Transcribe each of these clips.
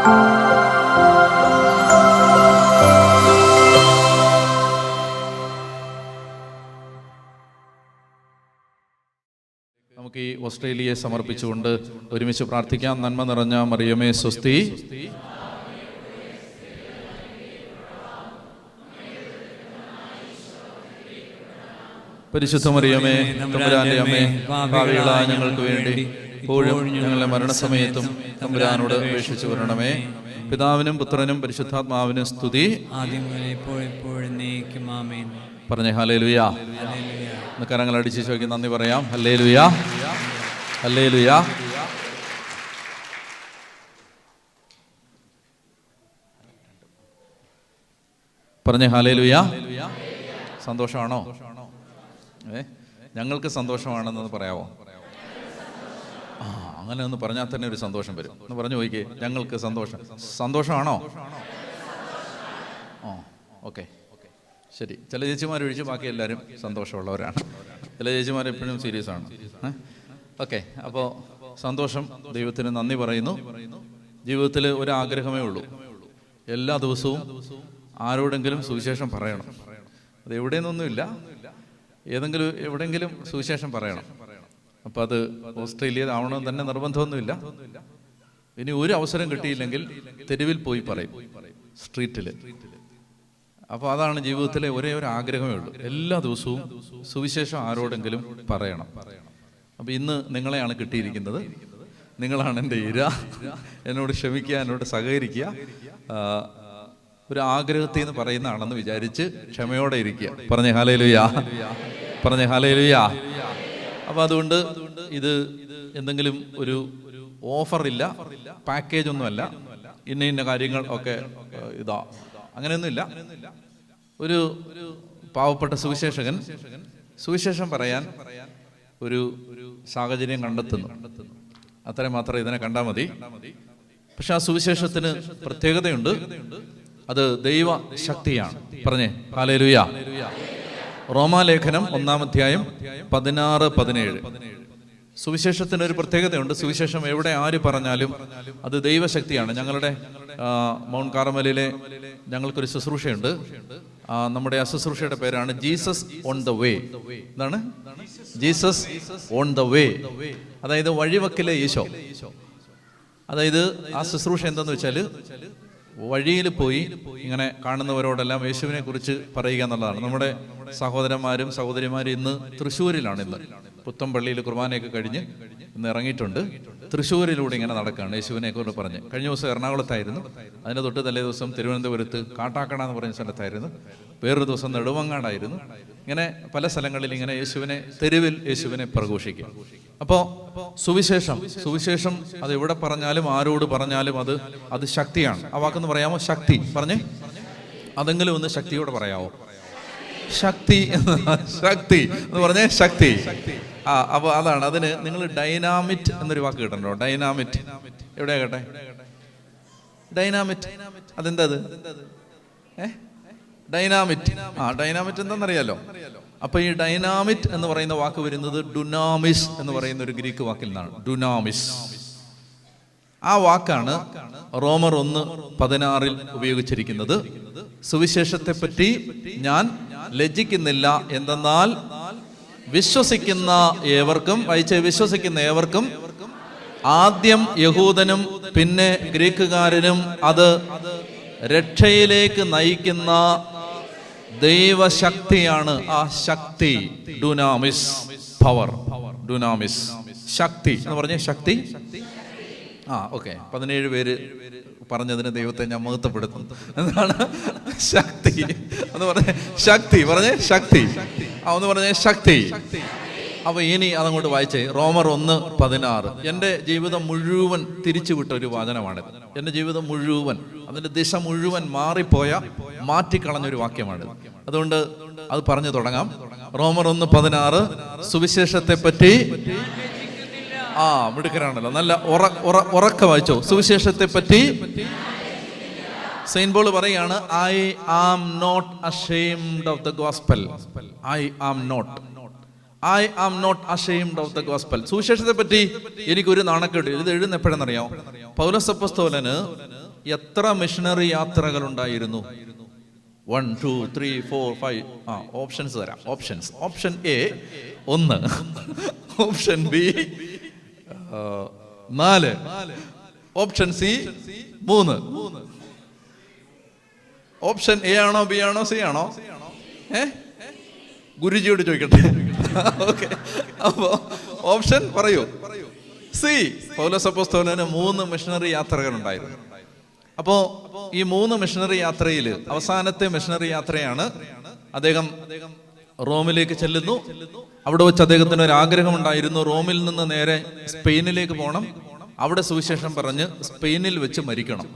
നമുക്ക് ഈ ഓസ്ട്രേലിയയെ സമർപ്പിച്ചുകൊണ്ട് ഒരുമിച്ച് പ്രാർത്ഥിക്കാം. നന്മ നിറഞ്ഞ മറിയമേ സ്വസ്തി, പരിശുദ്ധ മറിയമേ തമ്പുരാന്റെ അമ്മേ, പാപികളായ ഞങ്ങൾക്ക് വേണ്ടി ഇപ്പോഴും ഞങ്ങളുടെ മരണസമയത്തും തമ്പുരാനോട് അപേക്ഷിച്ചു വരണമേ. പിതാവിനും പുത്രനും പരിശുദ്ധാത്മാവിനും സ്തുതി. പറഞ്ഞേ ഹല്ലേലൂയാ. കരങ്ങൾ അടിച്ച് ചോദിക്കും നന്ദി പറയാം. ഹല്ലേലൂയാ, ഹല്ലേലൂയാ. പറഞ്ഞേ ഹല്ലേലൂയാ. സന്തോഷമാണോ? ഞങ്ങൾക്ക് സന്തോഷമാണെന്ന് പറയാമോ? അങ്ങനെ ഒന്ന് പറഞ്ഞാൽ തന്നെ ഒരു സന്തോഷം വരും. ഒന്ന് പറഞ്ഞു നോക്കിക്കേ, ഞങ്ങൾക്ക് സന്തോഷം. സന്തോഷമാണോ? ഓക്കെ, ശരി. ചില ചേച്ചിമാരൊഴിച്ച് ബാക്കി എല്ലാവരും സന്തോഷമുള്ളവരാണ്. ചില ചേച്ചിമാർ എപ്പോഴും സീരിയസ് ആണ്. ഓക്കെ, അപ്പോൾ സന്തോഷം. ദൈവത്തിന് നന്ദി പറയുന്നു. ജീവിതത്തിൽ ഒരാഗ്രഹമേ ഉള്ളൂ, എല്ലാ ദിവസവും ആരോടെങ്കിലും സുവിശേഷം പറയണം. അത് എവിടെയെന്നൊന്നുമില്ല, എവിടെയെങ്കിലും സുവിശേഷം പറയണം. അപ്പം അത് ഓസ്ട്രേലിയ ആവണമെന്ന് തന്നെ നിർബന്ധമൊന്നുമില്ല. ഇനി ഒരു അവസരം കിട്ടിയില്ലെങ്കിൽ തെരുവിൽ പോയി പറയും, സ്ട്രീറ്റിൽ. അപ്പോൾ അതാണ് ജീവിതത്തിലെ ഒരേ ഒരു ആഗ്രഹമേ ഉള്ളൂ, എല്ലാ ദിവസവും സുവിശേഷം ആരോടെങ്കിലും പറയണം. അപ്പോൾ ഇന്ന് നിങ്ങളെയാണ് കിട്ടിയിരിക്കുന്നത്. നിങ്ങളാണ് എൻ്റെ ഇര. എന്നോട് ക്ഷമിക്കുക, എന്നോട് സഹകരിക്കുക. ഒരു ആഗ്രഹത്തിൽ നിന്ന് പറയുന്നതാണെന്ന് വിചാരിച്ച് ക്ഷമയോടെ ഇരിക്കുക. പറഞ്ഞേ ഹല്ലേലൂയാ, പറഞ്ഞേ ഹല്ലേലൂയാ. അപ്പോൾ അതുകൊണ്ട് ഇത് എന്തെങ്കിലും ഒരു ഓഫറില്ല, പാക്കേജ് ഒന്നുമല്ല, ഇന്ന കാര്യങ്ങൾ ഒക്കെ ഇതാ, അങ്ങനെയൊന്നുമില്ല. ഒരു പാവപ്പെട്ട സുവിശേഷകൻ സുവിശേഷം പറയാൻ ഒരു സാഹചര്യം കണ്ടെത്തുന്നു. അത്രയും മാത്രം ഇതിനെ കണ്ടാൽ മതി. പക്ഷെ ആ സുവിശേഷത്തിന് പ്രത്യേകതയുണ്ട്. അത് ദൈവ ശക്തിയാണ്. പറഞ്ഞേ ഹല്ലേലൂയാ. റോമാലേഖനം 1-ാം അധ്യായം 16-17. സുവിശേഷത്തിന് ഒരു പ്രത്യേകതയുണ്ട്. സുവിശേഷം എവിടെ ആര് പറഞ്ഞാലും അത് ദൈവശക്തിയാണ്. ഞങ്ങളുടെ മൗണ്ട് കാർമലിലെ ഞങ്ങൾക്കൊരു ശുശ്രൂഷയുണ്ട്. നമ്മുടെ ആ ശുശ്രൂഷയുടെ പേരാണ് ജീസസ് ഓൺ ദ വേ. എന്താണ്? ജീസസ് ഓൺ ദ വേ, അതായത് വഴിവക്കിലെ ഈശോ. അതായത് ആ ശുശ്രൂഷ എന്തെന്ന് വെച്ചാൽ വഴിയിൽ പോയി ഇങ്ങനെ കാണുന്നവരോടെല്ലാം യേശുവിനെ കുറിച്ച് പറയുക എന്നുള്ളതാണ്. നമ്മുടെ സഹോദരന്മാരും സഹോദരിമാരും ഇന്ന് തൃശ്ശൂരിലാണ്. ഇന്ന് പുത്തമ്പള്ളിയിൽ കുർബാനയൊക്കെ കഴിഞ്ഞ് ഇന്ന് ഇറങ്ങിയിട്ടുണ്ട്. തൃശ്ശൂരിലൂടെ ഇങ്ങനെ നടക്കുകയാണ് യേശുവിനെ കുറിച്ച് പറഞ്ഞ്. കഴിഞ്ഞ ദിവസം എറണാകുളത്തായിരുന്നു, അതിൻ്റെ തൊട്ട് തലേ ദിവസം തിരുവനന്തപുരത്ത് കാട്ടാക്കട എന്ന് പറയുന്ന സ്ഥലത്തായിരുന്നു, വേറൊരു ദിവസം നെടുമങ്ങാടായിരുന്നു. ഇങ്ങനെ പല സ്ഥലങ്ങളിൽ ഇങ്ങനെ യേശുവിനെ, തെരുവിൽ യേശുവിനെ പ്രഘോഷിക്കുക. അപ്പോൾ സുവിശേഷം അത് എവിടെ പറഞ്ഞാലും ആരോട് പറഞ്ഞാലും അത് ശക്തിയാണ്. ആ വാക്കെന്ന് പറയാമോ? ശക്തി. പറഞ്ഞേ, അതെങ്കിലും ഒന്ന് ശക്തിയോടെ പറയാമോ? ശക്തി, ശക്തി എന്ന് പറഞ്ഞേ, ശക്തി. അപ്പോൾ അതാണ്. അതിന് നിങ്ങൾ ഡൈനാമിറ്റ് എന്നൊരു വാക്ക് കേട്ടോ. ഡൈനാമിറ്റ് എവിടെയാ കേട്ടെ? ഡൈനാമിറ്റ് അതെന്താ? ഡൈനാമിറ്റ്. ഡൈനാമിറ്റ് എന്താണെന്നറിയാലോ? അപ്പൊ ഈ ഡൈനാമിറ്റ് എന്ന് പറയുന്ന വാക്ക് വരുന്നത് ഡുനാമിസ് എന്ന് പറയുന്ന ഒരു ഗ്രീക്ക് വാക്കിൽ നിന്നാണ്. ഡുനാമിസ്. ആ വാക്കാണ് റോമർ 1:16 ഉപയോഗിച്ചിരിക്കുന്നത്. സുവിശേഷത്തെ പറ്റി ഞാൻ ലജ്ജിക്കുന്നില്ല, എന്തെന്നാൽ വിശ്വസിക്കുന്ന ഏവർക്കും ആദ്യം യഹൂദനും പിന്നെ ഗ്രീക്കുകാരനും അത് രക്ഷയിലേക്ക് നയിക്കുന്ന ദൈവശക്തിയാണ്. ആ ശക്തി ഡുനാമിസ്, പവർ. ഡുനാമിസ്, ശക്തി എന്ന് പറഞ്ഞ ശക്തി. ഓക്കെ, 17 പേര് പറഞ്ഞതിന് ദൈവത്തെ ഞാൻ മഹത്വപ്പെടുത്തുന്നു. എന്താണ് ശക്തി എന്ന് പറഞ്ഞേ? ശക്തി. പറഞ്ഞേ ശക്തി. ഒന്ന് പറഞ്ഞേ ശക്തി. അപ്പൊ ഇനി അതങ്ങോട്ട് വായിച്ചേ. റോമർ 1:16. എൻ്റെ ജീവിതം മുഴുവൻ തിരിച്ചുവിട്ട ഒരു വചനമാണിത്. എൻ്റെ ജീവിതം മുഴുവൻ, അതിൻ്റെ ദിശ മുഴുവൻ മാറ്റിക്കളഞ്ഞൊരു വാക്യമാണിത്. അതുകൊണ്ട് അത് പറഞ്ഞു തുടങ്ങാം. റോമർ 1:16 സുവിശേഷത്തെ പറ്റി മിടുക്കരാണല്ലോ, നല്ല ഉറക്ക വായിച്ചോ. സുവിശേഷത്തെ പറ്റി സെയിന്റ് പോൾ പറയാണ്, I am not ashamed of the gospel. I am not ashamed of the gospel. സുവിശേഷത്തെ പറ്റി എനിക്കൊരു നാണക്കേട്. ഇത് എഴുതുന്ന എപ്പോഴെന്നറിയാമോ? പൗലോസ് അപ്പോസ്തലന് എത്ര മിഷണറി യാത്രകൾ ഉണ്ടായിരുന്നു? 1, 2, 3, 4, 5. ഓപ്ഷൻസ് തരാം. Option A 1, option B 4, option C 3. Option A ആണോ, ബി ആണോ, സി ആണോ? ഗുരുജിയോട് ചോദിക്കട്ടെ. ഓക്കെ, അപ്പോ ഓപ്ഷൻ പറയൂ. സി, പൗലോസ് അപ്പോസ്തലന് 3 മിഷണറി യാത്രകൾ ഉണ്ടായിരുന്നു. അപ്പോ ഈ 3 മിഷണറി യാത്രയിൽ അവസാനത്തെ മിഷണറി യാത്രയാണ്. അദ്ദേഹം റോമിലേക്ക് ചെല്ലുന്നു. അവിടെ വെച്ച് അദ്ദേഹത്തിന് ഒരു ആഗ്രഹം ഉണ്ടായിരുന്നു, റോമിൽ നിന്ന് നേരെ സ്പെയിനിലേക്ക് പോകണം, അവിടെ സുവിശേഷം പറഞ്ഞ് സ്പെയിനിൽ വെച്ച് മരിക്കണം.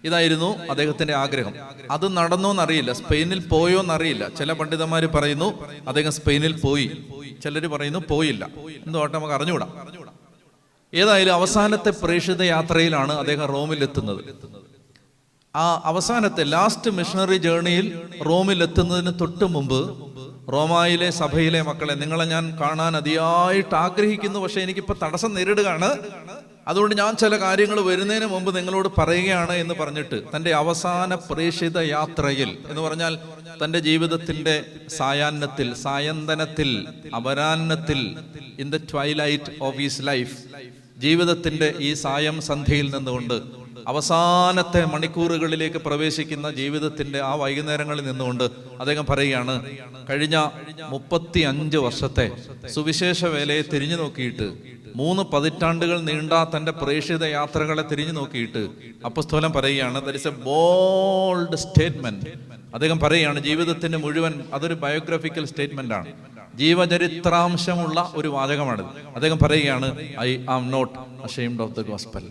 ഇതായിരുന്നു അദ്ദേഹത്തിന്റെ ആഗ്രഹം. അത് നടന്നോന്നറിയില്ല, സ്പെയിനിൽ പോയോന്നറിയില്ല. ചില പണ്ഡിതന്മാർ പറയുന്നു അദ്ദേഹം സ്പെയിനിൽ പോയി, ചിലർ പറയുന്നു പോയില്ല. എന്തുകൊണ്ടാ നമുക്ക് അറിഞ്ഞുകൂടാ. ഏതായാലും അവസാനത്തെ പ്രേക്ഷിത യാത്രയിലാണ് അദ്ദേഹം റോമിൽ എത്തുന്നത്. ആ അവസാനത്തെ ലാസ്റ്റ് മിഷണറി ജേർണിയിൽ റോമിൽ എത്തുന്നതിന് തൊട്ട് മുമ്പ് റോമായിലെ സഭയിലെ മക്കളെ, നിങ്ങളെ ഞാൻ കാണാൻ അതിയായിട്ട് ആഗ്രഹിക്കുന്നു, പക്ഷെ എനിക്കിപ്പോൾ തടസ്സം നേരിടുകയാണ്, അതുകൊണ്ട് ഞാൻ ചില കാര്യങ്ങൾ വരുന്നതിന് മുമ്പ് നിങ്ങളോട് പറയുകയാണ് എന്ന് പറഞ്ഞിട്ട് തൻ്റെ അവസാന പ്രേക്ഷിത യാത്രയിൽ, എന്ന് പറഞ്ഞാൽ തൻ്റെ ജീവിതത്തിൻ്റെ സായാഹ്നത്തിൽ, സായന്തനത്തിൽ, അപരാഹ്നത്തിൽ, in the twilight of his life, ജീവിതത്തിൻ്റെ ഈ സായം സന്ധ്യയിൽ നിന്നുകൊണ്ട് അവസാനത്തെ മണിക്കൂറുകളിലേക്ക് പ്രവേശിക്കുന്ന ജീവിതത്തിന്റെ ആ വൈകുന്നേരങ്ങളിൽ നിന്നുകൊണ്ട് അദ്ദേഹം പറയുകയാണ്, കഴിഞ്ഞ 35 വർഷത്തെ സുവിശേഷ വേലയെ തിരിഞ്ഞു നോക്കിയിട്ട്, 3 പതിറ്റാണ്ടുകൾ നീണ്ട തന്റെ പ്രേക്ഷിത യാത്രകളെ തിരിഞ്ഞു നോക്കിയിട്ട് അപ്പോസ്തലൻ പറയുകയാണ്, that is A bold statement. അദ്ദേഹം പറയുകയാണ്, ജീവിതത്തിന്റെ മുഴുവൻ അതൊരു ബയോഗ്രഫിക്കൽ സ്റ്റേറ്റ്മെന്റ് ആണ്, ജീവചരിത്രാംശമുള്ള ഒരു വാചകമാണിത്. അദ്ദേഹം പറയുകയാണ്, I am not ashamed of the gospel.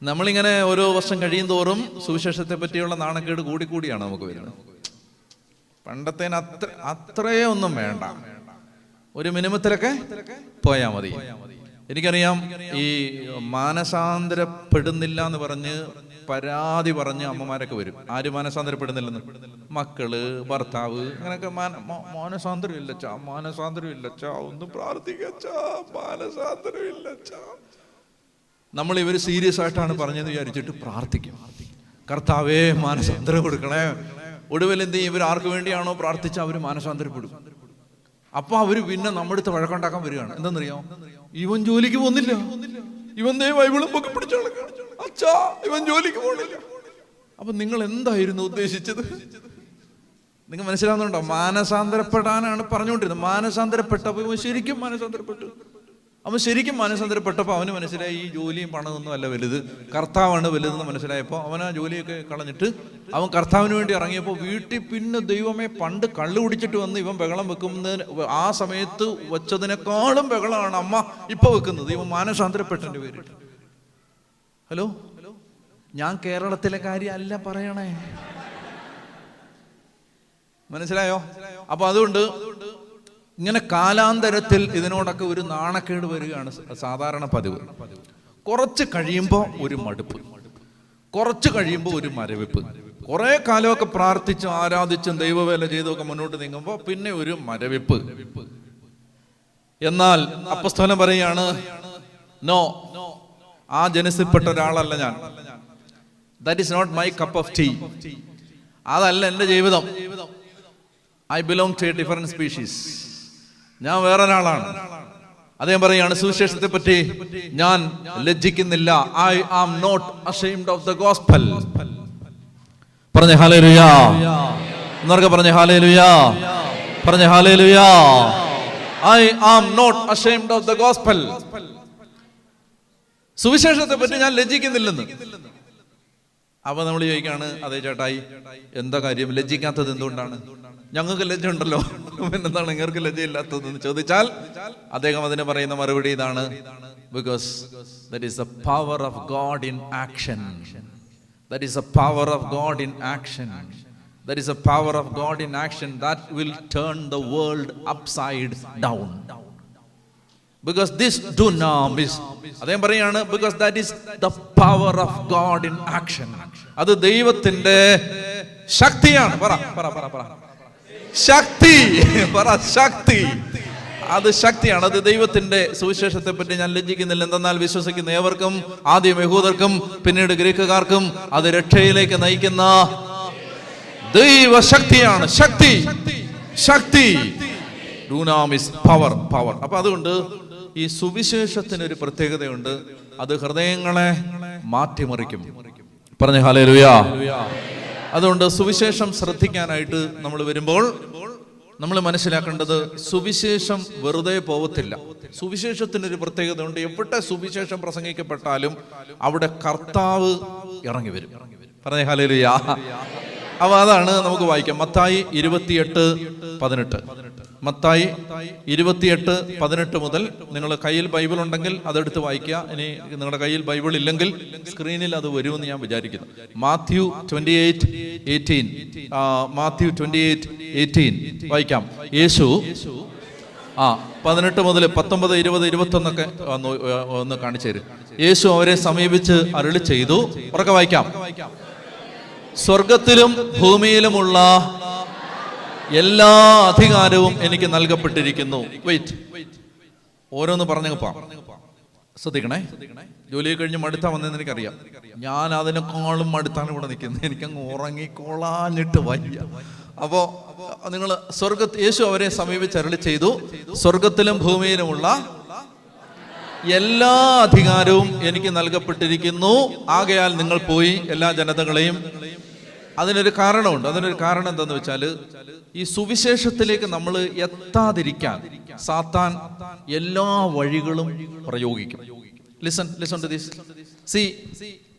നമ്മളിങ്ങനെ ഓരോ വർഷം കഴിയും തോറും സുവിശേഷത്തെ പറ്റിയുള്ള നാണക്കേട് കൂടിയാണ് നമുക്ക് വരുന്നത്. പണ്ടത്തേന് അത്രയേ ഒന്നും വേണ്ട, ഒരു മിനിമത്തിലൊക്കെ പോയാൽ മതി. എനിക്കറിയാം, ഈ മാനസാന്തരപ്പെടുന്നില്ല എന്ന് പറഞ്ഞ് പരാതി പറഞ്ഞ് അമ്മമാരൊക്കെ വരും. ആര് മാനസാന്തരപ്പെടുന്നില്ലെന്ന്? മക്കള്, ഭർത്താവ്, അങ്ങനെയൊക്കെ. മാനസാന്തരം ഇല്ലച്ചാ, മാനസാന്തരം ഇല്ലച്ചാ, ഒന്ന് പ്രാർത്ഥിക്കച്ചാ, മാനസാന്തരം ഇല്ലച്ചാ. നമ്മൾ ഇവർ സീരിയസ് ആയിട്ടാണ് പറഞ്ഞതെന്ന് വിചാരിച്ചിട്ട് പ്രാർത്ഥിക്കും, കർത്താവേ മാനസാന്തരം കൊടുക്കണേ. ഒടുവിൽ എന്ത് ചെയ്യും? ഇവർ ആർക്ക് വേണ്ടിയാണോ പ്രാർത്ഥിച്ച അവർ മാനസാന്തരപ്പെടും. അപ്പൊ അവര് പിന്നെ നമ്മുടെ അടുത്ത് വഴക്കുണ്ടാക്കാൻ വരികയാണ്. എന്താണെന്നറിയാമോ? ഇവൻ ജോലിക്ക് പോകുന്നില്ല, ഇവൻ ബൈബിളും ഒക്കെ പിടിച്ചു നടക്കുകയാണ്, അച്ഛാ ഇവൻ ജോലിക്ക് പോകണില്ല. അപ്പൊ നിങ്ങൾ എന്തായിരുന്നു ഉദ്ദേശിച്ചത്? നിങ്ങൾ മനസ്സിലാവുന്നുണ്ടോ? മാനസാന്തരപ്പെടാനാണ് പറഞ്ഞുകൊണ്ടിരുന്നത്. മാനസാന്തരപ്പെട്ടപ്പോ ഇവൻ ശരിക്കും മാനസാന്തരപ്പെട്ടു. അവൻ ശരിക്കും മാനസാന്തരപ്പെട്ടപ്പോൾ അവന് മനസ്സിലായി, ഈ ജോലിയും പണമൊന്നും അല്ല വലുത്, കർത്താവാണ് വലുതെന്ന് മനസ്സിലായപ്പോൾ അവൻ ആ ജോലിയൊക്കെ കളഞ്ഞിട്ട് അവൻ കർത്താവിന് വേണ്ടി ഇറങ്ങിയപ്പോൾ വീട്ടിൽ പിന്നെ ദൈവമേ, പണ്ട് കള്ളു കുടിച്ചിട്ട് വന്ന് ഇവൻ ബഹളം വെക്കുന്നതിന് ആ സമയത്ത് വെച്ചതിനേക്കാളും ബഹളമാണ് അമ്മ ഇപ്പൊ വെക്കുന്നത്. ഇവൻ മാനസാന്തരപ്പെട്ടതിന്റെ പേരിൽ. ഹലോ, ഞാൻ കേരളത്തിലെ കാര്യം അല്ല പറയണേ, മനസ്സിലായോ? അപ്പൊ അതുകൊണ്ട് ഇങ്ങനെ കാലാന്തരത്തിൽ ഇതിനോടൊക്കെ ഒരു നാണക്കേട് വരികയാണ് സാധാരണ പതിവ്. കുറച്ച് കഴിയുമ്പോൾ ഒരു മടുപ്പ്, കുറച്ച് കഴിയുമ്പോൾ ഒരു മരവിപ്പ്. കുറെ കാലമൊക്കെ പ്രാർത്ഥിച്ചും ആരാധിച്ചും ദൈവവേല ചെയ്തൊക്കെ മുന്നോട്ട് നീങ്ങുമ്പോൾ പിന്നെ ഒരു മരവിപ്പ്. എന്നാൽ അപ്പോസ്തലൻ പറയാണ്, നോ, ആ ജനസിൽപ്പെട്ട ഒരാളല്ല ഞാൻ. That is not my cup of tea. അതല്ല എൻ്റെ ജീവിതം. I belong to a different species. ഞാൻ വേറൊരാളാണ്. അദ്ദേഹം പറയാണ്, സുവിശേഷത്തെ പറ്റി ഞാൻ ലജ്ജിക്കുന്നില്ല. I am not ashamed of the gospel. പറഞ്ഞേ ഹല്ലേലൂയ. എന്നൊക്കെ പറഞ്ഞേ ഹല്ലേലൂയ, പറഞ്ഞേ hallelujah. I am not ashamed of the gospel. സുവിശേഷത്തെ പറ്റി ഞാൻ ലജ്ജിക്കുന്നില്ലെന്ന്. അപ്പൊ നമ്മൾ ചോദിക്കാണ്, അതേ ചേട്ടായി, എന്താ കാര്യം ലജ്ജിക്കാത്തത്? എന്തുകൊണ്ടാണ്? ഞങ്ങൾക്ക് ലജ്ജ ഉണ്ടല്ലോ, പിന്നെന്താണ് നിങ്ങൾക്ക് ലജ്ജയില്ലാത്തതെന്ന് ചോദിച്ചാൽ അദ്ദേഹം അതിന് പറയുന്ന മറുപടി ഇതാണ്, because that is the power of God in action. That is the power of God in action. That is the power of God in action that will turn the world upside down. Because this dunamis, അദ്ദേഹം പറയാണ്, because that is the power of God in action. അത് ദൈവത്തിന്റെ ശക്തിയാണ്. പറ പറ പറ പറ ശക്തി, പറ ശക്തി. അത് ശക്തിയാണ്. അത് ദൈവത്തിന്റെ സുവിശേഷത്തെ പറ്റി ഞാൻ ലജ്ജിക്കുന്നില്ല. എന്തെന്നാൽ വിശ്വസിക്കുന്ന ഏവർക്കും, ആദ്യം യഹൂദർക്കും പിന്നീട് ഗ്രീക്കുകാർക്കും, അത് രക്ഷയിലേക്ക് നയിക്കുന്ന ദൈവശക്തിയാണ്. ശക്തി, ശക്തി, ഡൂനാമിസ്, പവർ, പവർ. അപ്പൊ അതുകൊണ്ട് ഈ സുവിശേഷത്തിനൊരു പ്രത്യേകതയുണ്ട്. അത് ഹൃദയങ്ങളെ മാറ്റിമറിക്കും. പറഞ്ഞ ഹല്ലേലൂയ. അതുകൊണ്ട് സുവിശേഷം ശ്രദ്ധിക്കാനായിട്ട് നമ്മൾ വരുമ്പോൾ നമ്മൾ മനസ്സിലാക്കേണ്ടത്, സുവിശേഷം വെറുതെ പോവത്തില്ല. സുവിശേഷത്തിനൊരു പ്രത്യേകത ഉണ്ട്. എവിടെ സുവിശേഷം പ്രസംഗിക്കപ്പെട്ടാലും അവിടെ കർത്താവ് ഇറങ്ങി വരും. പറഞ്ഞ ഹല്ലേലൂയ. അപ്പൊ അതാണ് നമുക്ക് വായിക്കാം. മത്തായി 28:18. മത്തായി 28:18 മുതൽ. നിങ്ങൾ കയ്യിൽ ബൈബിൾ ഉണ്ടെങ്കിൽ അതെടുത്ത് വായിക്കുക. ഇനി നിങ്ങളുടെ കയ്യിൽ ബൈബിൾ ഇല്ലെങ്കിൽ സ്ക്രീനിൽ അത് വരുമെന്ന് ഞാൻ വിചാരിക്കുന്നു. മാത്യു 28:18. മാത്യു 28:18 വായിക്കാം. യേശു 18 മുതൽ 19, 20, 21 ഒന്ന് കാണിച്ചു തരും. യേശു അവരെ സമീപിച്ച് അരുളി ചെയ്തു. ഉറക്കെ വായിക്കാം. സ്വർഗത്തിലും ഭൂമിയിലുമുള്ള എല്ലാ അധികാരവും എനിക്ക് നൽകപ്പെട്ടിരിക്കുന്നു. വെയിറ്റ്, ഓരോന്ന് പറഞ്ഞു പോവാം. ശ്രദ്ധിക്കണേ. ജോലി കഴിഞ്ഞ് മടുത്താ വന്നതെന്ന് എനിക്കറിയാം. ഞാൻ അതിനേക്കാളും മടുത്താണ് ഇവിടെ നിൽക്കുന്നത്. എനിക്കങ്ങ് ഉറങ്ങിക്കൊള്ളാഞ്ഞിട്ട് വയ്യ. അപ്പോ നിങ്ങൾ യേശു അവരെ സമീപിച്ച് അരുളി ചെയ്തു, സ്വർഗത്തിലും ഭൂമിയിലുമുള്ള എല്ലാ അധികാരവും എനിക്ക് നൽകപ്പെട്ടിരിക്കുന്നു. ആകയാൽ നിങ്ങൾ പോയി എല്ലാ ജനതകളെയും. അതിനൊരു കാരണമുണ്ട്. അതിനൊരു കാരണം എന്താന്ന് വെച്ചാൽ, ഈ സുവിശേഷത്തിലേക്ക് നമ്മൾ എത്താതിരിക്കാൻ സാത്താൻ എല്ലാ വഴികളും പ്രയോഗിക്കും. Listen to this.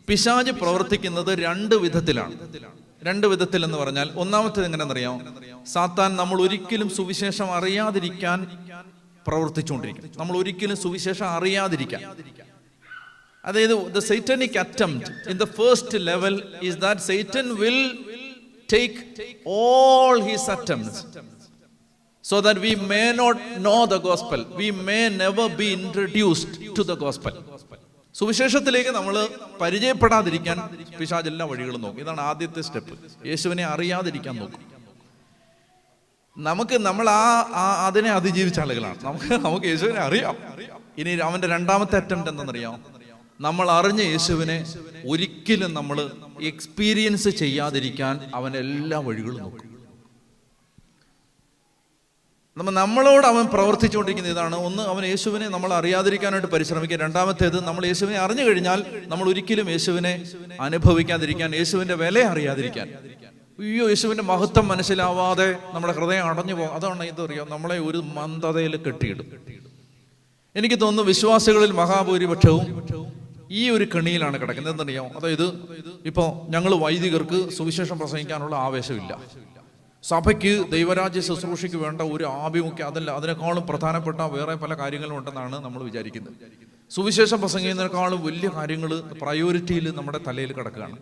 പിശാച് പ്രവർത്തിക്കുന്നത് രണ്ട് വിധത്തിലാണ്. രണ്ട് വിധത്തിൽ എന്ന് പറഞ്ഞാൽ, ഒന്നാമത്തേത് എങ്ങനെയെന്നറിയാമോ? സാത്താൻ നമ്മൾ ഒരിക്കലും സുവിശേഷം അറിയാതിരിക്കാൻ പ്രവർത്തിച്ചുകൊണ്ടിരിക്കും. നമ്മൾ ഒരിക്കലും സുവിശേഷം അറിയാതിരിക്കാൻ. അതായത് the satanic attempt in the first level is that Satan will take all his attempts so that we may not know the gospel, we may never be introduced to the gospel. സുവിശേഷത്തിലേക്ക് നമ്മൾ പരിചയപ്പെടാതിരിക്കാൻ പിശാച് എല്ലാ വഴികളും നോക്കും. ഇതാണ് ആദ്യത്തെ step. യേശുവിനെ അറിയാതിരിക്കാൻ നോക്കും. നമ്മൾ അതിനെ അതിജീവിച്ച ആളുകളാണ്. നമുക്ക് യേശുവിനെ അറിയാം. ഇനി അവന്റെ രണ്ടാമത്തെ അറ്റംപ്റ്റ് എന്തെന്നറിയാം? നമ്മൾ അറിഞ്ഞ യേശുവിനെ ഒരിക്കലും നമ്മൾ എക്സ്പീരിയൻസ് ചെയ്യാതിരിക്കാൻ അവൻ എല്ലാ വഴികളും നോക്കും. നമ്മളോട് അവൻ പ്രവർത്തിച്ചുകൊണ്ടിരിക്കുന്ന ഇതാണ്. ഒന്ന്, അവൻ യേശുവിനെ നമ്മൾ അറിയാതിരിക്കാനായിട്ട് പരിശ്രമിക്കുക. രണ്ടാമത്തേത്, നമ്മൾ യേശുവിനെ അറിഞ്ഞു കഴിഞ്ഞാൽ നമ്മൾ ഒരിക്കലും യേശുവിനെ അനുഭവിക്കാതിരിക്കാൻ, യേശുവിന്റെ വില അറിയാതിരിക്കാൻ. അയ്യോ, യേശുവിന്റെ മഹത്വം മനസ്സിലാവാതെ നമ്മുടെ ഹൃദയം അടഞ്ഞു പോകും. അതാണ് ഇതറിയാം, നമ്മളെ ഒരു മന്ദതയിൽ കെട്ടിയിടും. എനിക്ക് തോന്നുന്നു വിശ്വാസികളിൽ മഹാഭൂരിപക്ഷവും ഈ ഒരു കെണിയിലാണ് കിടക്കുന്നത്. എന്തറിയാമോ? അതായത് ഇപ്പോൾ ഞങ്ങൾ വൈദികർക്ക് സുവിശേഷം പ്രസംഗിക്കാനുള്ള ആവേശമില്ല. സഭയ്ക്ക് ദൈവരാജ്യ ശുശ്രൂഷയ്ക്ക് വേണ്ട ഒരു ആഭിമുഖ്യം അതല്ല, അതിനേക്കാളും പ്രധാനപ്പെട്ട വേറെ പല കാര്യങ്ങളും ഉണ്ടെന്നാണ് നമ്മൾ വിചാരിക്കുന്നത്. സുവിശേഷം പ്രസംഗിക്കുന്നതിനേക്കാളും വലിയ കാര്യങ്ങൾ പ്രയോറിറ്റിയിൽ നമ്മുടെ തലയിൽ കിടക്കുകയാണ്.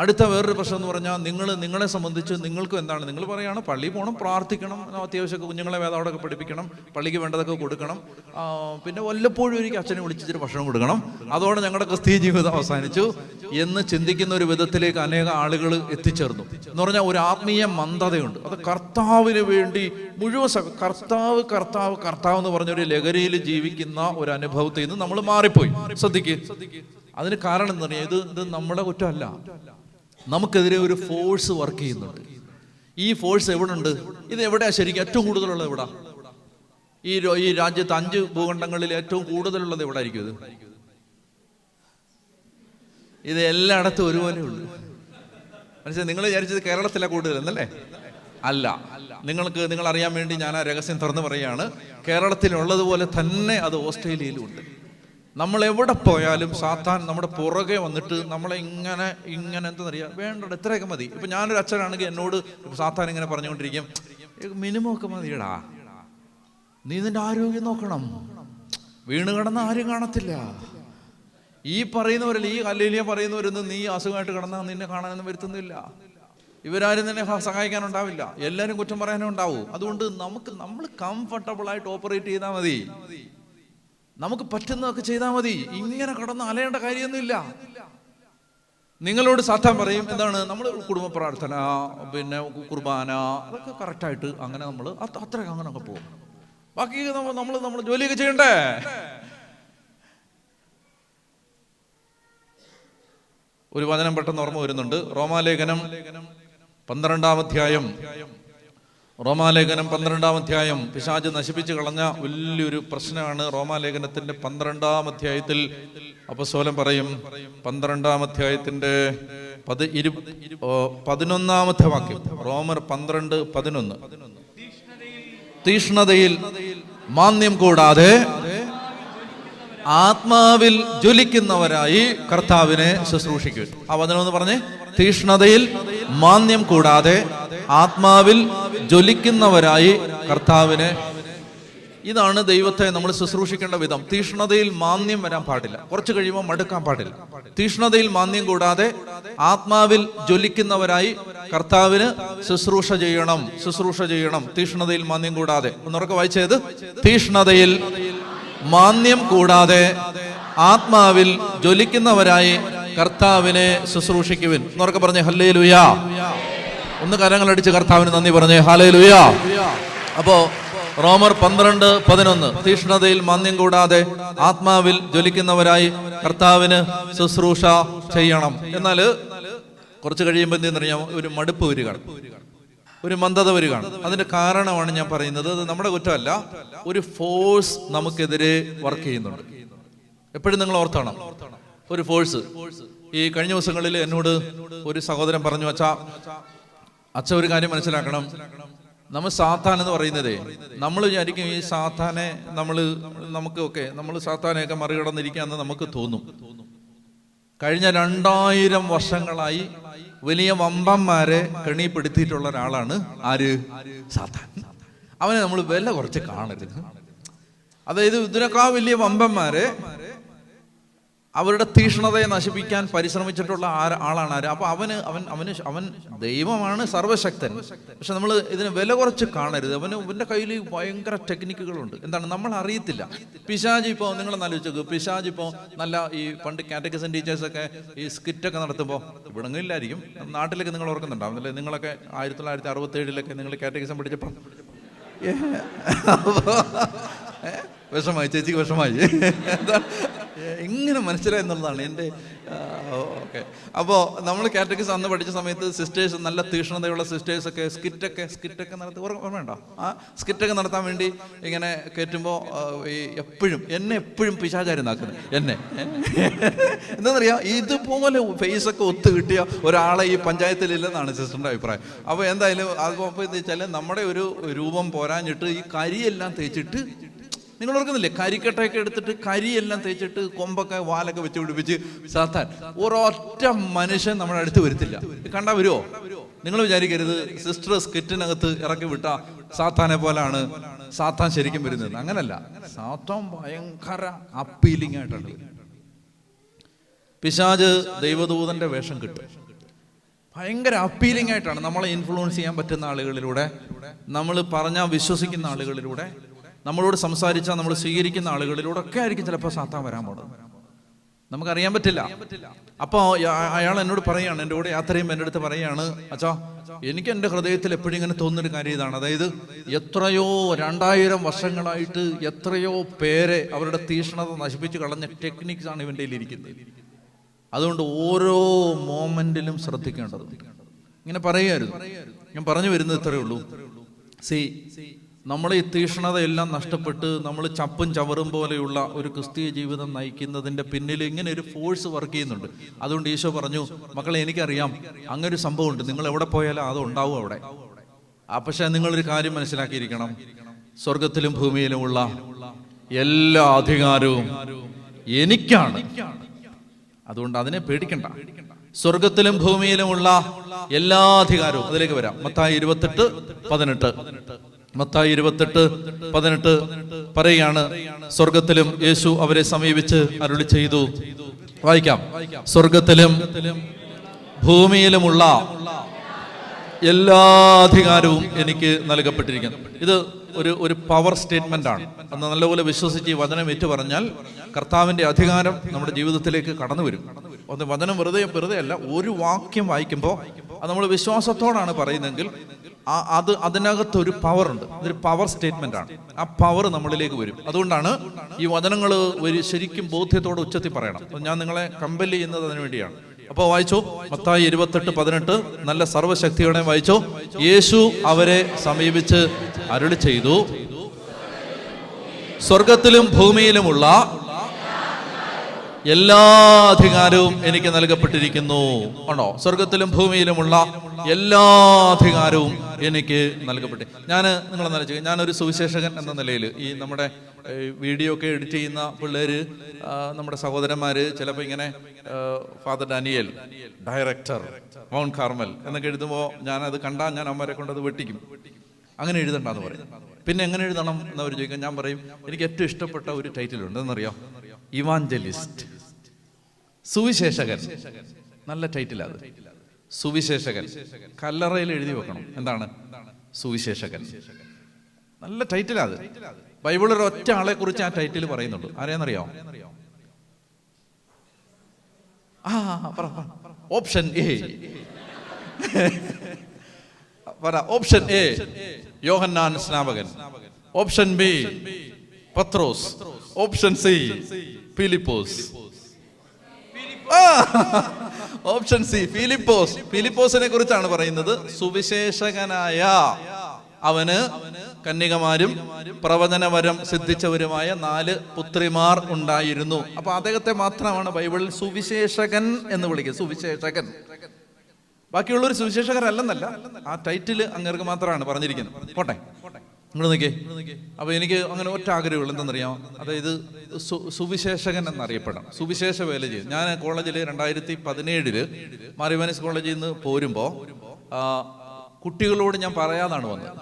അടുത്ത വേറൊരു പ്രശ്നം എന്ന് പറഞ്ഞാൽ, നിങ്ങളെ സംബന്ധിച്ച് നിങ്ങൾക്ക് എന്താണ്? നിങ്ങൾ പറയാണ് പള്ളിയിൽ പോകണം, പ്രാർത്ഥിക്കണം, അത്യാവശ്യമൊക്കെ കുഞ്ഞുങ്ങളെ വേദമൊക്കെ പഠിപ്പിക്കണം, പള്ളിക്ക് വേണ്ടതൊക്കെ കൊടുക്കണം, പിന്നെ വല്ലപ്പോഴും എനിക്ക് അച്ഛനെ വിളിച്ചിട്ട് ഭക്ഷണം കൊടുക്കണം, അതോടെ ഞങ്ങളുടെ ക്രിസ്തീയ ജീവിതം അവസാനിച്ചു എന്ന് ചിന്തിക്കുന്ന ഒരു വിധത്തിലേക്ക് അനേക ആളുകൾ എത്തിച്ചേർന്നു. എന്ന് പറഞ്ഞാൽ ഒരു ആത്മീയ മന്ദതയുണ്ട്. അത് കർത്താവിന് വേണ്ടി മുഴുവൻ കർത്താവ് കർത്താവ് കർത്താവ് എന്ന് പറഞ്ഞൊരു ലഹരിയിൽ ജീവിക്കുന്ന ഒരു അനുഭവത്തിൽ നിന്ന് നമ്മൾ മാറിപ്പോയി. ശ്രദ്ധിക്ക്. അതിന് കാരണം എന്താ പറയുക? ഇത് നമ്മുടെ കുറ്റമല്ല. നമുക്കെതിരെ ഒരു ഫോഴ്സ് വർക്ക് ചെയ്യുന്നുണ്ട്. ഈ ഫോഴ്സ് എവിടെ ഉണ്ട്? ഇത് എവിടെയാ ശരിക്കും ഏറ്റവും കൂടുതലുള്ളത്? എവിടാ? ഈ രാജ്യത്ത് 5 ഭൂഖണ്ഡങ്ങളിൽ ഏറ്റവും കൂടുതലുള്ളത് എവിടെ ആയിരിക്കും? ഇത് എല്ലായിടത്തും ഒരുപോലെ ഉള്ളു. മനസ്സിലായി? നിങ്ങൾ വിചാരിച്ചത് കേരളത്തിലാണ് കൂടുതൽ എന്നല്ലേ? അല്ല. നിങ്ങൾ അറിയാൻ വേണ്ടി ഞാൻ ആ രഹസ്യം തുറന്നു പറയുകയാണ്. കേരളത്തിലുള്ളതുപോലെ തന്നെ അത് ഓസ്ട്രേലിയയിലും ഉണ്ട്. നമ്മൾ എവിടെ പോയാലും സാത്താൻ നമ്മുടെ പുറകെ വന്നിട്ട് നമ്മളെ ഇങ്ങനെ എന്താണെന്നറിയാം, വേണ്ടത് എത്രയൊക്കെ മതി. ഇപ്പം ഞാനൊരു അച്ഛനാണെങ്കിൽ എന്നോട് സാത്താൻ ഇങ്ങനെ പറഞ്ഞുകൊണ്ടിരിക്കും, മിനിമം ഒക്കെ മതിയടാ, നീ നിന്റെ ആരോഗ്യം നോക്കണം, വീണ് കിടന്ന ആരും കാണത്തില്ല. ഈ പറയുന്നവരല്ല, ഈ ഹല്ലേലൂയ പറയുന്നവരൊന്നും നീ അസുഖമായിട്ട് കിടന്നാൽ നിന്നെ കാണാനൊന്നും വരുത്തുന്നില്ല. ഇവരാരും തന്നെ സഹായിക്കാനുണ്ടാവില്ല, എല്ലാവരും കുറ്റം പറയാനും ഉണ്ടാവും. അതുകൊണ്ട് നമ്മൾ കംഫർട്ടബിളായിട്ട് ഓപ്പറേറ്റ് ചെയ്താൽ മതി, നമുക്ക് പറ്റുന്നതൊക്കെ ചെയ്താൽ മതി. ഇങ്ങനെ കടന്ന് അലയേണ്ട കാര്യമൊന്നുമില്ല. നിങ്ങളോട് സാത്താൻ പറയും എന്താണ്? നമ്മൾ കുടുംബ പ്രാർത്ഥന, പിന്നെ കുർബാന, അതൊക്കെ കറക്റ്റായിട്ട് അങ്ങനെ നമ്മൾ അത്രയൊക്കെ അങ്ങനെയൊക്കെ പോകും. ബാക്കി നമ്മൾ ജോലിയൊക്കെ ചെയ്യണ്ടേ? ഒരു വചനം പെട്ടെന്ന് ഓർമ്മ വരുന്നുണ്ട്. റോമാലേഖനം 12-ാം അധ്യായം. റോമാലേഖനം 12-ാം അധ്യായം പിശാച് നശിപ്പിച്ചു കളഞ്ഞ വലിയൊരു പ്രശ്നമാണ്. റോമാലേഖനത്തിന്റെ 12-ാം അധ്യായത്തിൽ അപ്പോസ്തലൻ പറയും, 12-ാം അധ്യായത്തിന്റെ 11-ാമത്തെ വാക്യം, റോമർ 12:11. തീഷ്ണതയിൽ മാന്യം കൂടാതെ ആത്മാവിൽ ജ്വലിക്കുന്നവരായി കർത്താവിനെ ശുശ്രൂഷിക്കും. ആ വചനം ഒന്ന് പറഞ്ഞേ. തീഷ്ണതയിൽ മാന്യം കൂടാതെ ആത്മാവിൽ ജ്വലിക്കുന്നവരായി കർത്താവിനെ. ഇതാണ് ദൈവത്തെ നമ്മൾ ശുശ്രൂഷിക്കേണ്ട വിധം. തീഷ്ണതയിൽ മാന്യം വരാൻ പാടില്ല, കുറച്ച് കഴിയുമ്പോൾ മടുക്കാൻ പാടില്ല. തീഷ്ണതയിൽ മാന്യം കൂടാതെ ആത്മാവിൽ ജ്വലിക്കുന്നവരായി കർത്താവിന് ശുശ്രൂഷ ചെയ്യണം. തീഷ്ണതയിൽ മാന്യം കൂടാതെ. ഒന്നുറക്കെ വായിച്ചത്. തീഷ്ണതയിൽ മാന്യം കൂടാതെ ആത്മാവിൽ ജ്വലിക്കുന്നവരായി കർത്താവിനെ ശുശ്രൂഷിക്കുവിൻ. എന്നൊക്കെ പറഞ്ഞേ ഹല്ലേലൂയാ. ഒന്ന് കരങ്ങളടിച്ച് കർത്താവിന് നന്ദി പറഞ്ഞേ ഹല്ലേലൂയാ. അപ്പോ റോമർ 12:11 തീഷ്ണതയിൽ മാന്യം കൂടാതെ ആത്മാവിൽ ജ്വലിക്കുന്നവരായി കർത്താവിന് ശുശ്രൂഷ ചെയ്യണം. എന്നാൽ കുറച്ച് കഴിയുമ്പോൾ എന്തെന്നറിയാമോ? ഒരു മടുപ്പ് വരികയാണ്, ഒരു മന്ദത വരികയാണ്. അതിന്റെ കാരണമാണ് ഞാൻ പറയുന്നത്. അത് നമ്മുടെ കുറ്റമല്ല. ഒരു ഫോഴ്സ് നമുക്കെതിരെ വർക്ക് ചെയ്യുന്നുണ്ട്. എപ്പോഴും നിങ്ങൾ ഓർത്തണം, ഒരു ഫോഴ്സ്. ഈ കഴിഞ്ഞ ദിവസങ്ങളിൽ എന്നോട് ഒരു സഹോദരൻ പറഞ്ഞു, അച്ഛ ഒരു കാര്യം മനസ്സിലാക്കണം, നമ്മൾ സാത്താൻ എന്ന് പറയുന്നതേ, നമ്മൾ വിചാരിക്കും ഈ സാത്താനെ നമ്മൾ സാത്താനെയൊക്കെ മറികടന്നിരിക്കാന്ന് നമുക്ക് തോന്നും. കഴിഞ്ഞ 2000 വർഷങ്ങളായി വലിയ വമ്പന്മാരെ കെണിപ്പെടുത്തിയിട്ടുള്ള ഒരാളാണ് ആര്? സാത്താൻ. അവനെ നമ്മൾ വില കുറച്ച് കാണരുത്. അതായത് ഇതിനേക്കാൾ വലിയ വമ്പന്മാരെ, അവരുടെ തീഷ്ണതയെ നശിപ്പിക്കാൻ പരിശ്രമിച്ചിട്ടുള്ള ആളാണ് ആര്? അപ്പൊ അവൻ ദൈവമാണ്, സർവശക്തൻ. പക്ഷെ നമ്മൾ ഇതിന് വില കുറച്ച് കാണരുത്. അവന്റെ കയ്യിൽ ഭയങ്കര ടെക്നിക്കുകളുണ്ട്. എന്താണ്? നമ്മൾ അറിയത്തില്ല. പിശാച് ഇപ്പോൾ നിങ്ങളൊന്ന് ആലോചിച്ചു, പിശാച് ഇപ്പോൾ നല്ല ഈ പണ്ട് കാറ്റഗിസം ടീച്ചേഴ്സൊക്കെ ഈ സ്കിറ്റൊക്കെ നടത്തുമ്പോൾ, ഇവിടങ്ങളിലായിരിക്കും, നാട്ടിലൊക്കെ നിങ്ങൾ ഓർക്കുന്നുണ്ടാവുന്നല്ലേ? നിങ്ങളൊക്കെ 1967 നിങ്ങൾ കാറ്റഗിസം പഠിച്ചപ്പോൾ വിഷമായി, ചേച്ചിക്ക് വിഷമായി. എങ്ങനെ മനസ്സിലായി എന്നുള്ളതാണ് എൻ്റെ. ഓക്കെ. അപ്പോൾ നമ്മൾ കാറ്റഗിസം അന്ന് പഠിച്ച സമയത്ത് സിസ്റ്റേഴ്സ്, നല്ല തീഷ്ണതയുള്ള സിസ്റ്റേഴ്സൊക്കെ സ്കിറ്റൊക്കെ നടത്തി, ഓർമ്മയുണ്ടോ? ആ സ്കിറ്റൊക്കെ നടത്താൻ വേണ്ടി ഇങ്ങനെ കയറ്റുമ്പോൾ എന്നെ എപ്പോഴും പിശാചാരുന്നാക്കുന്നത്. എന്നെ എന്താണെന്നറിയാം, ഇതുപോലെ ഫേസൊക്കെ ഒത്തു കിട്ടിയ ഒരാളെ ഈ പഞ്ചായത്തിലില്ലെന്നാണ് സിസ്റ്ററിൻ്റെ അഭിപ്രായം. അപ്പോൾ എന്തായാലും അപ്പോൾ എന്താ വെച്ചാൽ നമ്മുടെ ഒരു രൂപം പോരാഞ്ഞിട്ട് ഈ കരിയെല്ലാം തേച്ചിട്ട്, നിങ്ങൾ ഓർക്കുന്നില്ലേ? കരിക്കട്ടയൊക്കെ എടുത്തിട്ട് കരിയെല്ലാം തേച്ചിട്ട് കൊമ്പൊക്കെ വാലൊക്കെ വെച്ച് പിടിപ്പിച്ച് സാത്താൻ ഒരൊറ്റ മനുഷ്യൻ നമ്മുടെ അടുത്ത് വരുത്തില്ല. കണ്ടാ വരുമോ? നിങ്ങൾ വിചാരിക്കരുത് സിസ്റ്റർ സ്കിറ്റിനകത്ത് ഇറക്കി വിട്ട സാത്താനെ പോലാണ് സാത്താൻ ശരിക്കും വരുന്നത്. അങ്ങനല്ല. സാത്താൻ ഭയങ്കര അപ്പീലിംഗ് ആയിട്ടുണ്ട്. പിശാച് ദൈവദൂതന്റെ വേഷം കിട്ടും. ഭയങ്കര അപ്പീലിംഗ് ആയിട്ടാണ് നമ്മളെ ഇൻഫ്ലുവൻസ് ചെയ്യാൻ പറ്റുന്ന ആളുകളിലൂടെ, നമ്മൾ പറഞ്ഞാൽ വിശ്വസിക്കുന്ന ആളുകളിലൂടെ, നമ്മളോട് സംസാരിച്ചാൽ നമ്മൾ സ്വീകരിക്കുന്ന ആളുകളിലൂടെ ഒക്കെ ആയിരിക്കും ചിലപ്പോൾ സാത്താൻ വരാൻ പോകുന്നത്. നമുക്കറിയാൻ പറ്റില്ല. അപ്പോൾ അയാൾ എന്നോട് പറയാണ്, എൻ്റെ കൂടെ യാത്ര ചെയ്യുമ്പോൾ എൻ്റെ അടുത്ത് പറയാണ്, അച്ഛാ എനിക്ക് എൻ്റെ ഹൃദയത്തിൽ എപ്പോഴും ഇങ്ങനെ തോന്നുന്നൊരു കാര്യം ഇതാണ്. അതായത് എത്രയോ 2000 വർഷങ്ങളായിട്ട് എത്രയോ പേരെ അവരുടെ തീഷ്ണത നശിപ്പിച്ച് കളഞ്ഞ ടെക്നിക്സ് ആണ് ഇവൻ്റെ ഇരിക്കുന്നത്. അതുകൊണ്ട് ഓരോ മോമെന്റിലും ശ്രദ്ധിക്കേണ്ടത്. ഇങ്ങനെ പറയുമായിരുന്നു. ഞാൻ പറഞ്ഞു വരുന്നത് ഇത്രയേ ഉള്ളൂ. നമ്മളെ ഈ തീഷ്ണതയെല്ലാം നഷ്ടപ്പെട്ട് നമ്മൾ ചപ്പും ചവറും പോലെയുള്ള ഒരു ക്രിസ്തീയ ജീവിതം നയിക്കുന്നതിൻ്റെ പിന്നിൽ ഇങ്ങനെ ഒരു ഫോഴ്സ് വർക്ക് ചെയ്യുന്നുണ്ട്. അതുകൊണ്ട് ഈശോ പറഞ്ഞു, മക്കളെ എനിക്കറിയാം അങ്ങനെ ഒരു സംഭവമുണ്ട്, നിങ്ങൾ എവിടെ പോയാലും അത് ഉണ്ടാവും അവിടെ. പക്ഷെ നിങ്ങളൊരു കാര്യം മനസ്സിലാക്കിയിരിക്കണം, സ്വർഗത്തിലും ഭൂമിയിലുമുള്ള എല്ലാ അധികാരവും എനിക്കാണ്. അതുകൊണ്ട് അതിനെ പേടിക്കണ്ട. സ്വർഗത്തിലും ഭൂമിയിലുമുള്ള എല്ലാ അധികാരവും. അതിലേക്ക് വരാം. മത്തായി 28:18. മത്തായി 28:18 പറയുകയാണ്, സ്വർഗത്തിലും യേശു അവരെ സമീപിച്ച് അരുളി ചെയ്തു. വായിക്കാം. സ്വർഗത്തിലും ഭൂമിയിലുമുള്ള എല്ലാ അധികാരവും എനിക്ക് നൽകപ്പെട്ടിരിക്കുന്നു. ഇത് ഒരു പവർ സ്റ്റേറ്റ്മെന്റ് ആണ്. അന്ന് നല്ലപോലെ വിശ്വസിച്ച് ഈ വചനം ഏറ്റു പറഞ്ഞാൽ കർത്താവിന്റെ അധികാരം നമ്മുടെ ജീവിതത്തിലേക്ക് കടന്നു വരും. വചനം വെറുതെ അല്ല. ഒരു വാക്യം വായിക്കുമ്പോൾ അത് നമ്മൾ വിശ്വാസത്തോടാണ് പറയുന്നതെങ്കിൽ അതിനകത്തൊരു പവറുണ്ട്. അതൊരു പവർ സ്റ്റേറ്റ്മെന്റ് ആണ്. ആ പവർ നമ്മളിലേക്ക് വരും. അതുകൊണ്ടാണ് ഈ വചനങ്ങൾ ശരിക്കും ബോധ്യത്തോടെ ഉച്ചത്തിൽ പറയണം. ഞാൻ നിങ്ങളെ കമ്പൽ ചെയ്യുന്നത് അതിനു വേണ്ടിയാണ്. അപ്പോൾ വായിച്ചോ, മത്തായി 28:18 നല്ല സർവ്വശക്തിയോടെ വായിച്ചോ. യേശു അവരെ സമീപിച്ച് അരുളി ചെയ്തു, സ്വർഗത്തിലും ഭൂമിയിലുമുള്ള എല്ലാ അധികാരവും എനിക്ക് നൽകപ്പെട്ടിരിക്കുന്നു. ആണോ? സ്വർഗത്തിലും ഭൂമിയിലുമുള്ള എല്ലാ അധികാരവും എനിക്ക് നൽകപ്പെട്ടു. നിങ്ങളെന്ന് വെച്ചാൽ ഞാനൊരു സുവിശേഷകൻ എന്ന നിലയിൽ ഈ നമ്മുടെ വീഡിയോ ഒക്കെ എഡിറ്റ് ചെയ്യുന്ന പിള്ളേർ, നമ്മുടെ സഹോദരന്മാർ ചിലപ്പോൾ ഇങ്ങനെ father Daniel director mount Carmel എന്നൊക്കെ എഴുതുമ്പോൾ ഞാനത് കണ്ടാൽ ഞാൻ അമ്മമാരെ കൊണ്ട് അത് വെട്ടിക്കും. അങ്ങനെ എഴുതണ്ടെന്ന് പറയും. പിന്നെ എങ്ങനെ എഴുതണം എന്നവർ ചോദിക്കാൻ ഞാൻ പറയും, എനിക്ക് ഏറ്റവും ഇഷ്ടപ്പെട്ട ഒരു ടൈറ്റിലുണ്ട്, എന്നറിയോ? ഇവാഞ്ചലിസ്റ്റ്, സുവിശേഷകൻ. നല്ല ടൈറ്റിൽ അത്, സുവിശേഷകൻ. കല്ലറയിൽ എഴുതി വെക്കണം. എന്താണ് സുവിശേഷകൻ? നല്ല ടൈറ്റിലാ അത്. ബൈബിളിൽ ഒറ്റ ആളെ കുറിച്ച് ആ ടൈറ്റിൽ പറയുന്നുള്ളൂ. ആരെയെന്നറിയോ? Option A. Option A Yohannan സ്നാപകൻ. Option B Pathros. Option C Philipose. Option C Philipose. ഫിലിപ്പോസിനെ കുറിച്ചാണ് പറയുന്നത്. സുവിശേഷകനായ അവന് കന്യകമാരും പ്രവചനവരം സിദ്ധിച്ചവരുമായ 4 പുത്രിമാർ ഉണ്ടായിരുന്നു. അപ്പൊ അദ്ദേഹത്തെ മാത്രമാണ് ബൈബിളിൽ സുവിശേഷകൻ എന്ന് വിളിക്കുക. സുവിശേഷകൻ. ബാക്കിയുള്ളൊരു സുവിശേഷകരല്ലെന്നല്ല, ആ ടൈറ്റിൽ അങ്ങേർക്ക് മാത്രമാണ് പറഞ്ഞിരിക്കുന്നത്. പോട്ടെ, നിങ്ങൾ നോക്കിയേ. അപ്പൊ എനിക്ക് അങ്ങനെ ഒറ്റ ആഗ്രഹമുള്ളൂ, എന്തെന്നറിയാം? അതായത് സുവിശേഷകൻ എന്നറിയപ്പെടാം, സുവിശേഷ വേല ചെയ്യും. ഞാൻ കോളേജിൽ 2017 മാറിവാനിസ് കോളേജിൽ നിന്ന് പോരുമ്പോൾ കുട്ടികളോട് ഞാൻ പറയാതാണ് വന്നത്.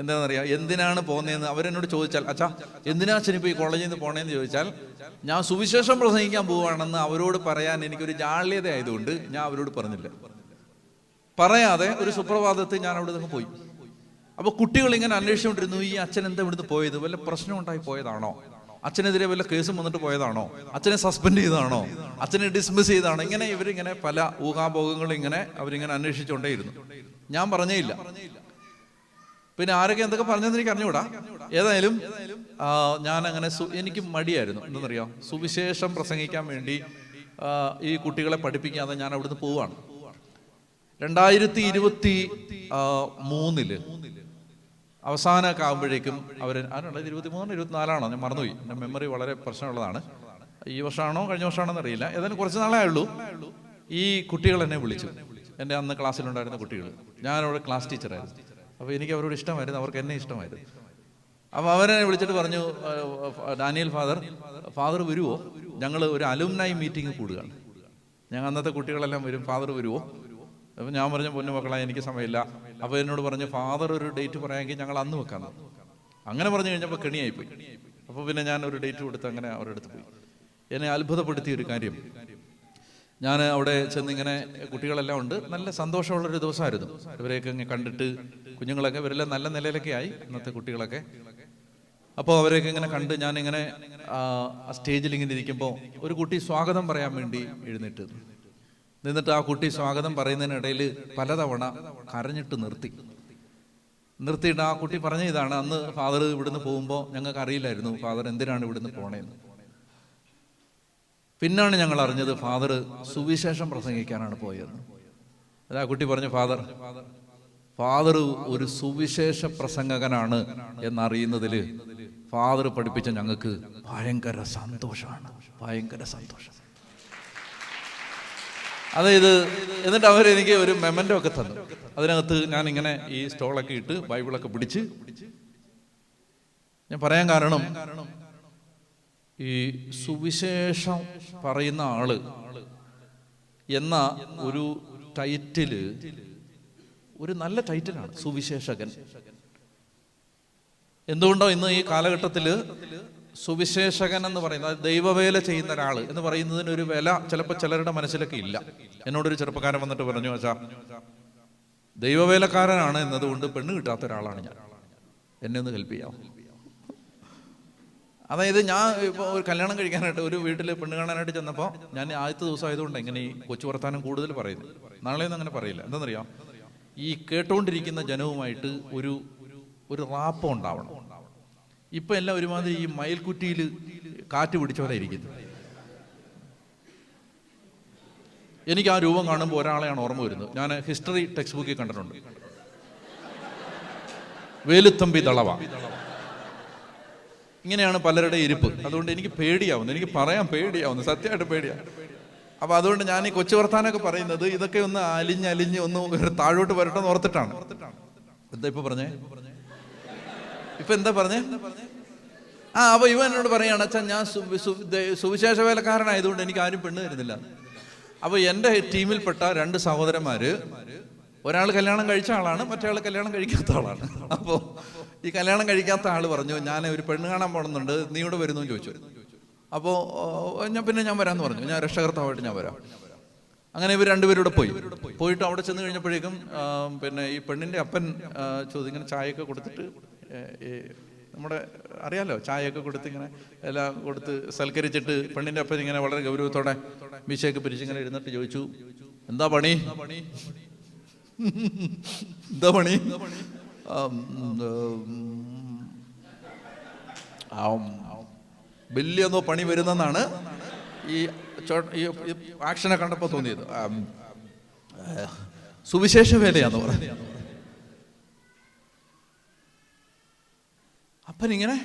എന്താണെന്നറിയാം? എന്തിനാണ് പോകുന്നതെന്ന് അവരെന്നോട് ചോദിച്ചാൽ, അച്ഛാ എന്തിനാ അച്ഛൻ ഇപ്പോൾ ഈ കോളേജിൽ നിന്ന് പോണേന്ന് ചോദിച്ചാൽ, ഞാൻ സുവിശേഷം പ്രസംഗിക്കാൻ പോവുകയാണെന്ന് അവരോട് പറയാൻ എനിക്കൊരു ജാള്യത ആയതുകൊണ്ട് ഞാൻ അവരോട് പറഞ്ഞില്ല. പറയാതെ ഒരു സുപ്രഭാതത്തിൽ ഞാൻ അവിടെ നിന്ന് പോയി. അപ്പോൾ കുട്ടികൾ ഇങ്ങനെ അന്വേഷിച്ചുകൊണ്ടിരുന്നു, ഈ അച്ഛൻ എന്താ ഇവിടുന്ന് പോയത്? വല്ല പ്രശ്നം ഉണ്ടായി പോയതാണോ? അച്ഛനെതിരെ വല്ല കേസും വന്നിട്ട് പോയതാണോ? അച്ഛനെ സസ്പെൻഡ് ചെയ്തതാണോ? അച്ഛനെ ഡിസ്മിസ് ചെയ്തതാണോ? ഇങ്ങനെ ഇവരിങ്ങനെ പല ഊഹാഭോഗങ്ങളും ഇങ്ങനെ അവരിങ്ങനെ അന്വേഷിച്ചുകൊണ്ടേയിരുന്നു. ഞാൻ പറഞ്ഞേ ഇല്ല. പിന്നെ ആരൊക്കെ എന്തൊക്കെ പറഞ്ഞതെന്ന് എനിക്ക് അറിഞ്ഞുകൂടാ. ഏതായാലും ഞാൻ അങ്ങനെ എനിക്ക് മടിയായിരുന്നു. എന്തെന്നറിയാം? സുവിശേഷം പ്രസംഗിക്കാൻ വേണ്ടി ഈ കുട്ടികളെ പഠിപ്പിക്കാതെ ഞാൻ അവിടുന്ന് പോവാണ്. 2023 അവസാനമൊക്കെ ആകുമ്പോഴേക്കും അവർ 2023 24 ഞാൻ മറന്നുപോയി. എൻ്റെ മെമ്മറി വളരെ പ്രശ്നമുള്ളതാണ്. ഈ വർഷമാണോ കഴിഞ്ഞ വർഷമാണോന്ന് അറിയില്ല. ഏതായാലും കുറച്ച് നാളേ ഉള്ളൂ. ഈ കുട്ടികൾ എന്നെ വിളിച്ചു. എൻ്റെ അന്ന് ക്ലാസ്സിലുണ്ടായിരുന്ന കുട്ടികൾ. ഞാനവിടെ ക്ലാസ് ടീച്ചറായിരുന്നു. അപ്പോൾ എനിക്ക് അവരോട് ഇഷ്ടമായിരുന്നു, അവർക്ക് എന്നെ ഇഷ്ടമായിരുന്നു. അപ്പോൾ അവരെന്നെ വിളിച്ചിട്ട് പറഞ്ഞു, ഡാനിയൽ ഫാദർ വരുമോ? ഞങ്ങൾ ഒരു അലുമിനായി മീറ്റിംഗ് കൂടുകയാണ്. ഞങ്ങൾ അന്നത്തെ കുട്ടികളെല്ലാം വരും, ഫാദർ വരുമോ? അപ്പോൾ ഞാൻ പറഞ്ഞു, പൊന്നു മക്കളെ എനിക്ക് സമയമില്ല. അപ്പോൾ എന്നോട് പറഞ്ഞു, ഫാദർ ഒരു ഡേറ്റ് പറയാമെങ്കിൽ ഞങ്ങൾ അന്ന് വെക്കാം. അങ്ങനെ പറഞ്ഞു കഴിഞ്ഞപ്പോൾ കെണിയായിപ്പോയി. അപ്പോൾ പിന്നെ ഞാൻ ഒരു ഡേറ്റ് കൊടുത്ത് അങ്ങനെ അവരുടെ അടുത്ത് പോയി. എന്നെ അത്ഭുതപ്പെടുത്തിയ ഒരു കാര്യം, ഞാൻ അവിടെ ചെന്നിങ്ങനെ കുട്ടികളെല്ലാം ഉണ്ട്, നല്ല സന്തോഷമുള്ളൊരു ദിവസമായിരുന്നു. ഇവരെയൊക്കെ ഇങ്ങനെ കണ്ടിട്ട് കുഞ്ഞുങ്ങളൊക്കെ ഇവരെല്ലാം നല്ല നിലയിലൊക്കെ ആയി, ഇന്നത്തെ കുട്ടികളൊക്കെ. അപ്പോൾ അവരെയൊക്കെ ഇങ്ങനെ കണ്ട് ഞാനിങ്ങനെ സ്റ്റേജിൽ ഇങ്ങനെ ഇരിക്കുമ്പോൾ ഒരു കുട്ടി സ്വാഗതം പറയാൻ വേണ്ടി എഴുന്നേറ്റ് നിന്നിട്ട് ആ കുട്ടി സ്വാഗതം പറയുന്നതിനിടയിൽ പലതവണ കരഞ്ഞിട്ട് നിർത്തിയിട്ട് ആ കുട്ടി പറഞ്ഞ ഇതാണ്, അന്ന് ഫാദർ ഇവിടുന്ന് പോകുമ്പോൾ ഞങ്ങൾക്ക് അറിയില്ലായിരുന്നു ഫാദർ എന്തിനാണ് ഇവിടുന്ന് പോണേന്ന്. പിന്നാണ് ഞങ്ങൾ അറിഞ്ഞത് ഫാദർ സുവിശേഷം പ്രസംഗിക്കാനാണ് പോയതെന്ന്. ആ കുട്ടി പറഞ്ഞു, ഫാദർ ഒരു സുവിശേഷ പ്രസംഗകനാണ് എന്നറിയുന്നതിൽ ഫാദർ പഠിപ്പിച്ച ഞങ്ങൾക്ക് ഭയങ്കര സന്തോഷമാണ്, ഭയങ്കര സന്തോഷം. അതായത് എന്നിട്ട് അവരെനിക്ക് ഒരു മെമൻറ്റോ ഒക്കെ തന്നു. അതിനകത്ത് ഞാനിങ്ങനെ ഈ സ്റ്റോളൊക്കെ ഇട്ട് ബൈബിളൊക്കെ പിടിച്ച് ഞാൻ പറയാൻ കാരണം, ഈ സുവിശേഷം പറയുന്ന ആള് എന്ന ഒരു ടൈറ്റില് ഒരു നല്ല ടൈറ്റിലാണ്, സുവിശേഷകൻ. എന്തുകൊണ്ടോ ഇന്ന് ഈ കാലഘട്ടത്തില് സുവിശേഷകൻ എന്ന് പറയുന്നത്, ദൈവവേല ചെയ്യുന്ന ഒരാൾ എന്ന് പറയുന്നതിന് ഒരു വില ചിലപ്പോൾ ചിലരുടെ മനസ്സിലൊക്കെ ഇല്ല. എന്നോടൊരു ചെറുപ്പക്കാരൻ വന്നിട്ട് പറഞ്ഞു, അച്ഛാ ദൈവവേലക്കാരനാണ് എന്നതുകൊണ്ട് പെണ്ണ് കിട്ടാത്ത ഒരാളാണ് ഞാൻ, എന്നെ ഒന്ന് ഹെൽപ്പ് ചെയ്യാം. അതായത് ഞാൻ ഇപ്പോൾ ഒരു കല്യാണം കഴിക്കാനായിട്ട് ഒരു വീട്ടിൽ പെണ്ണ് കാണാനായിട്ട് ചെന്നപ്പോൾ ഞാൻ ആദ്യത്തെ ദിവസം ആയതുകൊണ്ട് എങ്ങനെ ഈ കൊച്ചു വർത്താനം കൂടുതൽ പറയുന്നു. നാളെയൊന്നും അങ്ങനെ പറയില്ല. എന്താണെന്നറിയാം? ഈ കേട്ടുകൊണ്ടിരിക്കുന്ന ജനവുമായിട്ട് ഒരു ഒരു റാപ്പം ഉണ്ടാവണം. ഇപ്പം എല്ലാം ഒരുമാതിരി ഈ മയിൽക്കുറ്റിയിൽ കാറ്റ് പിടിച്ച പോലെ ഇരിക്കുന്നു. എനിക്ക് ആ രൂപം കാണുമ്പോൾ ഒരാളെയാണ് ഓർമ്മ വരുന്നത്. ഞാൻ ഹിസ്റ്ററി ടെക്സ്റ്റ് ബുക്കിൽ കണ്ടിട്ടുണ്ട്. വേലുത്തമ്പി ദളവ. ഇങ്ങനെയാണ് പലരുടെ ഇരിപ്പ്. അതുകൊണ്ട് എനിക്ക് പേടിയാവുന്നു, എനിക്ക് പറയാൻ പേടിയാവുന്നു, സത്യമായിട്ട് പേടിയാണ്. അപ്പം അതുകൊണ്ട് ഞാൻ ഈ കൊച്ചു വർത്താനൊക്കെ പറയുന്നത് ഇതൊക്കെ ഒന്ന് അലിഞ്ഞ് ഒന്ന് താഴോട്ട് വരട്ടെന്ന് ഓർത്തിട്ടാണ്. എന്താ ഇപ്പൊ പറഞ്ഞേ? ഇപ്പൊ എന്താ പറഞ്ഞേ? അപ്പൊ ഇവൻ എന്നോട് പറയാണ്, അച്ഛാ ഞാൻ സുവിശേഷ വേലക്കാരനായതുകൊണ്ട് എനിക്ക് ആരും പെണ്ണ് തരുന്നില്ല. അപ്പൊ എൻ്റെ ടീമിൽപ്പെട്ട 2 സഹോദരന്മാര്, ഒരാൾ കല്യാണം കഴിച്ച ആളാണ്, മറ്റേ ആൾ കല്യാണം കഴിക്കാത്ത ആളാണ്. അപ്പോൾ ഈ കല്യാണം കഴിക്കാത്ത ആൾ പറഞ്ഞു, ഞാൻ ഒരു പെണ്ണ് കാണാൻ പോകുന്നുണ്ട്, നീ ഇവിടെ വരുന്നു എന്ന് ചോദിച്ചു. അപ്പോൾ ഞാൻ വരാമെന്ന് പറഞ്ഞു. ഞാൻ രക്ഷകർത്താവായിട്ട് ഞാൻ വരാം. അങ്ങനെ ഇവർ 2 പേരും പോയിട്ട് അവിടെ ചെന്ന് കഴിഞ്ഞപ്പോഴേക്കും പിന്നെ ഈ പെണ്ണിൻ്റെ അപ്പൻ ഇങ്ങനെ ചായയൊക്കെ കൊടുത്തിട്ട്, നമ്മുടെ അറിയാലോ, ചായയൊക്കെ കൊടുത്ത് ഇങ്ങനെ എല്ലാം കൊടുത്ത് സൽക്കരിച്ചിട്ട് പെണ്ണിൻ്റെ അപ്പൻ ഇങ്ങനെ വളരെ ഗൗരവത്തോടെ മീശയൊക്കെ പിരിച്ച് ഇങ്ങനെ ഇരുന്നിട്ട് ചോദിച്ചു, എന്താ പണി? എന്താ പണി? വലിയെന്നോ പണി വരുന്നെന്നാണ് ഈ ആക്ഷനെ കണ്ടപ്പോൾ തോന്നിയത്. സുവിശേഷ വേലയാന്ന് പറഞ്ഞു. അപ്പനിങ്ങനെ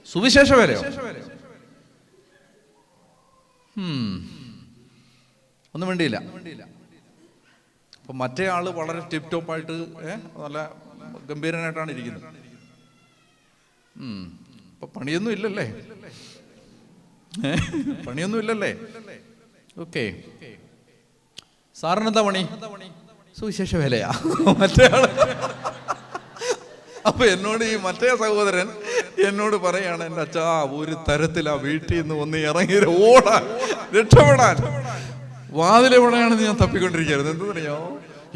സുവിശേഷ വേലയോ? ഒന്നും വേണ്ടിയില്ല. അപ്പൊ മറ്റേ ആള് വളരെ ടിപ് ടോപ്പായിട്ട് നല്ല ഗംഭീരനായിട്ടാണ് ഇരിക്കുന്നത്. അപ്പൊ പണിയൊന്നും ഇല്ലല്ലേ? പണിയൊന്നും ഇല്ലല്ലേ? ഓക്കെ. സാറിനെന്താ പണി? സുവിശേഷ വേലയാ. മറ്റേ ആള് അപ്പൊ എന്നോട് ഈ മറ്റേ സഹോദരൻ എന്നോട് പറയാണ്, എൻ്റെ അച്ഛാ ഒരു തരത്തിൽ ആ വീട്ടിൽ നിന്ന് ഒന്ന് ഇറങ്ങി ഓടാൻ, രക്ഷപ്പെടാൻ വാതിലെവിടെയാണെന്ന് ഞാൻ തപ്പിക്കൊണ്ടിരിക്കുകയായിരുന്നു. എന്ത് പറയാ,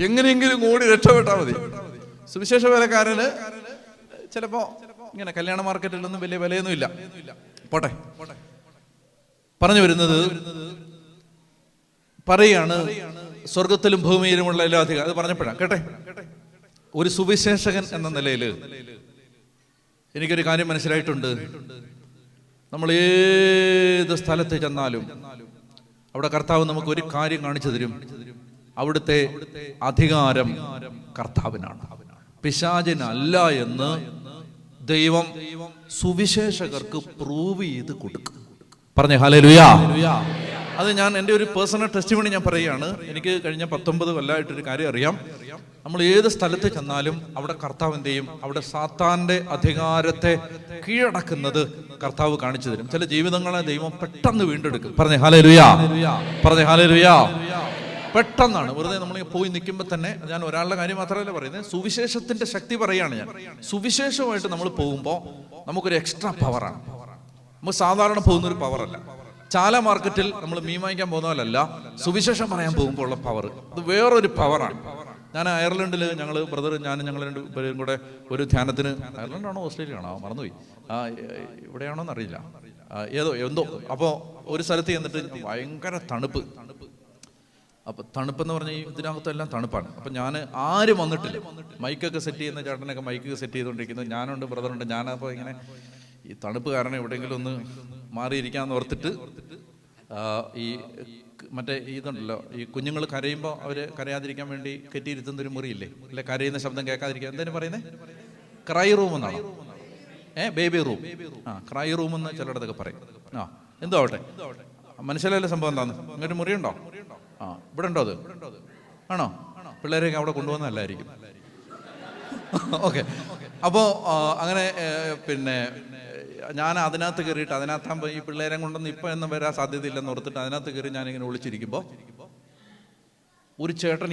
എങ്ങനെയെങ്കിലും ഓടി രക്ഷപ്പെട്ടാൽ മതി. സുവിശേഷ വേലക്കാരന് ചിലപ്പോ ഇങ്ങനെ കല്യാണ മാർക്കറ്റിലൊന്നും വലിയ വിലയൊന്നും ഇല്ല. പോട്ടെ, പറഞ്ഞു വരുന്നത് പറയാണ്, സ്വർഗത്തിലും ഭൂമിയിലുമുള്ള എല്ലാ അധികാരം. അത് പറഞ്ഞപ്പോഴാണ് കേട്ടെ. ഒരു സുവിശേഷകൻ എന്ന നിലയിൽ എനിക്കൊരു കാര്യം മനസ്സിലായിട്ടുണ്ട്. നമ്മൾ ഏത് സ്ഥലത്ത് ചെന്നാലും അവിടെ കർത്താവ് നമുക്ക് ഒരു കാര്യം കാണിച്ചു തരും. അവിടുത്തെ അധികാരം കർത്താവിനാണ്, പിശാചിനല്ല എന്ന് ദൈവം സുവിശേഷകർക്ക് പ്രൂവ് ചെയ്ത് കൊടുക്കും. പറഞ്ഞേ ഹല്ലേലൂയാ. അത് ഞാൻ എൻ്റെ ഒരു പേഴ്സണൽ ടെസ്റ്റിമണി ഞാൻ പറയുകയാണ്. എനിക്ക് കഴിഞ്ഞ 19 കൊല്ലമായിട്ടൊരു കാര്യം അറിയാം. നമ്മൾ ഏത് സ്ഥലത്ത് ചെന്നാലും അവിടെ കർത്താവിൻ്റെയും അവിടെ സാത്താന്റെ അധികാരത്തെ കീഴടക്കുന്നത് കർത്താവ് കാണിച്ചു തരും. ചില ജീവിതങ്ങളെ ദൈവം പെട്ടെന്ന് വീണ്ടെടുക്കും. പറഞ്ഞേ ഹല്ലേലൂയാ. പറഞ്ഞേ ഹല്ലേലൂയാ. പെട്ടെന്നാണ്. വെറുതെ നമ്മൾ പോയി നിൽക്കുമ്പോൾ തന്നെ, ഞാൻ ഒരാളുടെ കാര്യം മാത്രമല്ല പറയുന്നത്, സുവിശേഷത്തിന്റെ ശക്തി പറയുകയാണ് ഞാൻ. സുവിശേഷമായിട്ട് നമ്മൾ പോകുമ്പോൾ നമുക്കൊരു എക്സ്ട്രാ പവറാണ്. നമുക്ക് സാധാരണ പോകുന്നൊരു പവറല്ല. ചാല മാർക്കറ്റിൽ നമ്മൾ മീൻ വാങ്ങിക്കാൻ പോകുന്ന പോലല്ല സുവിശേഷം പറയാൻ പോകുമ്പോൾ ഉള്ള പവർ. അത് വേറൊരു പവറാണ്. ഞാൻ അയർലൻഡിൽ ഞങ്ങൾ ഞങ്ങൾ 2 പേരും കൂടെ ഒരു ധ്യാനത്തിന്, അയർലൻഡാണോ ഓസ്ട്രേലിയ ആണോ മറന്നുപോയി, ഇവിടെയാണോന്ന് അറിയില്ല, എന്തോ. അപ്പോൾ ഒരു സ്ഥലത്ത് ചെന്നിട്ട് ഭയങ്കര തണുപ്പ്. അപ്പൊ തണുപ്പെന്ന് പറഞ്ഞാൽ ഇതിനകത്തെല്ലാം തണുപ്പാണ്. അപ്പൊ ഞാൻ ആരും വന്നിട്ടില്ല. മൈക്കൊക്കെ സെറ്റ് ചെയ്യുന്ന ചേട്ടനൊക്കെ മൈക്കൊക്കെ സെറ്റ് ചെയ്തുകൊണ്ടിരിക്കുന്നത് ഞാനുണ്ട്, ബ്രദറുണ്ട്. ഞാനപ്പോൾ ഇങ്ങനെ ഈ തണുപ്പ് കാരണം എവിടെയെങ്കിലും ഒന്ന് മാറിയിരിക്കാന്ന് ഓർത്തിട്ട് ഈ മറ്റേ ഇതുണ്ടല്ലോ, ഈ കുഞ്ഞുങ്ങൾ കരയുമ്പോൾ അവർ കരയാതിരിക്കാൻ വേണ്ടി കെട്ടിയിരുത്തുന്നൊരു മുറിയില്ലേ, അല്ലെ, കരയുന്ന ശബ്ദം കേൾക്കാതിരിക്കാൻ എന്തേലും പറയുന്നത്, ക്രൈ റൂം എന്നാണോ? Baby room. ക്രൈ റൂം എന്ന് ചിലയിടത്തൊക്കെ പറയും. എന്തോ ആവട്ടെ, മനസ്സിലായല്ലോ സംഭവം എന്താന്ന്. ഇങ്ങോട്ട് മുറിയുണ്ടോ? ഇവിടെ ഉണ്ടോ? അത് ആണോ? പിള്ളേരെയൊക്കെ അവിടെ കൊണ്ടുവന്നല്ലായിരിക്കും. ഓക്കെ. അപ്പോൾ അങ്ങനെ പിന്നെ ഞാൻ അതിനകത്ത് കയറിയിട്ട്, അതിനകത്താകുമ്പോൾ ഈ പിള്ളേരെ കൊണ്ടൊന്നും ഇപ്പം ഒന്നും വരാൻ സാധ്യതയില്ലെന്ന് ഓർത്തിട്ട് അതിനകത്ത് കയറി ഞാനിങ്ങനെ വിളിച്ചിരിക്കുമ്പോൾ ഒരു ചേട്ടൻ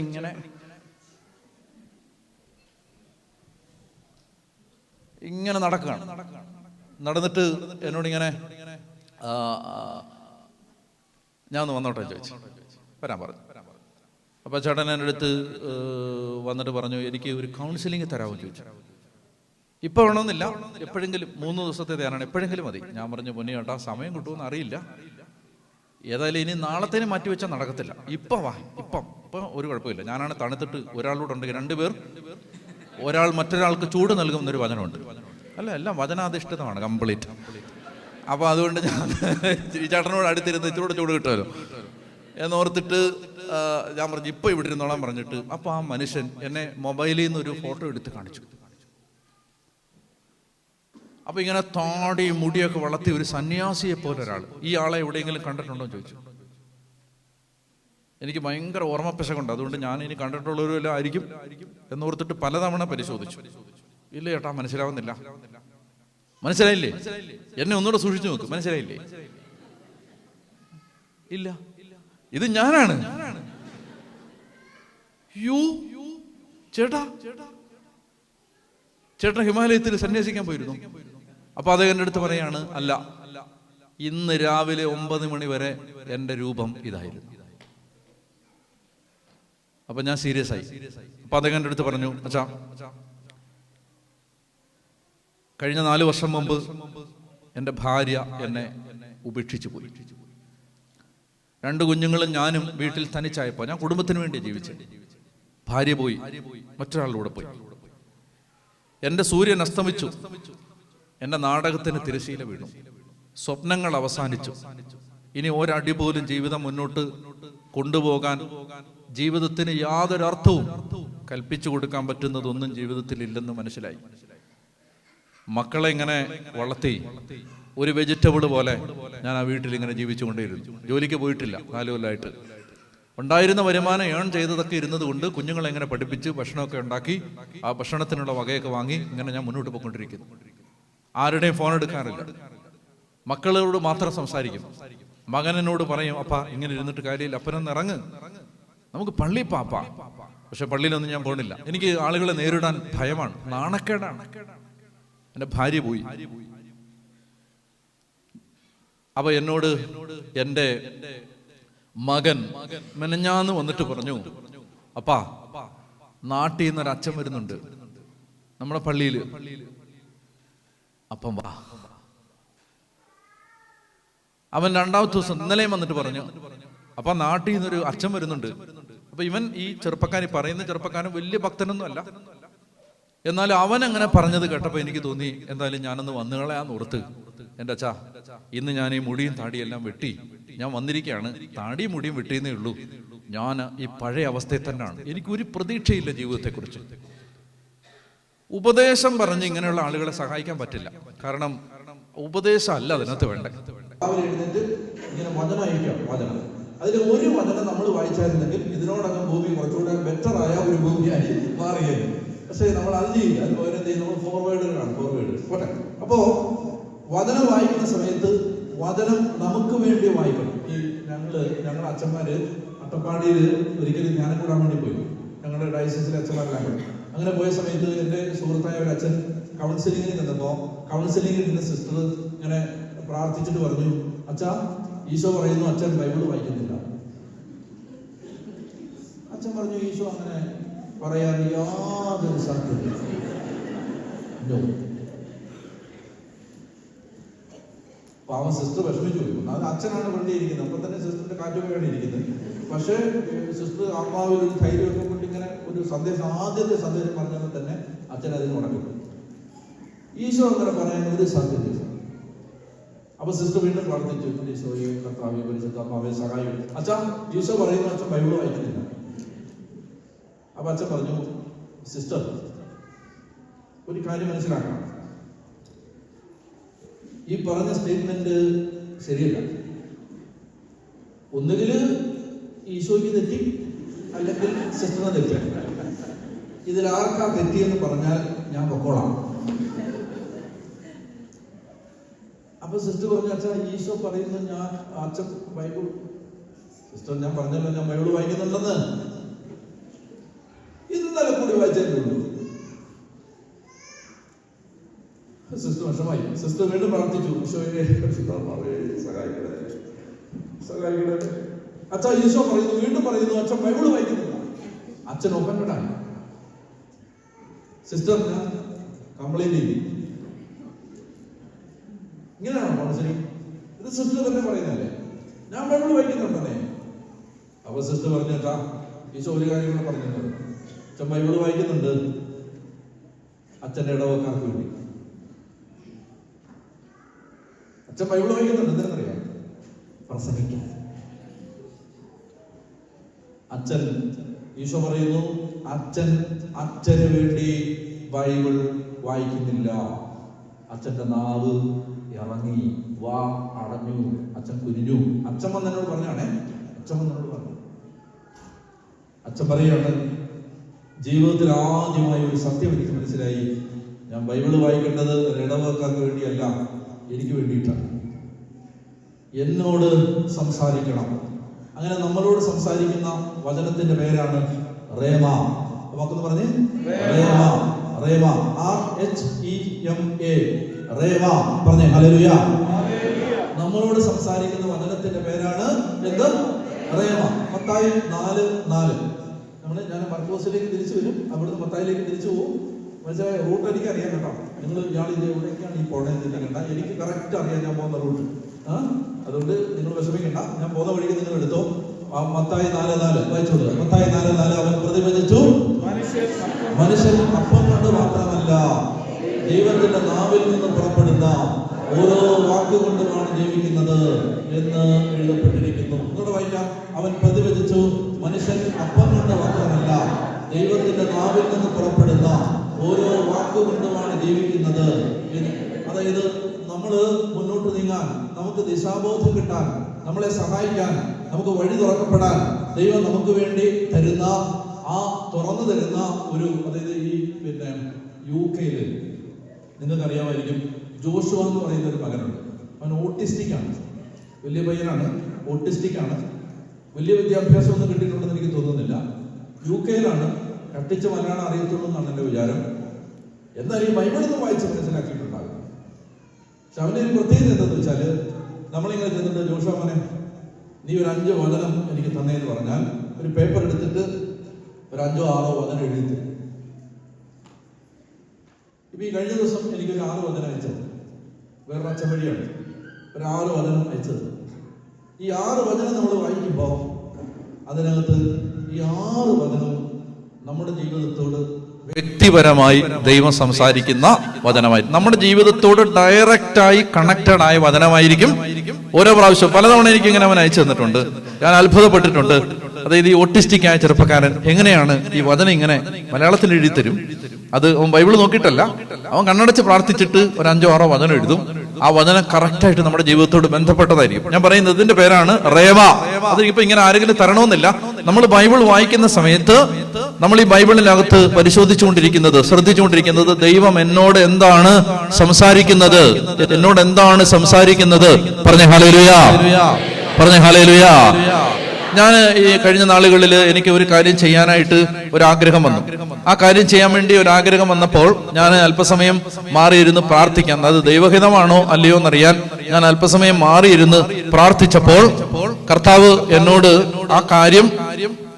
ഇങ്ങനെ നടക്കുകയാണ്. നടന്നിട്ട് എന്നോടിങ്ങനെ ഞാൻ ഒന്ന് വന്നോട്ടെ ചോദിച്ചു. വരാൻ പറഞ്ഞു. അപ്പോൾ ചേട്ടൻ എൻ്റെ അടുത്ത് വന്നിട്ട് പറഞ്ഞു, എനിക്ക് ഒരു കൗൺസിലിംഗ് തരാമെന്ന് ചോദിച്ചു. ഇപ്പോൾ വേണമെന്നില്ല, എപ്പോഴെങ്കിലും 3 ദിവസത്തെ ധ്യാനമാണ്, എപ്പോഴെങ്കിലും മതി. ഞാൻ പറഞ്ഞു, പൊന്നി ചേട്ടാ സമയം കിട്ടുമെന്ന് അറിയില്ല, ഏതായാലും ഇനി നാളത്തേന് മാറ്റി വെച്ചാൽ നടക്കത്തില്ല, ഇപ്പം വാ, ഇപ്പം അപ്പം ഒരു കുഴപ്പമില്ല. ഞാനാണ് തണുത്തിട്ട് ഒരാളോട് ഉണ്ടെങ്കിൽ 2 പേർ, ഒരാൾ മറ്റൊരാൾക്ക് ചൂട് നൽകുന്നൊരു വചനമുണ്ട്. അല്ല, എല്ലാം വചനാധിഷ്ഠിതമാണ് കംപ്ലീറ്റ്. അപ്പോൾ അതുകൊണ്ട് ഞാൻ ഈ ചേട്ടനോട് അടുത്തിരുന്ന് ഇച്ചിരൂടെ ചൂട് കിട്ടുമല്ലോ എന്നോർത്തിട്ട് ഞാൻ പറഞ്ഞു ഇപ്പോൾ ഇവിടെ ഇരുന്നോളാൻ പറഞ്ഞിട്ട്, അപ്പോൾ ആ മനുഷ്യൻ എന്നെ മൊബൈലിൽ നിന്ന് ഒരു ഫോട്ടോ എടുത്ത് കാണിച്ചു. അപ്പോൾ ഇങ്ങനെ താടി മുടിയൊക്കെ വളർത്തി ഒരു സന്യാസിയെ പോലെ ഒരാൾ. ഈ ആളെ എവിടെയെങ്കിലും കണ്ടിട്ടുണ്ടോ എന്ന് ചോദിച്ചു. എനിക്ക് ഭയങ്കര ഓർമ്മപ്പിശകുണ്ട്, അതുകൊണ്ട് ഞാൻ ഇനി കണ്ടിട്ടുള്ളവരും ആയിരിക്കും എന്നോർത്തിട്ട് പലതവണ പരിശോധിച്ചു. ഇല്ല ചേട്ടാ, മനസ്സിലാവുന്നില്ല. മനസ്സിലായില്ലേ? എന്നെ ഒന്നുകൂടെ സൂക്ഷിച്ചു നോക്ക്. മനസ്സിലായില്ലേ? ഇല്ല, ഇത് ഞാനാണ്. യോ ചേട്ടാ, ചേട്ടൻ ഹിമാലയത്തിൽ സന്യാസിക്കാൻ പോയിരുന്നു. അപ്പൊ അത് എൻ്റെ അടുത്ത് പറയാണ്, അല്ല, ഇന്ന് രാവിലെ 9 മണി വരെ എൻ്റെ രൂപം ഇതായിരുന്നു. അപ്പൊ ഞാൻ സീരിയസ് ആയി. അപ്പൊ അദ്ദേഹം എൻ്റെ അടുത്ത് പറഞ്ഞു, അച്ഛാ, കഴിഞ്ഞ 4 വർഷം മുമ്പ് എൻ്റെ ഭാര്യ എന്നെ ഉപേക്ഷിച്ചു പോയി. 2 കുഞ്ഞുങ്ങളും ഞാനും വീട്ടിൽ തനിച്ചായപ്പോൾ, ഞാൻ കുടുംബത്തിന് വേണ്ടി ജീവിച്ചത്. ഭാര്യ പോയി, മറ്റൊരാളുടെ കൂടെ പോയി. എൻ്റെ സൂര്യൻ അസ്തമിച്ചു, എൻ്റെ നാടകത്തിന് തിരശീല വീണു, സ്വപ്നങ്ങൾ അവസാനിച്ചു. ഇനി ഒരടി പോലും ജീവിതം മുന്നോട്ട് കൊണ്ടുപോകാൻ ജീവിതത്തിന് യാതൊരു അർത്ഥവും കൽപ്പിച്ചു കൊടുക്കാൻ പറ്റുന്നതൊന്നും ജീവിതത്തിൽ ഇല്ലെന്ന് മനസ്സിലായി. മക്കളെ ഇങ്ങനെ വളർത്തി ഒരു വെജിറ്റബിൾ പോലെ ഞാൻ ആ വീട്ടിൽ ഇങ്ങനെ ജീവിച്ചുകൊണ്ടേയിരുന്നു. ജോലിക്ക് പോയിട്ടില്ല 4 കൊല്ലമായിട്ട്. ഉണ്ടായിരുന്ന വരുമാനം ഏൺ ചെയ്തതൊക്കെ ഇരുന്നത് കൊണ്ട് കുഞ്ഞുങ്ങളെ എങ്ങനെ പഠിപ്പിച്ച് ഭക്ഷണമൊക്കെ ഉണ്ടാക്കി ആ ഭക്ഷണത്തിനുള്ള വകയൊക്കെ വാങ്ങി ഇങ്ങനെ ഞാൻ മുന്നോട്ട് പോയിക്കൊണ്ടിരിക്കുന്നു. ആരുടെയും ഫോൺ എടുക്കാറില്ല, മക്കളോട് മാത്രം സംസാരിക്കും. മകൻ എന്നോട് പറയും, അപ്പാ ഇങ്ങനെ ഇരുന്നിട്ട് കാര്യമില്ല, അപ്പനൊന്ന് ഇറങ്ങ്, നമുക്ക് പള്ളി പാപ്പാ. പക്ഷെ പള്ളിയിലൊന്നും ഞാൻ പോകണില്ല, എനിക്ക് ആളുകളെ നേരിടാൻ ഭയമാണ്, നാണക്കേടാണ്. എൻ്റെ ഭാര്യ പോയി. അപ്പൊ എന്നോട് എൻ്റെ മകൻ മെനഞ്ഞാന്ന് വന്നിട്ട് പറഞ്ഞു, അപ്പാ നാട്ടിൽ നിന്നൊരു അച്ഛൻ വരുന്നുണ്ട് നമ്മുടെ പള്ളിയിൽ, അപ്പം വാ. അവൻ 2ാമത്തെ ദിവസം ഇന്നലെയും വന്നിട്ട് പറഞ്ഞു, അപ്പൊ നാട്ടിൽ നിന്നൊരു അച്ഛൻ വരുന്നുണ്ട്. അപ്പൊ ഇവൻ ഈ ചെറുപ്പക്കാരൻ, പറയുന്ന ചെറുപ്പക്കാരൻ വലിയ ഭക്തനൊന്നും അല്ല, എന്നാലും അവൻ അങ്ങനെ പറഞ്ഞത് കേട്ടപ്പോൾ എനിക്ക് തോന്നി, എന്തായാലും ഞാനൊന്ന് വന്നുകളയാന്ന് ഓർത്ത്, എൻ്റെ അച്ഛാ, ഇന്ന് ഞാൻ ഈ മുടിയും താടിയെല്ലാം വെട്ടി ഞാൻ വന്നിരിക്കുകയാണ്. താടിയും മുടിയും വെട്ടിയെന്നേ ഉള്ളൂ, ഞാൻ ഈ പഴയ അവസ്ഥയിൽ തന്നെയാണ്. എനിക്കൊരു പ്രതീക്ഷയില്ല ജീവിതത്തെക്കുറിച്ച്. ഉപദേശം പറഞ്ഞ് ഇങ്ങനെയുള്ള ആളുകളെ സഹായിക്കാൻ പറ്റില്ല. കാരണം ഉപദേശം അല്ല അതിനകത്ത് വേണ്ടേ. ഇങ്ങനെ വചനമായിരിക്കാം, വചനം. അതിൽ ഒരു വചനം നമ്മൾ വായിച്ചായിരുന്നെങ്കിൽ ഇതിനോടകം ഭൂമി കുറച്ചുകൂടെ ബെറ്ററായ ഒരു ഭൂമിയായി മാറിയത്. പക്ഷേ നമ്മൾ അത് ചെയ്യില്ല. അത് പകരം നമ്മൾ ഫോർവേഡുകളാണ്, ഫോർവേഡ് പോട്ടെ. അപ്പോ വചനം വായിക്കുന്ന സമയത്ത് വചനം നമുക്ക് വേണ്ടി വായിക്കണം. ഈ ഞങ്ങളുടെ അച്ഛന്മാര് അട്ടപ്പാടിയിൽ ഒരിക്കലും ജ്ഞാനം കൂടാൻ വേണ്ടി പോയി, ഞങ്ങളുടെ ഡയസിസിലെ അച്ഛന്മാരെല്ലാം കൂടി. അങ്ങനെ പോയ സമയത്ത് എൻ്റെ സുഹൃത്തായ ഒരു അച്ഛൻ കൗൺസിലിങ്ങിന് നിന്നപ്പോൾ കൗൺസിലിങ്ങിൽ നിന്ന സിസ്റ്റർ ഇങ്ങനെ പ്രാർത്ഥിച്ചിട്ട് പറഞ്ഞു, അച്ഛാ, ഈശോ പറയുന്നു അച്ഛൻ ബൈബിൾ വായിക്കുന്നില്ല. അച്ഛൻ പറഞ്ഞു, ഈശോ അങ്ങനെ പറയാൻ യാതൊരു സാധ്യതയില്ല. പാവം സിസ്റ്റർ വിഷമിച്ചു പോയി. അത് അച്ഛനാണ് വേണ്ടിയിരിക്കുന്നത്, അപ്പൊ തന്നെ സിസ്റ്ററിന്റെ കാറ്റൊക്കെ വേണ്ടിയിരിക്കുന്നത്. പക്ഷേ സിസ്റ്റർ ആത്മാവിൽ ഒരു ധൈര്യമൊക്കെ കൊണ്ട് ഇങ്ങനെ ഒരു സന്ദേശം, ആദ്യത്തെ സന്ദേശം പറഞ്ഞാൽ തന്നെ അച്ഛൻ അതിന് ഉടക്കും. ഈശോ അങ്ങനെ പറയാൻ ഒരു സാധ്യതയില്ല. അപ്പൊ സിസ്റ്റർ വീണ്ടും പ്രാർത്ഥിച്ചു, ഈശോയെ കർത്താവേ പരിശുദ്ധാത്മാവേ സഹായം. അച്ഛാ, ഈശോ പറയുന്നു അച്ഛൻ ബൈബിൾ വായിക്കുന്നില്ല. അപ്പൊ അച്ഛൻ പറഞ്ഞു, സിസ്റ്റർ ഒരു കാര്യം മനസ്സിലാക്കണം, ഈ പറഞ്ഞ സ്റ്റേറ്റ്മെന്റ് ശരിയല്ല. ഒന്നുകിൽ ഈശോയ്ക്ക് തെറ്റി, അല്ലെങ്കിൽ സിസ്റ്ററിനെ തെറ്റി. ഇതിൽ ആർക്കാ തെറ്റിയെന്ന് പറഞ്ഞാൽ ഞാൻ പൊക്കോളാം. അപ്പൊ സിസ്റ്റർ പറഞ്ഞു, അച്ഛാ, ഈശോ പറയുന്നു ഞാൻ അച്ഛൻ ബൈബിൾ. സിസ്റ്റർ, ഞാൻ പറഞ്ഞല്ലോ ഞാൻ ബൈബിൾ വായിക്കുന്നുണ്ടെന്ന്. ഇന്നലെ കൂടി വായിച്ചേ ഉള്ളൂ. സിസ്റ്റർ വിഷമായി. സിസ്റ്റർ വീണ്ടും പ്രാർത്ഥിച്ചു, ഈശോയെ സഹായിക്കണേ. അച്ഛാ, ഈശോ പറയുന്നു, വീണ്ടും പറയുന്നു അച്ഛൻ ബൈബിൾ വായിക്കുന്നില്ല. അച്ഛൻ ഒഫൻഡാണ്. സിസ്റ്റർ ഞാൻ കംപ്ലൈന്റ് ചെയ്തു. ഇങ്ങനെയാണോ കൗൺസിലിംഗ്? ഇത് സിസ്റ്റർ തന്നെ പറയുന്നല്ലേ, ഞാൻ ബൈബിൾ വായിക്കുന്നുണ്ടെന്നേ. അപ്പൊ സിസ്റ്റർ പറഞ്ഞു, അച്ഛാ, ഈശോ ഒരു കാര്യം കൂടെ പറഞ്ഞിട്ടുണ്ട്. അച്ഛൻ ബൈബിള് വായിക്കുന്നുണ്ട് അച്ഛൻ്റെ ഇടവക്കാർക്ക് വേണ്ടി. അച്ഛൻ ബൈബിള് വായിക്കുന്നുണ്ട് എന്തിനെന്നറിയാം? പ്രസംഗിക്കാൻ. അച്ഛൻ, ഈശോ പറയുന്നു, അച്ഛന് വേണ്ടി ബൈബിൾ വായിക്കുന്നില്ല. അച്ഛൻ്റെ നാവ് ഇറങ്ങി, വാ അടഞ്ഞു, അച്ഛൻ കുനിഞ്ഞു. അച്ഛൻ വന്നോട് പറഞ്ഞാണേ, അച്ഛൻ വന്നോട് പറഞ്ഞു. അച്ഛൻ പറയാണ്, ജീവിതത്തിൽ ആദ്യമായി ഒരു സത്യം എനിക്ക് മനസ്സിലായി. ഞാൻ ബൈബിള് വായിക്കേണ്ടത് ഇടവക്കാർക്ക് വേണ്ടിയല്ല, എനിക്ക് വേണ്ടിയിട്ടാണ്. എന്നോട് സംസാരിക്കണം. അങ്ങനെ നമ്മളോട് സംസാരിക്കുന്ന വചനത്തിന്റെ പേരാണ് റേമ. നമുക്കൊന്ന് പറഞ്ഞേ, റേമ. റേമ, RHEMA, റേമ. പറഞ്ഞേ ഹല്ലേലൂയ. നമ്മളോട് സംസാരിക്കുന്ന വചനത്തിന്റെ പേരാണ് എന്ത്? റേമ. മത്തായി 4:4. ഞാൻ മർക്കോസിലേക്ക് തിരിച്ചു വരും, അവിടുന്ന് മത്തായിലേക്ക് തിരിച്ചു പോകും. പക്ഷേ റൂട്ട് എനിക്ക് അറിയാം കേട്ടോ. നിങ്ങൾ ഇയാൾ ഇത് എവിടേക്കാണ് ഈ പോണേന്ന് ചിന്തിക്കണ്ട, എനിക്ക് കറക്റ്റ് അറിയാം ഞാൻ പോകുന്ന റൂട്ട്. അതുകൊണ്ട് നിങ്ങൾ വിഷമിക്കണ്ട, ഞാൻ പോകുന്ന വഴിക്ക് നിങ്ങൾ എടുത്തോ. മത്തായി 4:4 വായിച്ചോളൂ. മത്തായി 4:4. അവൻ പ്രതിവചിച്ചു, മനുഷ്യൻ അപ്പം കൊണ്ട് മാത്രമല്ല ദൈവത്തിന്റെ നാവിൽ നിന്ന് പുറപ്പെടുന്ന ഓരോ വാക്കുകൊണ്ടുമാണ് ജീവിക്കുന്നത് എന്ന് എഴുതപ്പെട്ടിരിക്കുന്നു. നിങ്ങളുടെ വായിക്കാം. അവൻ പ്രതിവചിച്ചു, മനുഷ്യൻ അപ്പം കൊണ്ട് മാത്രമല്ല ദൈവത്തിന്റെ നാവിൽ നിന്ന് പുറപ്പെടുന്ന ഓരോ വാക്കുകൊണ്ടുമാണ് ജീവിക്കുന്നത്. അതായത് നമ്മള് മുന്നോട്ട് നീങ്ങാൻ, നമുക്ക് ദിശാബോധം കിട്ടാൻ, നമ്മളെ സഹായിക്കാൻ, നമുക്ക് വഴി തുറക്കപ്പെടാൻ ദൈവം നമുക്ക് വേണ്ടി തരുന്ന ആ തുറന്നു തരുന്ന ഒരു, അതായത് ഈ UK നിങ്ങൾക്ക് അറിയാമായിരിക്കും, ജോഷുവ എന്ന് പറയുന്ന ഒരു മകനുണ്ട്. അവൻ ഓട്ടിസ്റ്റിക് ആണ്, വലിയ പയ്യനാണ്, ഓട്ടിസ്റ്റിക് ആണ്. വലിയ വിദ്യാഭ്യാസം ഒന്നും കിട്ടിയിട്ടുണ്ടെന്ന് എനിക്ക് തോന്നുന്നില്ല. UK കട്ടിച്ച് മലയാളം അറിയത്തുള്ളൂ എന്നാണ് എൻ്റെ വിചാരം. എന്നാൽ ഈ ബൈബിളൊന്നും വായിച്ച് മനസ്സിലാക്കിയിട്ടുണ്ടാകും. പക്ഷെ അവൻ്റെ ഒരു പ്രത്യേകത എന്താണെന്ന് വെച്ചാൽ, നമ്മളിങ്ങനെ ചെന്നിട്ട്, ജോഷുവ മോനെ നീ ഒരു 5 വചനം എനിക്ക് തന്നേന്ന് പറഞ്ഞാൽ ഒരു പേപ്പർ എടുത്തിട്ട് ഒരു 5-6 വചനം എഴുതി. ഇപ്പൊ ഈ കഴിഞ്ഞ ദിവസം എനിക്കൊരു 6 വചനം അയച്ചത് വേറെ അച്ഛൻ വഴിയാണ്. ഒരു 6 വചനം അയച്ചത്. ഈ 6 വചനം നമ്മൾ വായിക്കുമ്പോൾ അതിനകത്ത് ഈ 6 വചനവും നമ്മുടെ ജീവിതത്തോട് വ്യക്തിപരമായി ദൈവം സംസാരിക്കുന്ന വചനമായിരിക്കും. നമ്മുടെ ജീവിതത്തോട് ഡയറക്റ്റായി കണക്റ്റഡ് ആയ വചനമായിരിക്കും. ഓരോ പ്രാവശ്യം പലതവണ എനിക്ക് ഇങ്ങനെ അവൻ അയച്ചു തന്നിട്ടുണ്ട്. ഞാൻ അത്ഭുതപ്പെട്ടിട്ടുണ്ട്. അതായത് ഈ ഓട്ടിസ്റ്റിക് ആയ ചെറുപ്പക്കാരൻ എങ്ങനെയാണ് ഈ വചനം ഇങ്ങനെ മലയാളത്തിൽ എഴുതി തരും. അത് അവൻ ബൈബിൾ നോക്കിയിട്ടല്ല, അവൻ കണ്ണടച്ച് പ്രാർത്ഥിച്ചിട്ട് ഒരു 5-6 വചനം എഴുതും. ആ വചനം കറക്റ്റായിട്ട് നമ്മുടെ ജീവിതത്തോട് ബന്ധപ്പെട്ടതായിരിക്കും. ഞാൻ പറയുന്നത് ഇതിന്റെ പേരാണ് റേമ. അത് ഇപ്പൊ ഇങ്ങനെ ആരെങ്കിലും തരണമെന്നില്ല. നമ്മൾ ബൈബിൾ വായിക്കുന്ന സമയത്ത് നമ്മൾ ഈ ബൈബിളിനകത്ത് പരിശോധിച്ചുകൊണ്ടിരിക്കുന്നത്, ശ്രദ്ധിച്ചുകൊണ്ടിരിക്കുന്നത്, ദൈവം എന്നോട് എന്താണ് സംസാരിക്കുന്നത്, എന്നോട് എന്താണ് സംസാരിക്കുന്നത്. പറഞ്ഞ ഹല്ലേലൂയ, പറഞ്ഞ ഹല്ലേലൂയ. ഞാൻ ഈ കഴിഞ്ഞ നാളുകളിൽ എനിക്ക് ഒരു കാര്യം ചെയ്യാനായിട്ട് ഒരാഗ്രഹം വന്നു. ആ കാര്യം ചെയ്യാൻ വേണ്ടി ഒരാഗ്രഹം വന്നപ്പോൾ ഞാൻ അല്പസമയം മാറിയിരുന്ന് പ്രാർത്ഥിക്കാം. അത് ദൈവഹിതമാണോ അല്ലയോ എന്നറിയാൻ ഞാൻ അല്പസമയം മാറിയിരുന്ന് പ്രാർത്ഥിച്ചപ്പോൾ കർത്താവ് എന്നോട് ആ കാര്യം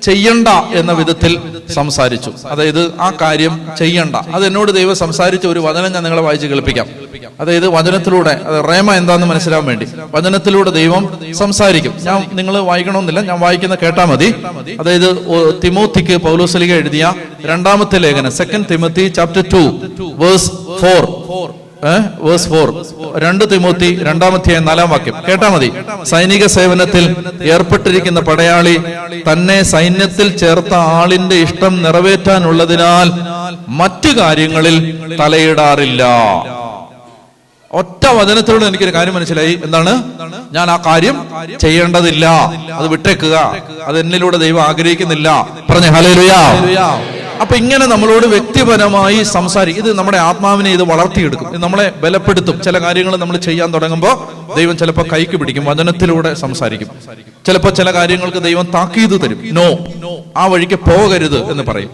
ചെയ്യണ്ട എന്ന വിധത്തിൽ സംസാരിച്ചു. അതായത് ആ കാര്യം ചെയ്യണ്ട, അത് എന്നോട് ദൈവം സംസാരിച്ച ഒരു വചനം ഞാൻ നിങ്ങളെ വായിച്ച് കേൾപ്പിക്കാം. അതായത് വചനത്തിലൂടെ, റേമ എന്താന്ന് മനസ്സിലാവാൻ വേണ്ടി വചനത്തിലൂടെ ദൈവം സംസാരിക്കും. ഞാൻ നിങ്ങൾ വായിക്കണമെന്നില്ല, ഞാൻ വായിക്കുന്ന കേട്ടാ മതി. അതായത് തിമോത്തിക്ക് പൗലോസ്ലീഹ എഴുതിയ 2-ാമത്തെ ലേഖനം, 2 Timothy chapter 2 verse 4. Verse 4, 2 Timothy 2-ാം അധ്യായം 4-ാം വാക്യം കേട്ടാ മതി. സൈനിക സേവനത്തിൽ ഏർപ്പെട്ടിരിക്കുന്ന പടയാളി തന്നെ സൈന്യത്തിൽ ചേർത്ത ആളിന്റെ ഇഷ്ടം നിറവേറ്റാനുള്ളതിനാൽ മറ്റു കാര്യങ്ങളിൽ തലയിടാറില്ല. ഒറ്റ വചനത്തോട് എനിക്കൊരു കാര്യം മനസ്സിലായി. എന്താണ്? ഞാൻ ആ കാര്യം ചെയ്യേണ്ടതില്ല, അത് വിട്ടേക്കുക, അത് എന്നിലൂടെ ദൈവം ആഗ്രഹിക്കുന്നില്ല. പറഞ്ഞ ഹല്ലേലൂയ. അപ്പൊ ഇങ്ങനെ നമ്മളോട് വ്യക്തിപരമായി സംസാരിക്കും. ഇത് നമ്മുടെ ആത്മാവിനെ ഇത് വളർത്തിയെടുക്കും, ഇത് നമ്മളെ ബലപ്പെടുത്തും. ചില കാര്യങ്ങൾ നമ്മൾ ചെയ്യാൻ തുടങ്ങുമ്പോൾ ദൈവം ചിലപ്പോൾ കൈക്ക് പിടിക്കും, വചനത്തിലൂടെ സംസാരിക്കും. ചിലപ്പോൾ ചില കാര്യങ്ങൾക്ക് ദൈവം താക്കീത് തരും. നോ, ആ വഴിക്ക് പോകരുത് എന്ന് പറയും.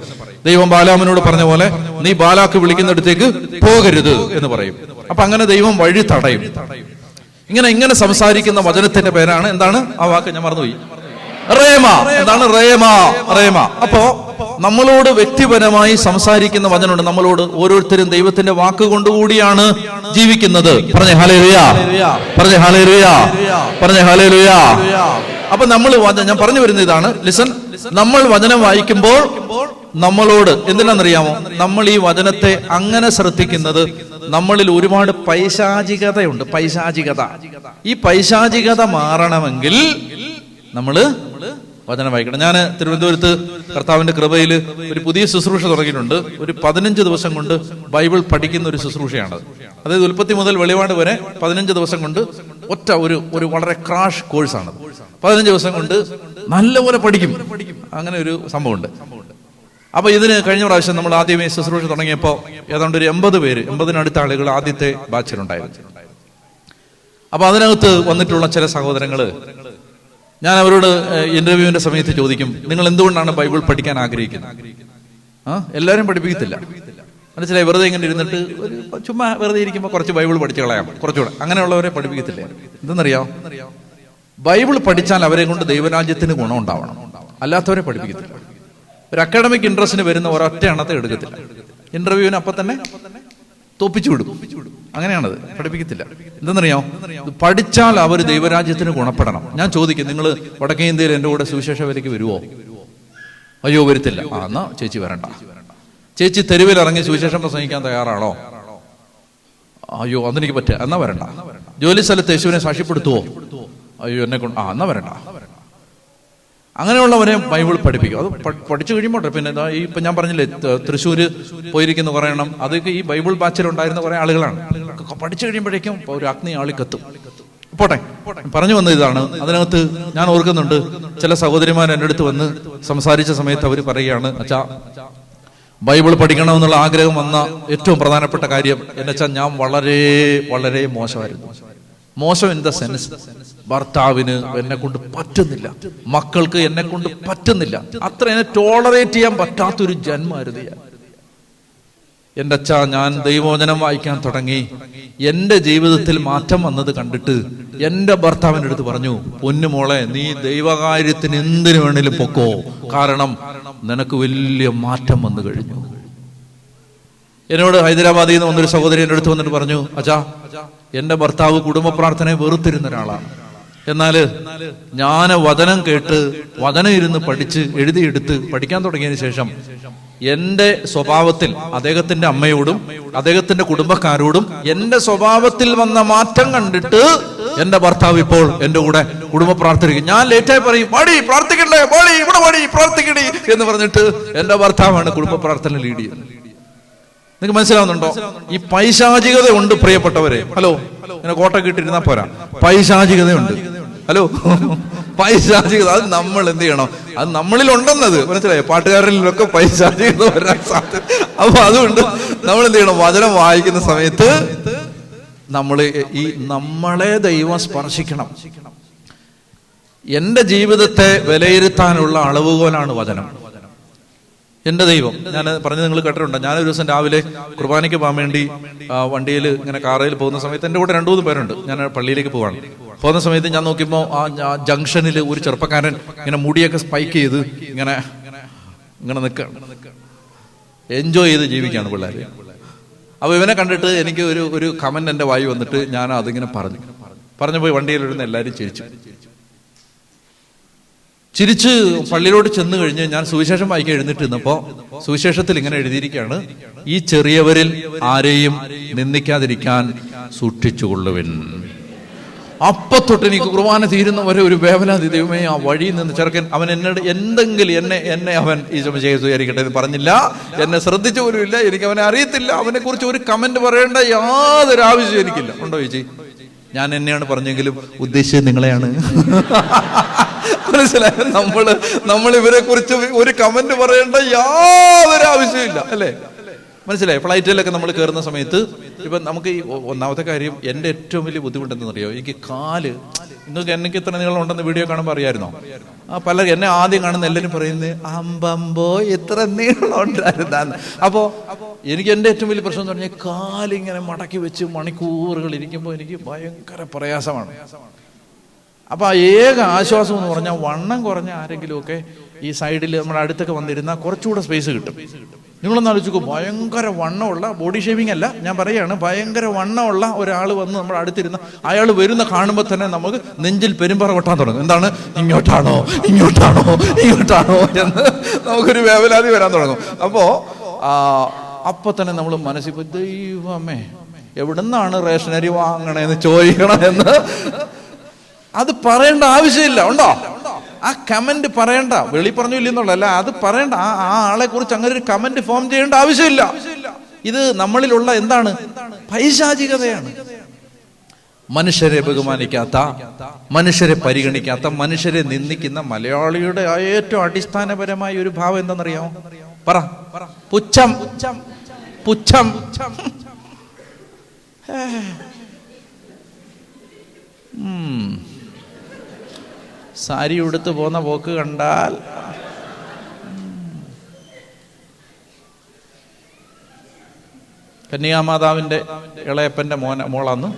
ദൈവം ബാലാമിനോട് പറഞ്ഞ പോലെ നീ ബാലാക്ക് വിളിക്കുന്നിടത്തേക്ക് പോകരുത് എന്ന് പറയും. അപ്പൊ അങ്ങനെ ദൈവം വഴി തടയും. ഇങ്ങനെ സംസാരിക്കുന്ന വചനത്തിന്റെ പേരാണ് എന്താണ്? ആ വാക്ക് ഞാൻ മറന്നുപോയി. റേമ. എന്താണ് റേമ? റേമ. അപ്പോ നമ്മളോട് വ്യക്തിപരമായി സംസാരിക്കുന്ന വചനമുണ്ട്. നമ്മളോട് ഓരോരുത്തരും ദൈവത്തിന്റെ വാക്ക് കൊണ്ടുകൂടിയാണ് ജീവിക്കുന്നത്. പറഞ്ഞ ഹല്ലേലൂയ, പറഞ്ഞ ഹല്ലേലൂയ, പറഞ്ഞ ഹല്ലേലൂയ. അപ്പൊ നമ്മൾ, ഞാൻ പറഞ്ഞു വരുന്ന ഇതാണ്, ലിസൺ, നമ്മൾ വചനം വായിക്കുമ്പോൾ നമ്മളോട് എന്തിനാണെന്നറിയാമോ? നമ്മൾ ഈ വചനത്തെ അങ്ങനെ ശ്രദ്ധിക്കുന്നത് നമ്മളിൽ ഒരുപാട് പൈശാചികതയുണ്ട്. ഈ പൈശാചികത മാറണമെങ്കിൽ നമ്മള് വചനം വായിക്കണം. ഞാൻ തിരുവനന്തപുരത്ത് കർത്താവിന്റെ കൃപയിൽ ഒരു പുതിയ ശുശ്രൂഷ തുടങ്ങിയിട്ടുണ്ട്. ഒരു 15 ദിവസം കൊണ്ട് ബൈബിൾ പഠിക്കുന്ന ഒരു ശുശ്രൂഷയാണ്. അതായത് ഉൽപ്പത്തി മുതൽ വെളിപാട് വരെ 15 ദിവസം കൊണ്ട് ഒറ്റ ഒരു വളരെ ക്രാഷ് കോഴ്സാണ്. 15 ദിവസം കൊണ്ട് നല്ലപോലെ പഠിക്കും. അങ്ങനെ ഒരു സംഭവമുണ്ട്. അപ്പൊ ഇതിന് കഴിഞ്ഞ പ്രാവശ്യം നമ്മൾ ആദ്യമേ ശുശ്രൂഷ തുടങ്ങിയപ്പോൾ ഏതാണ്ട് ഒരു 80 പേര്, 80-നടുത്ത ആളുകൾ ആദ്യത്തെ ബാച്ചിലുണ്ടായിരുന്നു. അപ്പൊ അതിനകത്ത് വന്നിട്ടുള്ള ചില സഹോദരങ്ങള്, ഞാൻ അവരോട് ഇന്റർവ്യൂവിന്റെ സമയത്ത് ചോദിക്കും, നിങ്ങൾ എന്തുകൊണ്ടാണ് ബൈബിൾ പഠിക്കാൻ ആഗ്രഹിക്കുന്നത്? എല്ലാവരും പഠിപ്പിക്കത്തില്ല, മനസ്സിലായി. വെറുതെ ഇങ്ങനെ ഇരുന്നിട്ട് ചുമ്മാ വെറുതെ ഇരിക്കുമ്പോൾ കുറച്ച് ബൈബിൾ പഠിച്ചു കളയാം, കുറച്ചുകൂടെ, അങ്ങനെയുള്ളവരെ പഠിപ്പിക്കത്തില്ല. എന്തെന്നറിയാം? ബൈബിൾ പഠിച്ചാൽ അവരെ കൊണ്ട് ദൈവരാജ്യത്തിന് ഗുണം ഉണ്ടാവണം, അല്ലാത്തവരെ പഠിപ്പിക്കത്തില്ല. ഒരു അക്കാഡമിക് ഇൻട്രസ്റ്റിന് വരുന്ന ഒരൊറ്റ എണ്ണത്തെ എടുക്കത്തില്ല. ഇന്റർവ്യൂവിന് അപ്പം തന്നെ തോപ്പിച്ചു വിടും. അങ്ങനെയാണത്, പഠിപ്പിക്കത്തില്ല. എന്തെന്നറിയാമോ? പഠിച്ചാൽ അവർ ദൈവരാജ്യത്തിന് ഗുണപ്പെടണം. ഞാൻ ചോദിക്കും, നിങ്ങൾ വടക്കേ ഇന്ത്യയിൽ എൻ്റെ കൂടെ സുവിശേഷ വേലയ്ക്ക് വരുമോ? അയ്യോ വരത്തില്ല. എന്നാ ചേച്ചി വരണ്ട. ചേച്ചി തെരുവിൽ ഇറങ്ങി സുവിശേഷം പ്രസംഗിക്കാൻ തയ്യാറാണോ? അയ്യോ അതെനിക്ക് പറ്റുക, എന്നാ വരണ്ട. ജോലി സ്ഥലത്ത് യേശുവിനെ സാക്ഷ്യപ്പെടുത്തുവോ? അയ്യോ എന്നെ കൊണ്ട് എന്നാ വരണ്ട. അങ്ങനെയുള്ളവരെ ബൈബിൾ പഠിപ്പിക്കും. അത് പഠിച്ചു കഴിയുമ്പോൾ പിന്നെ ഈ ഇപ്പൊ ഞാൻ പറഞ്ഞില്ലേ, തൃശ്ശൂര് പോയിരിക്കുന്ന കുറെ എണ്ണം, അതൊക്കെ ഈ ബൈബിൾ ബാച്ചിലുണ്ടായിരുന്ന കുറെ ആളുകളാണ്. പഠിച്ചു കഴിയുമ്പോഴേക്കും ഒരു അഗ്നി ആളി കത്തും. പോട്ടെ, പറഞ്ഞു വന്ന ഇതാണ്. അതിനകത്ത് ഞാൻ ഓർക്കുന്നുണ്ട്, ചില സഹോദരിമാർ എൻ്റെ അടുത്ത് വന്ന് സംസാരിച്ച സമയത്ത് അവർ പറയുകയാണ്, അച്ഛാ ബൈബിൾ പഠിക്കണമെന്നുള്ള ആഗ്രഹം വന്ന ഏറ്റവും പ്രധാനപ്പെട്ട കാര്യം എന്നുവെച്ചാൽ ഞാൻ വളരെ വളരെ മോശമായിരുന്നു. മോശം ഇൻ ദ സെൻസ്, ഭർത്താവിന് എന്നെ കൊണ്ട് പറ്റുന്നില്ല, മക്കൾക്ക് എന്നെ കൊണ്ട് പറ്റുന്നില്ല, അത്ര എന്നെ ടോളറേറ്റ് ചെയ്യാൻ പറ്റാത്തൊരു ജന്മമായിരുന്നു ഞാൻ. എൻ്റെ അച്ഛാ, ഞാൻ ദൈവവചനം വായിക്കാൻ തുടങ്ങി, എൻ്റെ ജീവിതത്തിൽ മാറ്റം വന്നത് കണ്ടിട്ട് എൻ്റെ ഭർത്താവിൻ്റെ അടുത്ത് പറഞ്ഞു, പൊന്നുമോളെ നീ ദൈവകാര്യത്തിന് എന്തിനു വേണേലും പൊക്കോ, കാരണം നിനക്ക് വലിയ മാറ്റം വന്നു കഴിഞ്ഞു. എന്നോട് ഹൈദരാബാദിൽ നിന്ന് വന്നൊരു സഹോദരി എൻ്റെ അടുത്ത് വന്നിട്ട് പറഞ്ഞു, അച്ഛാ എൻ്റെ ഭർത്താവ് കുടുംബ പ്രാർത്ഥനയെ വെറുത്തിരുന്ന ഒരാളാണ്, എന്നാൽ ഞാൻ വചനം കേട്ട് വചനം ഇരുന്ന് പഠിച്ച് എഴുതിയെടുത്ത് പഠിക്കാൻ തുടങ്ങിയതിന് ശേഷം എൻ്റെ സ്വഭാവത്തിൽ അദ്ദേഹത്തിന്റെ അമ്മയോടും അദ്ദേഹത്തിന്റെ കുടുംബക്കാരോടും എൻ്റെ സ്വഭാവത്തിൽ വന്ന മാറ്റം കണ്ടിട്ട് എൻ്റെ ഭർത്താവ് ഇപ്പോൾ എൻ്റെ കൂടെ കുടുംബ പ്രാർത്ഥനയ്ക്ക്, ഞാൻ ലേറ്റായി പറയും പാടി പ്രാർത്ഥിക്കണ്ടേ, പാടി ഇവിടെ പാടി പ്രാർത്ഥിക്കണേ എന്ന് പറഞ്ഞിട്ട് എൻ്റെ ഭർത്താവാണ് കുടുംബ പ്രാർത്ഥന ലീഡ് ചെയ്യുന്നത്. നിങ്ങൾക്ക് മനസ്സിലാവുന്നുണ്ടോ? ഈ പൈശാചികത ഉണ്ട് പ്രിയപ്പെട്ടവരെ. ഹലോ, ഇങ്ങനെ കോട്ട കിട്ടിയിരുന്നാ പോരാ, പൈശാചികതയുണ്ട്. ഹലോ, പൈശാചികത അത് നമ്മൾ എന്ത് ചെയ്യണം? അത് നമ്മളിൽ ഉണ്ടെന്നത് മനസ്സിലായോ? പാട്ടുകാരിലൊക്കെ പൈശാചികത വരാൻ സാധ്യത. അപ്പൊ അതുകൊണ്ട് നമ്മൾ എന്ത് ചെയ്യണം? വചനം വായിക്കുന്ന സമയത്ത് നമ്മളെ ദൈവം സ്പർശിക്കണം. എന്റെ ജീവിതത്തെ വിലയിരുത്താനുള്ള അളവുകോലാണ് വചനം. എൻ്റെ ദൈവം, ഞാൻ പറഞ്ഞത് നിങ്ങൾ കേട്ടിട്ടുണ്ടോ? ഞാനൊരു ദിവസം രാവിലെ കുർബാനയ്ക്ക് പോകാൻ വേണ്ടി വണ്ടിയിൽ ഇങ്ങനെ കാറിൽ പോകുന്ന സമയത്ത് എൻ്റെ കൂടെ 2-3 പേരുണ്ട്. ഞാൻ പള്ളിയിലേക്ക് പോവാണ്. പോകുന്ന സമയത്ത് ഞാൻ നോക്കിയപ്പോൾ ആ ജംഗ്ഷനിൽ ഒരു ചെറുപ്പക്കാരൻ ഇങ്ങനെ മുടിയൊക്കെ സ്പൈക്ക് ചെയ്ത് ഇങ്ങനെ നിൽക്കുകയാണ്. എൻജോയ് ചെയ്ത് ജീവിക്കുകയാണ് പിള്ളേർ. അപ്പോൾ ഇവനെ കണ്ടിട്ട് എനിക്ക് ഒരു കമന്റ് എൻ്റെ വായി വന്നിട്ട് ഞാൻ അതിങ്ങനെ പറഞ്ഞു പോയി വണ്ടിയിലിരുന്ന് എല്ലാവരും ചിരിച്ച് പള്ളിയിലോട്ട് ചെന്ന് കഴിഞ്ഞ് ഞാൻ സുവിശേഷം വായിക്കാൻ എഴുന്നേറ്റ് നിന്നപ്പോൾ സുവിശേഷത്തിൽ ഇങ്ങനെ എഴുതിയിരിക്കുകയാണ്, ഈ ചെറിയവരിൽ ആരെയും നിന്ദിക്കാതിരിക്കാൻ സൂക്ഷിച്ചുകൊള്ളുവിൻ. അപ്പൊ തൊട്ട് എനിക്ക് കുർബാന തീരുന്നവരെ ഒരു വേവലാതി. ദൈവമേ, ആ വഴിയിൽ നിന്ന് ചെറുക്കൻ അവൻ എന്നോട് എന്തെങ്കിലും എന്നെ അവൻ ഈ വിചാരിക്കട്ടെ എന്ന് പറഞ്ഞില്ല, എന്നെ ശ്രദ്ധിച്ചു പോലുമില്ല, എനിക്ക് അവനെ അറിയത്തില്ല, അവനെ കുറിച്ച് ഒരു കമന്റ് പറയേണ്ട യാതൊരു ആവശ്യം എനിക്കില്ല. ഉണ്ടോ ചേച്ചി? ഞാൻ എന്നെയാണ് പറഞ്ഞെങ്കിലും ഉദ്ദേശിച്ചത് നിങ്ങളെയാണ്. മനസ്സിലായ? നമ്മൾ ഇവരെ കുറിച്ച് ഒരു കമന്റ് പറയേണ്ട യാതൊരു ആവശ്യമില്ല, അല്ലേ? മനസ്സിലായി? ഫ്ലൈറ്റിലൊക്കെ നമ്മൾ കയറുന്ന സമയത്ത് ഇപ്പം നമുക്ക് ഈ ഒന്നാമത്തെ കാര്യം, എൻ്റെ ഏറ്റവും വലിയ ബുദ്ധിമുട്ടെന്ന് അറിയോ? എനിക്ക് കാല്, എനിക്ക് ഇത്ര നീളം ഉണ്ടെന്ന് വീഡിയോ കാണുമ്പോൾ അറിയായിരുന്നോ? എന്നെ ആദ്യം കാണുന്ന എല്ലാവരും പറയുന്നത് അമ്പമ്പോ എത്ര നീളം ഉണ്ടായിരുന്ന. അപ്പോൾ എനിക്ക് എൻ്റെ ഏറ്റവും വലിയ പ്രശ്നം എന്ന് പറഞ്ഞാൽ കാലിങ്ങനെ മടക്കി വെച്ച് മണിക്കൂറുകൾ ഇരിക്കുമ്പോൾ എനിക്ക് ഭയങ്കര പ്രയാസമാണ്. അപ്പൊ ഏക ആശ്വാസം എന്ന് പറഞ്ഞാൽ വണ്ണം കുറഞ്ഞ ആരെങ്കിലുമൊക്കെ ഈ സൈഡിൽ നമ്മുടെ അടുത്തൊക്കെ വന്നിരുന്നാൽ കുറച്ചുകൂടെ സ്പേസ് കിട്ടും. നിങ്ങളൊന്ന് ആലോചിക്കൂ, ഭയങ്കര വണ്ണമുള്ള, ബോഡി ഷേവിംഗ് അല്ല ഞാൻ പറയുകയാണ്, ഭയങ്കര വണ്ണമുള്ള ഒരാൾ വന്ന് നമ്മുടെ അടുത്തിരുന്ന അയാൾ വരുന്ന കാണുമ്പോൾ തന്നെ നമുക്ക് നെഞ്ചിൽ പെരുമ്പറ കൊട്ടാൻ തുടങ്ങും. എന്താണ്? ഇങ്ങോട്ടാണോ ഇങ്ങോട്ടാണോ ഇങ്ങോട്ടാണോ എന്ന് നമുക്കൊരു വേവലാതി വരാൻ തുടങ്ങും. അപ്പോൾ തന്നെ നമ്മൾ മനസ്സിൽ ദൈവമേ എവിടുന്നാണ് റേഷനരി വാങ്ങണേന്ന് ചോദിക്കണമെന്ന് അത് പറയേണ്ട ആവശ്യമില്ല. ഉണ്ടോ? ആ കമന്റ് പറയണ്ട, വെളി പറഞ്ഞു ഇല്ലെന്നുള്ളതല്ല, അത് പറയണ്ട. ആ ആളെ കുറിച്ച് അങ്ങനെ ഒരു കമന്റ് ഫോം ചെയ്യേണ്ട ആവശ്യമില്ല. ഇത് നമ്മളിലുള്ള എന്താണ്? പൈശാചികതയാണ്. മനുഷ്യരെ ബഹുമാനിക്കാത്ത, മനുഷ്യരെ പരിഗണിക്കാത്ത, മനുഷ്യരെ നിന്ദിക്കുന്ന മലയാളിയുടെ ഏറ്റവും അടിസ്ഥാനപരമായ ഒരു ഭാവം എന്താണെന്നറിയാമോ? പറ. പുച്ഛം. പുച്ഛം. സാരി ഉടുത്ത് പോകുന്ന പോക്ക് കണ്ടാൽ കന്യാമാതാവിന്റെ ഇളയപ്പന്റെ മോളാന്ന്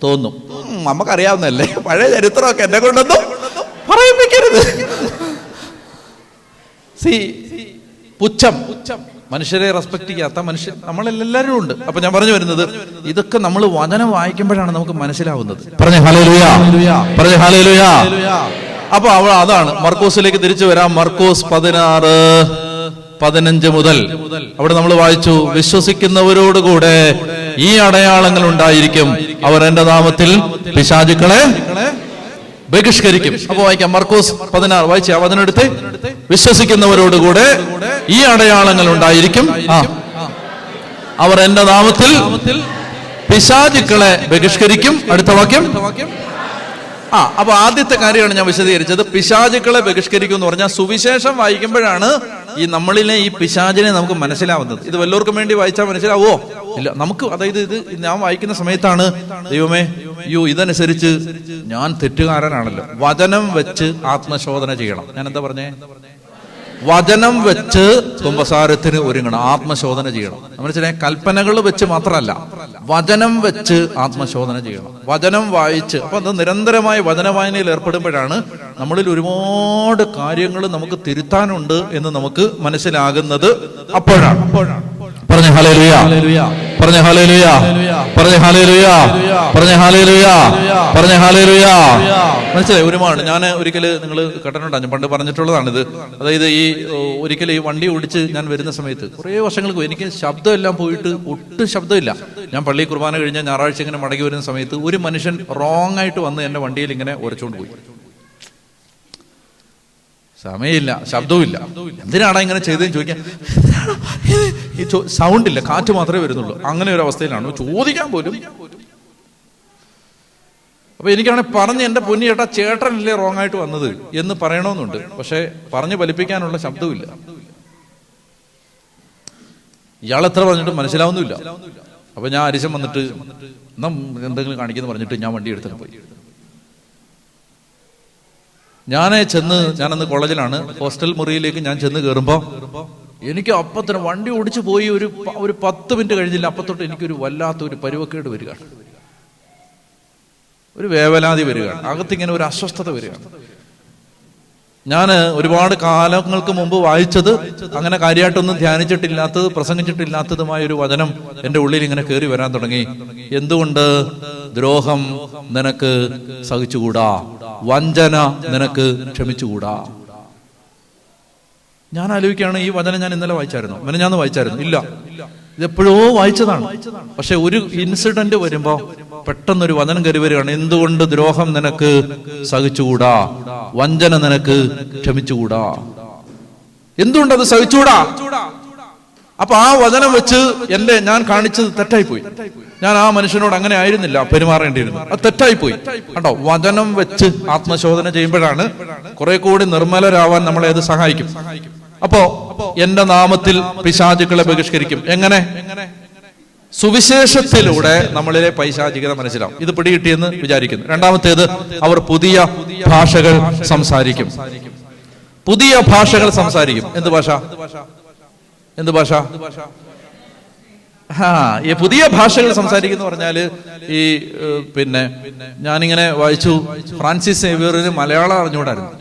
തോന്നും. നമുക്കറിയാവുന്നല്ലേ, പഴയ ചരിത്രമൊക്കെ എന്നെ കൊണ്ടൊന്നും പറയിപ്പിക്കരുത്. പുച്ഛം, മനുഷ്യരെ റെസ്പെക്ട് ചെയ്യാത്ത മനുഷ്യൻ നമ്മളെല്ലാവരും ഉണ്ട്. അപ്പൊ ഞാൻ പറഞ്ഞു വരുന്നത്, ഇതൊക്കെ നമ്മൾ വചനം വായിക്കുമ്പോഴാണ് നമുക്ക് മനസ്സിലാവുന്നത്. പറഞ്ഞ ഹല്ലേലൂയ, പറഞ്ഞ ഹല്ലേലൂയ. അപ്പൊ അതാണ് മർക്കോസിലേക്ക് തിരിച്ചു വരാം. മർക്കോസ് 16:15 മുതൽ അവിടെ നമ്മൾ വായിച്ചു, വിശ്വസിക്കുന്നവരോടുകൂടെ ഈ അടയാളങ്ങൾ ഉണ്ടായിരിക്കും, അവർ എന്റെ നാമത്തിൽ പിശാചുക്കളെ ബഹിഷ്കരിക്കും. അപ്പൊ വായിക്കാം, മർക്കോസ് 16 വായിച്ച അതിനടുത്ത്, വിശ്വസിക്കുന്നവരോടുകൂടെ ഈ അടയാളങ്ങൾ ഉണ്ടായിരിക്കും, അവർ എന്റെ നാമത്തിൽ പിശാചുക്കളെ ബഹിഷ്കരിക്കും. അടുത്ത വാക്യം. അപ്പൊ ആദ്യത്തെ കാര്യമാണ് ഞാൻ വിശദീകരിച്ചത്. പിശാചുക്കളെ ബഹിഷ്കരിക്കും എന്ന് പറഞ്ഞാൽ സുവിശേഷം വായിക്കുമ്പോഴാണ് ഈ നമ്മളിലെ ഈ പിശാചിനെ നമുക്ക് മനസ്സിലാവുന്നത്. ഇത് വല്ലവർക്കും വേണ്ടി വായിച്ചാൽ മനസ്സിലാവോ? ഇല്ല. നമുക്ക്, അതായത് ഇത് ഞാൻ വായിക്കുന്ന സമയത്താണ് ദൈവമേ ഇതനുസരിച്ച് ഞാൻ തെറ്റുകാരനാണല്ലോ. വചനം വെച്ച് ആത്മശോധന ചെയ്യണം. ഞാൻ എന്താ പറഞ്ഞേ? വചനം വെച്ച് കുമ്പസാരത്തിന് ഒരുങ്ങണം, ആത്മശോധന ചെയ്യണം. മനസ്സിലായ? കൽപ്പനകൾ വെച്ച് മാത്രമല്ല, വചനം വെച്ച് ആത്മശോധന ചെയ്യണം, വചനം വായിച്ച്. അപ്പൊ അത് നിരന്തരമായ വചന വായനയിൽ ഏർപ്പെടുമ്പോഴാണ് നമ്മളിൽ ഒരുപാട് കാര്യങ്ങൾ നമുക്ക് തിരുത്താനുണ്ട് എന്ന് നമുക്ക് മനസ്സിലാകുന്നത്. അപ്പോഴാണ്. പറഞ്ഞ ഹല്ലേലൂയ, പറഞ്ഞ ഹല്ലേലൂയ, പറഞ്ഞ ഹല്ലേലൂയ, പറഞ്ഞ ഹല്ലേലൂയ, പറഞ്ഞ ഹല്ലേലൂയ. മനസ്സിലായി? ഒരുപാട് ഞാൻ ഒരിക്കല് നിങ്ങൾ കേട്ടിട്ടുണ്ടോ, ഞാൻ പണ്ട് പറഞ്ഞിട്ടുള്ളതാണിത്. അതായത് ഈ ഒരിക്കലും ഈ വണ്ടി ഓടിച്ച് ഞാൻ വരുന്ന സമയത്ത് കുറേ വർഷങ്ങൾക്ക് എനിക്ക് ശബ്ദമെല്ലാം പോയിട്ട് ഒട്ടും ശബ്ദമില്ല. ഞാൻ പള്ളി കുർബാന കഴിഞ്ഞ ഞായറാഴ്ച ഇങ്ങനെ മടങ്ങി വരുന്ന സമയത്ത് ഒരു മനുഷ്യൻ റോങ് ആയിട്ട് വന്ന് എന്റെ വണ്ടിയിൽ ഇങ്ങനെ ഉരച്ചുകൊണ്ട് പോയി. സമയമില്ല, ശബ്ദവുമില്ല. എന്തിനാണ് ഇങ്ങനെ ചെയ്തതെന്ന് ചോദിക്കാൻ, ഈ സൗണ്ട് ഇല്ല, കാറ്റ് മാത്രമേ വരുന്നുള്ളൂ. അങ്ങനെ ഒരു അവസ്ഥയിലാണ്, ചോദിക്കാൻ പോലും. അപ്പൊ എനിക്കാണെങ്കിൽ പറഞ്ഞ് എന്റെ പൊന്നി ചേട്ടാ, ചേട്ടനല്ലേ റോങ് ആയിട്ട് വന്നത് എന്ന് പറയണമെന്നുണ്ട്. പക്ഷെ പറഞ്ഞ് ഫലിപ്പിക്കാനുള്ള ശബ്ദവുമില്ല. ഇയാളെത്ര പറഞ്ഞിട്ട് മനസ്സിലാവുന്നില്ല. അപ്പൊ ഞാൻ അരിശം വന്നിട്ട് എന്തെങ്കിലും കാണിക്കുന്നു പറഞ്ഞിട്ട് ഞാൻ വണ്ടി എടുത്തിട്ട് പോയി. ഞാനന്ന് കോളേജിലാണ്, ഹോസ്റ്റൽ മുറിയിലേക്ക് ഞാൻ ചെന്ന് കയറുമ്പോ എനിക്ക് അപ്പത്തിന് വണ്ടി ഓടിച്ചു പോയി ഒരു 10 മിനിറ്റ് കഴിഞ്ഞില്ല, അപ്പത്തൊട്ട് എനിക്കൊരു വല്ലാത്തൊരു പരുവക്കേട് വരികയാണ്, ഒരു വേവലാതി വരികയാണ്, അകത്തിങ്ങനെ ഒരു അസ്വസ്ഥത വരികയാണ്. ഞാൻ ഒരുപാട് കാലങ്ങൾക്ക് മുമ്പ് വായിച്ചത്, അങ്ങനെ കാര്യമായിട്ടൊന്നും ധ്യാനിച്ചിട്ടില്ലാത്തത്, പ്രസംഗിച്ചിട്ടില്ലാത്തതുമായ ഒരു വചനം എൻ്റെ ഉള്ളിൽ ഇങ്ങനെ കയറി വരാൻ തുടങ്ങി. എന്തുകൊണ്ട് ദ്രോഹം നിനക്ക് സഹിച്ചുകൂടാ, വഞ്ചന നിനക്ക് ക്ഷമിച്ചുകൂടാ? ഞാൻ ആലോചിക്കുകയാണ്, ഈ വചനം ഞാൻ ഇന്നലെ വായിച്ചായിരുന്നു, ഞാൻ വായിച്ചായിരുന്നു? ഇല്ല, ഇതെപ്പോഴോ വായിച്ചതാണ്. പക്ഷെ ഒരു ഇൻസിഡന്റ് വരുമ്പോ പെട്ടെന്നൊരു വചനം കയറി വരികയാണ്. എന്തുകൊണ്ട് ദ്രോഹം നിനക്ക് സഹിച്ചുകൂടാ, വഞ്ചന നിനക്ക് ക്ഷമിച്ചുകൂടാ? എന്തുകൊണ്ട് അത് സഹിച്ചുകൂടാ? അപ്പൊ ആ വചനം വെച്ച് ഞാൻ കാണിച്ചത് തെറ്റായിപ്പോയി. ഞാൻ ആ മനുഷ്യനോട് അങ്ങനെ ആയിരുന്നില്ല പെരുമാറേണ്ടിയിരുന്നു, അത് തെറ്റായിപ്പോയി. കണ്ടോ, വചനം വെച്ച് ആത്മശോധന ചെയ്യുമ്പോഴാണ് കുറെ കൂടി നിർമ്മലരാവാൻ നമ്മളെ അത് സഹായിക്കും. അപ്പോ എന്റെ നാമത്തിൽ പിശാചുക്കളെ ബഹിഷ്കരിക്കും. എങ്ങനെ? സുവിശേഷത്തിലൂടെ നമ്മളിലെ പൈശാചികത മനസ്സിലാവും. ഇത് പിടികിട്ടിയെന്ന് വിചാരിക്കുന്നു. രണ്ടാമത്തേത്, അവർ പുതിയ ഭാഷകൾ സംസാരിക്കും. പുതിയ ഭാഷകൾ സംസാരിക്കും. എന്ത് ഭാഷ? എന്ത് ഭാഷ? ഈ പുതിയ ഭാഷകൾ സംസാരിക്കുന്ന പറഞ്ഞാല് ഈ ഞാനിങ്ങനെ വായിച്ചു, ഫ്രാൻസിസ് സേവ്യറിന് മലയാളം അറിഞ്ഞുകൂടായിരുന്നു.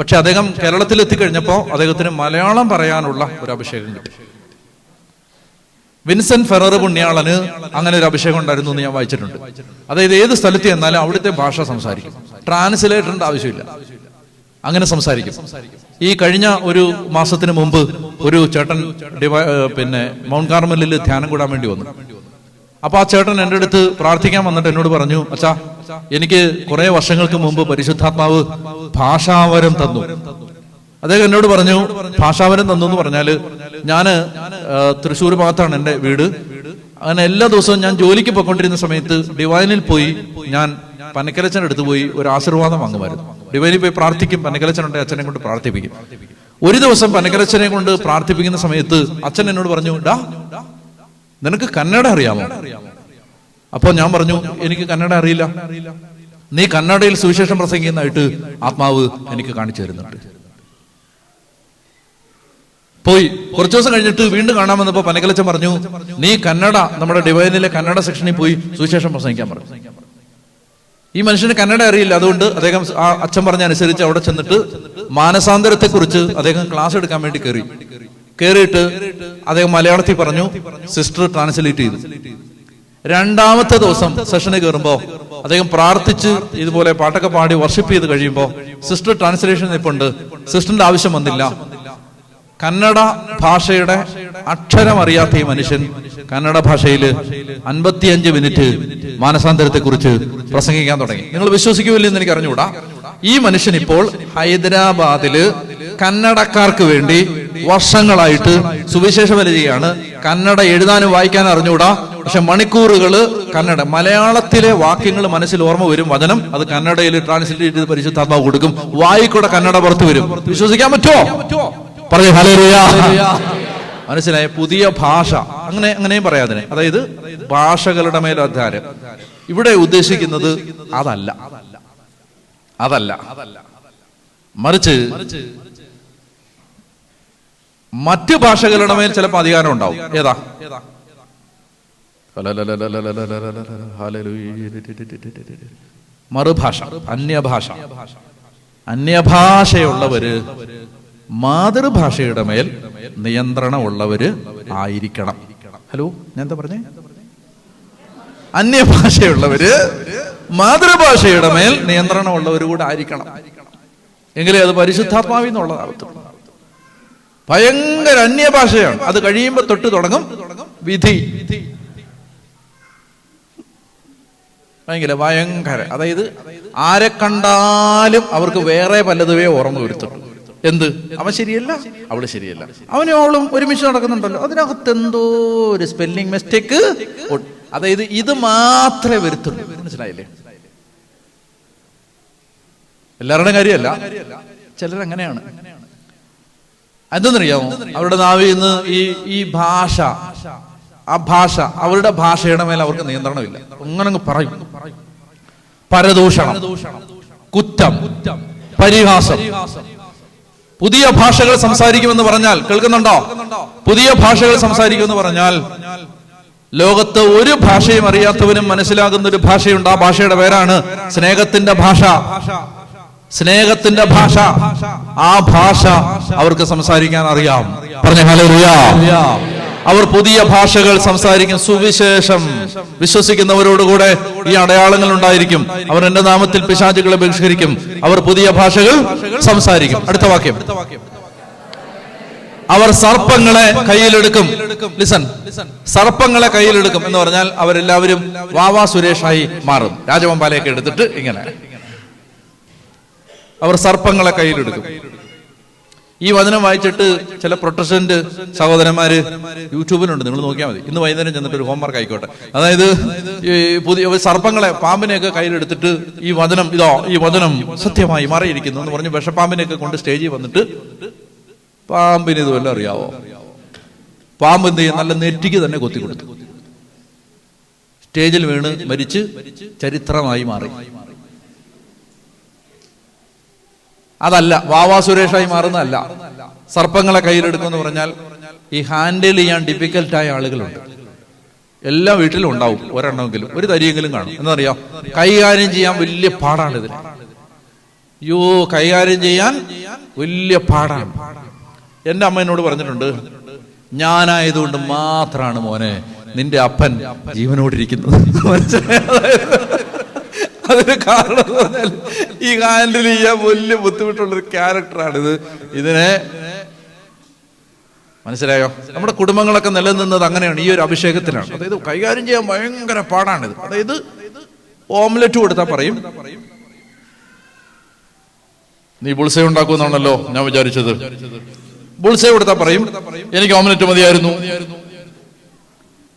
പക്ഷെ അദ്ദേഹം കേരളത്തിൽ എത്തിക്കഴിഞ്ഞപ്പോൾ അദ്ദേഹത്തിന് മലയാളം പറയാനുള്ള ഒരു അഭിഷേകം കിട്ടി. വിൻസെന്റ് ഫെറർ പുണ്യാളന് അങ്ങനെ ഒരു അഭിഷേകം ഉണ്ടായിരുന്നു എന്ന് ഞാൻ വായിച്ചിട്ടുണ്ട്. അതായത് ഏത് സ്ഥലത്ത് ചെന്നാലും അവിടുത്തെ ഭാഷ സംസാരിക്കും, ട്രാൻസ്ലേറ്ററിന്റെ ആവശ്യമില്ല, അങ്ങനെ സംസാരിക്കും. ഈ കഴിഞ്ഞ ഒരു മാസത്തിന് മുമ്പ് ഒരു ചേട്ടൻ മൗണ്ട് കാർമലിൽ ധ്യാനം കൂടാൻ വേണ്ടി വന്നു. അപ്പൊ ആ ചേട്ടൻ എൻ്റെ അടുത്ത് പ്രാർത്ഥിക്കാൻ വന്നിട്ട് എന്നോട് പറഞ്ഞു, അച്ഛാ, എനിക്ക് കുറെ വർഷങ്ങൾക്ക് മുമ്പ് പരിശുദ്ധാത്മാവ് ഭാഷാവരം തന്നു. അദ്ദേഹം എന്നോട് പറഞ്ഞു, ഭാഷാവരം തന്നു എന്ന് പറഞ്ഞാല്, ഞാന് തൃശ്ശൂർ ഭാഗത്താണ് എൻ്റെ വീട്. അങ്ങനെ എല്ലാ ദിവസവും ഞാൻ ജോലിക്ക് പോയിക്കൊണ്ടിരുന്ന സമയത്ത് ഡിവൈനിൽ പോയി ഞാൻ പനക്കലച്ചൻ്റെ അടുത്ത് പോയി ഒരു ആശീർവാദം വാങ്ങുമായിരുന്നു. ഡിവൈനിൽ പോയി പ്രാർത്ഥിക്കും, പനക്കലച്ചനുണ്ടെ അച്ഛനെ കൊണ്ട് പ്രാർത്ഥിപ്പിക്കും. ഒരു ദിവസം പനക്കലച്ചനെ കൊണ്ട് പ്രാർത്ഥിപ്പിക്കുന്ന സമയത്ത് അച്ഛൻ എന്നോട് പറഞ്ഞു, ഡാ, നിനക്ക് കന്നഡ അറിയാമോ? അപ്പൊ ഞാൻ പറഞ്ഞു, എനിക്ക് കന്നഡ അറിയില്ല. നീ കന്നഡയിൽ സുവിശേഷം പ്രസംഗിക്കുന്നതായിട്ട് ആത്മാവ് എനിക്ക് കാണിച്ചു തരുന്നുണ്ട്. പോയി കുറച്ചു ദിവസം കഴിഞ്ഞിട്ട് വീണ്ടും കാണാൻ വന്നപ്പോ പനക്കലച്ചൻ പറഞ്ഞു, നീ കന്നഡ, നമ്മുടെ ഡിവൈനിലെ കന്നഡ സെക്ഷനിൽ പോയി സുവിശേഷം പ്രസംഗിക്കാൻ പറഞ്ഞു. ഈ മനുഷ്യന് കന്നഡ അറിയില്ല. അതുകൊണ്ട് അദ്ദേഹം ആ അച്ഛൻ പറഞ്ഞ അനുസരിച്ച് അവിടെ ചെന്നിട്ട് മാനസാന്തരത്തെ കുറിച്ച് അദ്ദേഹം ക്ലാസ് എടുക്കാൻ വേണ്ടി കയറിയിട്ട് അദ്ദേഹം മലയാളത്തിൽ പറഞ്ഞു, സിസ്റ്റർ ട്രാൻസ്ലേറ്റ് ചെയ്തു. രണ്ടാമത്തെ ദിവസം സെഷന് കയറുമ്പോ അദ്ദേഹം പ്രാർത്ഥിച്ച് ഇതുപോലെ പാട്ടൊക്കെ പാടി വർഷിപ്പ് ചെയ്ത് കഴിയുമ്പോ സിസ്റ്റർ ട്രാൻസ്ലേഷൻ ഇപ്പുണ്ട്. സിസ്റ്ററിന്റെ ആവശ്യം വന്നില്ല. കന്നഡ ഭാഷയുടെ അക്ഷരം അറിയാത്ത ഈ മനുഷ്യൻ കന്നഡ ഭാഷയിൽ 55 മിനിറ്റ് മാനസാന്തരത്തെ കുറിച്ച് പ്രസംഗിക്കാൻ തുടങ്ങി. നിങ്ങൾ വിശ്വസിക്കുമല്ലെന്ന് എനിക്ക് അറിഞ്ഞുകൂടാ. ഈ മനുഷ്യൻ ഇപ്പോൾ ഹൈദരാബാദില് കന്നഡക്കാർക്ക് വേണ്ടി വർഷങ്ങളായിട്ട് സുവിശേഷ വേല ചെയ്യാണ്. കന്നഡ എഴുതാനും വായിക്കാനും അറിഞ്ഞുകൂടാ, പക്ഷെ മണിക്കൂറുകള് കന്നഡ, മലയാളത്തിലെ വാക്യങ്ങൾ മനസ്സിൽ ഓർമ്മ വരും, വചനം അത് കന്നഡയിൽ ട്രാൻസ്ലേറ്റ് ചെയ്ത് പരിശുദ്ധാത്മാവ് കൊടുക്കും, വായിക്കൂടെ കന്നഡ പുറത്തു വരും. വിശ്വസിക്കാൻ പറ്റുമോ? പറഞ്ഞു ഹല്ലേലൂയ. മനസ്സിലായ? പുതിയ ഭാഷ, അങ്ങനെയും പറയാതിനെ, അതായത് ഭാഷകളുടെ മേൽ അധികാരം. ഇവിടെ ഉദ്ദേശിക്കുന്നത് അതല്ല, മറിച്ച് മറ്റു ഭാഷകളുടെ മേൽ ചിലപ്പോൾ അധികാരം ഉണ്ടാവും. ഏതാ? മറുഭാഷ, അന്യഭാഷയുള്ളവര് മാതൃഭാഷയുടെ മേൽ നിയന്ത്രണമുള്ളവര് ആയിരിക്കണം. ഹലോ, ഞാൻ എന്താ പറഞ്ഞേ? അന്യഭാഷയുള്ളവര് മാതൃഭാഷയുടെ മേൽ നിയന്ത്രണമുള്ളവര് കൂടെ ആയിരിക്കണം. എങ്കിലേ അത് പരിശുദ്ധാത്മാവിൽ നിന്നുള്ളതാകത്തുള്ളൂ. ഭയങ്കര അന്യഭാഷയാണ്. അത് കഴിയുമ്പോ തൊട്ട് തുടങ്ങും വിധി. ഭയങ്കര, അതായത് ആരെ കണ്ടാലും അവർക്ക് വേറെ പലതുവേ ഓർമ്മ വരുത്തുള്ളൂ. എന്ത്? അവൻ ശരിയല്ല, അവള് ശരിയല്ല, അവനും അവളും ഒരുമിച്ച് നടക്കുന്നുണ്ടല്ലോ, അതിനകത്ത് എന്തോ ഒരു സ്പെല്ലിംഗ് മിസ്റ്റേക്ക്. അതായത് ഇത് മാത്രമേ വരുത്തുള്ളൂ. മനസ്സിലായില്ലേ? എല്ലാവരുടെയും കാര്യമല്ല, ചിലരങ്ങനെയാണ്. എന്തെന്നറിയാമോ? അവരുടെ നാവിൽ നിന്ന് ഈ ഭാഷ, ആ ഭാഷ, അവരുടെ ഭാഷയുടെ മേലെ അവർക്ക് നിയന്ത്രണമില്ല. അങ്ങനെ പറയും. പരദൂഷണം, കുറ്റം, പരിഹാസം. പുതിയ ഭാഷകൾ സംസാരിക്കുമെന്ന് പറഞ്ഞാൽ, കേൾക്കുന്നുണ്ടോ? പുതിയ ഭാഷകൾ സംസാരിക്കുമെന്ന് പറഞ്ഞാൽ ലോകത്ത് ഒരു ഭാഷയും അറിയാത്തവനും മനസ്സിലാകുന്ന ഒരു ഭാഷയുണ്ട്. ആ ഭാഷയുടെ പേരാണ് സ്നേഹത്തിന്റെ ഭാഷ. സ്നേഹത്തിന്റെ ഭാഷ. ആ ഭാഷ അവർക്ക് സംസാരിക്കാൻ അറിയാം. പറഞ്ഞ ഹല്ലേലൂയ. അവർ പുതിയ ഭാഷകൾ സംസാരിക്കും. സുവിശേഷം വിശ്വസിക്കുന്നവരോടുകൂടെ ഈ അടയാളങ്ങൾ ഉണ്ടായിരിക്കും. അവർ എന്റെ നാമത്തിൽ പിശാചുകളെ ബഹിഷ്കരിക്കും. അവർ പുതിയ ഭാഷകൾ സംസാരിക്കും. അടുത്ത വാക്യം, അവർ സർപ്പങ്ങളെ കയ്യിലെടുക്കും. ലിസൺ, സർപ്പങ്ങളെ കയ്യിലെടുക്കും എന്ന് പറഞ്ഞാൽ അവരെല്ലാവരും വാവാ സുരേഷായി മാറും. രാജവമ്പാലയൊക്കെ എടുത്തിട്ട് ഇങ്ങനെ അവർ സർപ്പങ്ങളെ കയ്യിലെടുക്കും. ഈ വചനം വായിച്ചിട്ട് ചില പ്രൊട്ടസ്റ്റന്റ് സഹോദരന്മാര് യൂട്യൂബിലുണ്ട്, നിങ്ങൾ നോക്കിയാൽ മതി. ഇന്ന് വൈകുന്നേരം ചെന്നിട്ട് ഒരു ഹോംവർക്ക് ആയിക്കോട്ടെ. അതായത് ഈ പുതിയ സർപ്പങ്ങളെ, പാമ്പിനെയൊക്കെ കയ്യിലെടുത്തിട്ട് ഈ വചനം സത്യമായി മാറിയിരിക്കുന്നു എന്ന് പറഞ്ഞ് വിഷപ്പാമ്പിനെയൊക്കെ കൊണ്ട് സ്റ്റേജിൽ വന്നിട്ട്, പാമ്പിന് ഇത് വല്ലതും അറിയാവോ? പാമ്പ് എന്ത് ചെയ്യും? നല്ല നെറ്റിക്ക് തന്നെ കൊത്തി കൊടുത്തു. സ്റ്റേജിൽ വീണ് മരിച്ച് ചരിത്രമായി മാറി. അതല്ല, വാവാ സുരേഷായി മാറുന്നതല്ല. സർപ്പങ്ങളെ കയ്യിലെടുക്കുമെന്ന് പറഞ്ഞാൽ ഈ ഹാൻഡിൽ ചെയ്യാൻ ഡിഫിക്കൽട്ടായ ആളുകളുണ്ട്. എല്ലാ വീട്ടിലും ഉണ്ടാവും ഒരെണ്ണമെങ്കിലും, ഒരു തരിയെങ്കിലും കാണും. എന്നറിയാം, കൈകാര്യം ചെയ്യാൻ വലിയ പാടാണ് ഇതിന്. കൈകാര്യം ചെയ്യാൻ വലിയ പാടാണ്. എൻ്റെ അമ്മ എന്നോട് പറഞ്ഞിട്ടുണ്ട്, ഞാനായതുകൊണ്ട് മാത്രമാണ് മോനെ നിന്റെ അപ്പൻ ജീവനോടിരിക്കുന്നത്. അതിന് കാരണം എന്ന് പറഞ്ഞാൽ ഈ ഹാൻഡിൽ ചെയ്യാൻ വലിയ ബുദ്ധിമുട്ടുള്ളൊരു ക്യാരക്ടറാണിത്. ഇതിനെ മനസ്സിലായോ? നമ്മുടെ കുടുംബങ്ങളൊക്കെ നിലനിന്നത് അങ്ങനെയാണ്, ഈ ഒരു അഭിഷേകത്തിലാണ്. അതായത് കൈകാര്യം ചെയ്യാൻ ഭയങ്കര പാടാണിത്. അതായത് ഓംലെറ്റ് കൊടുത്താൽ പറയും, നീ ബുൾസൈ ഉണ്ടാക്കുമെന്നാണല്ലോ ഞാൻ വിചാരിച്ചത്. ബുൾസൈ കൊടുത്താൽ പറയും, എനിക്ക് ഓംലെറ്റ് മതിയായിരുന്നു.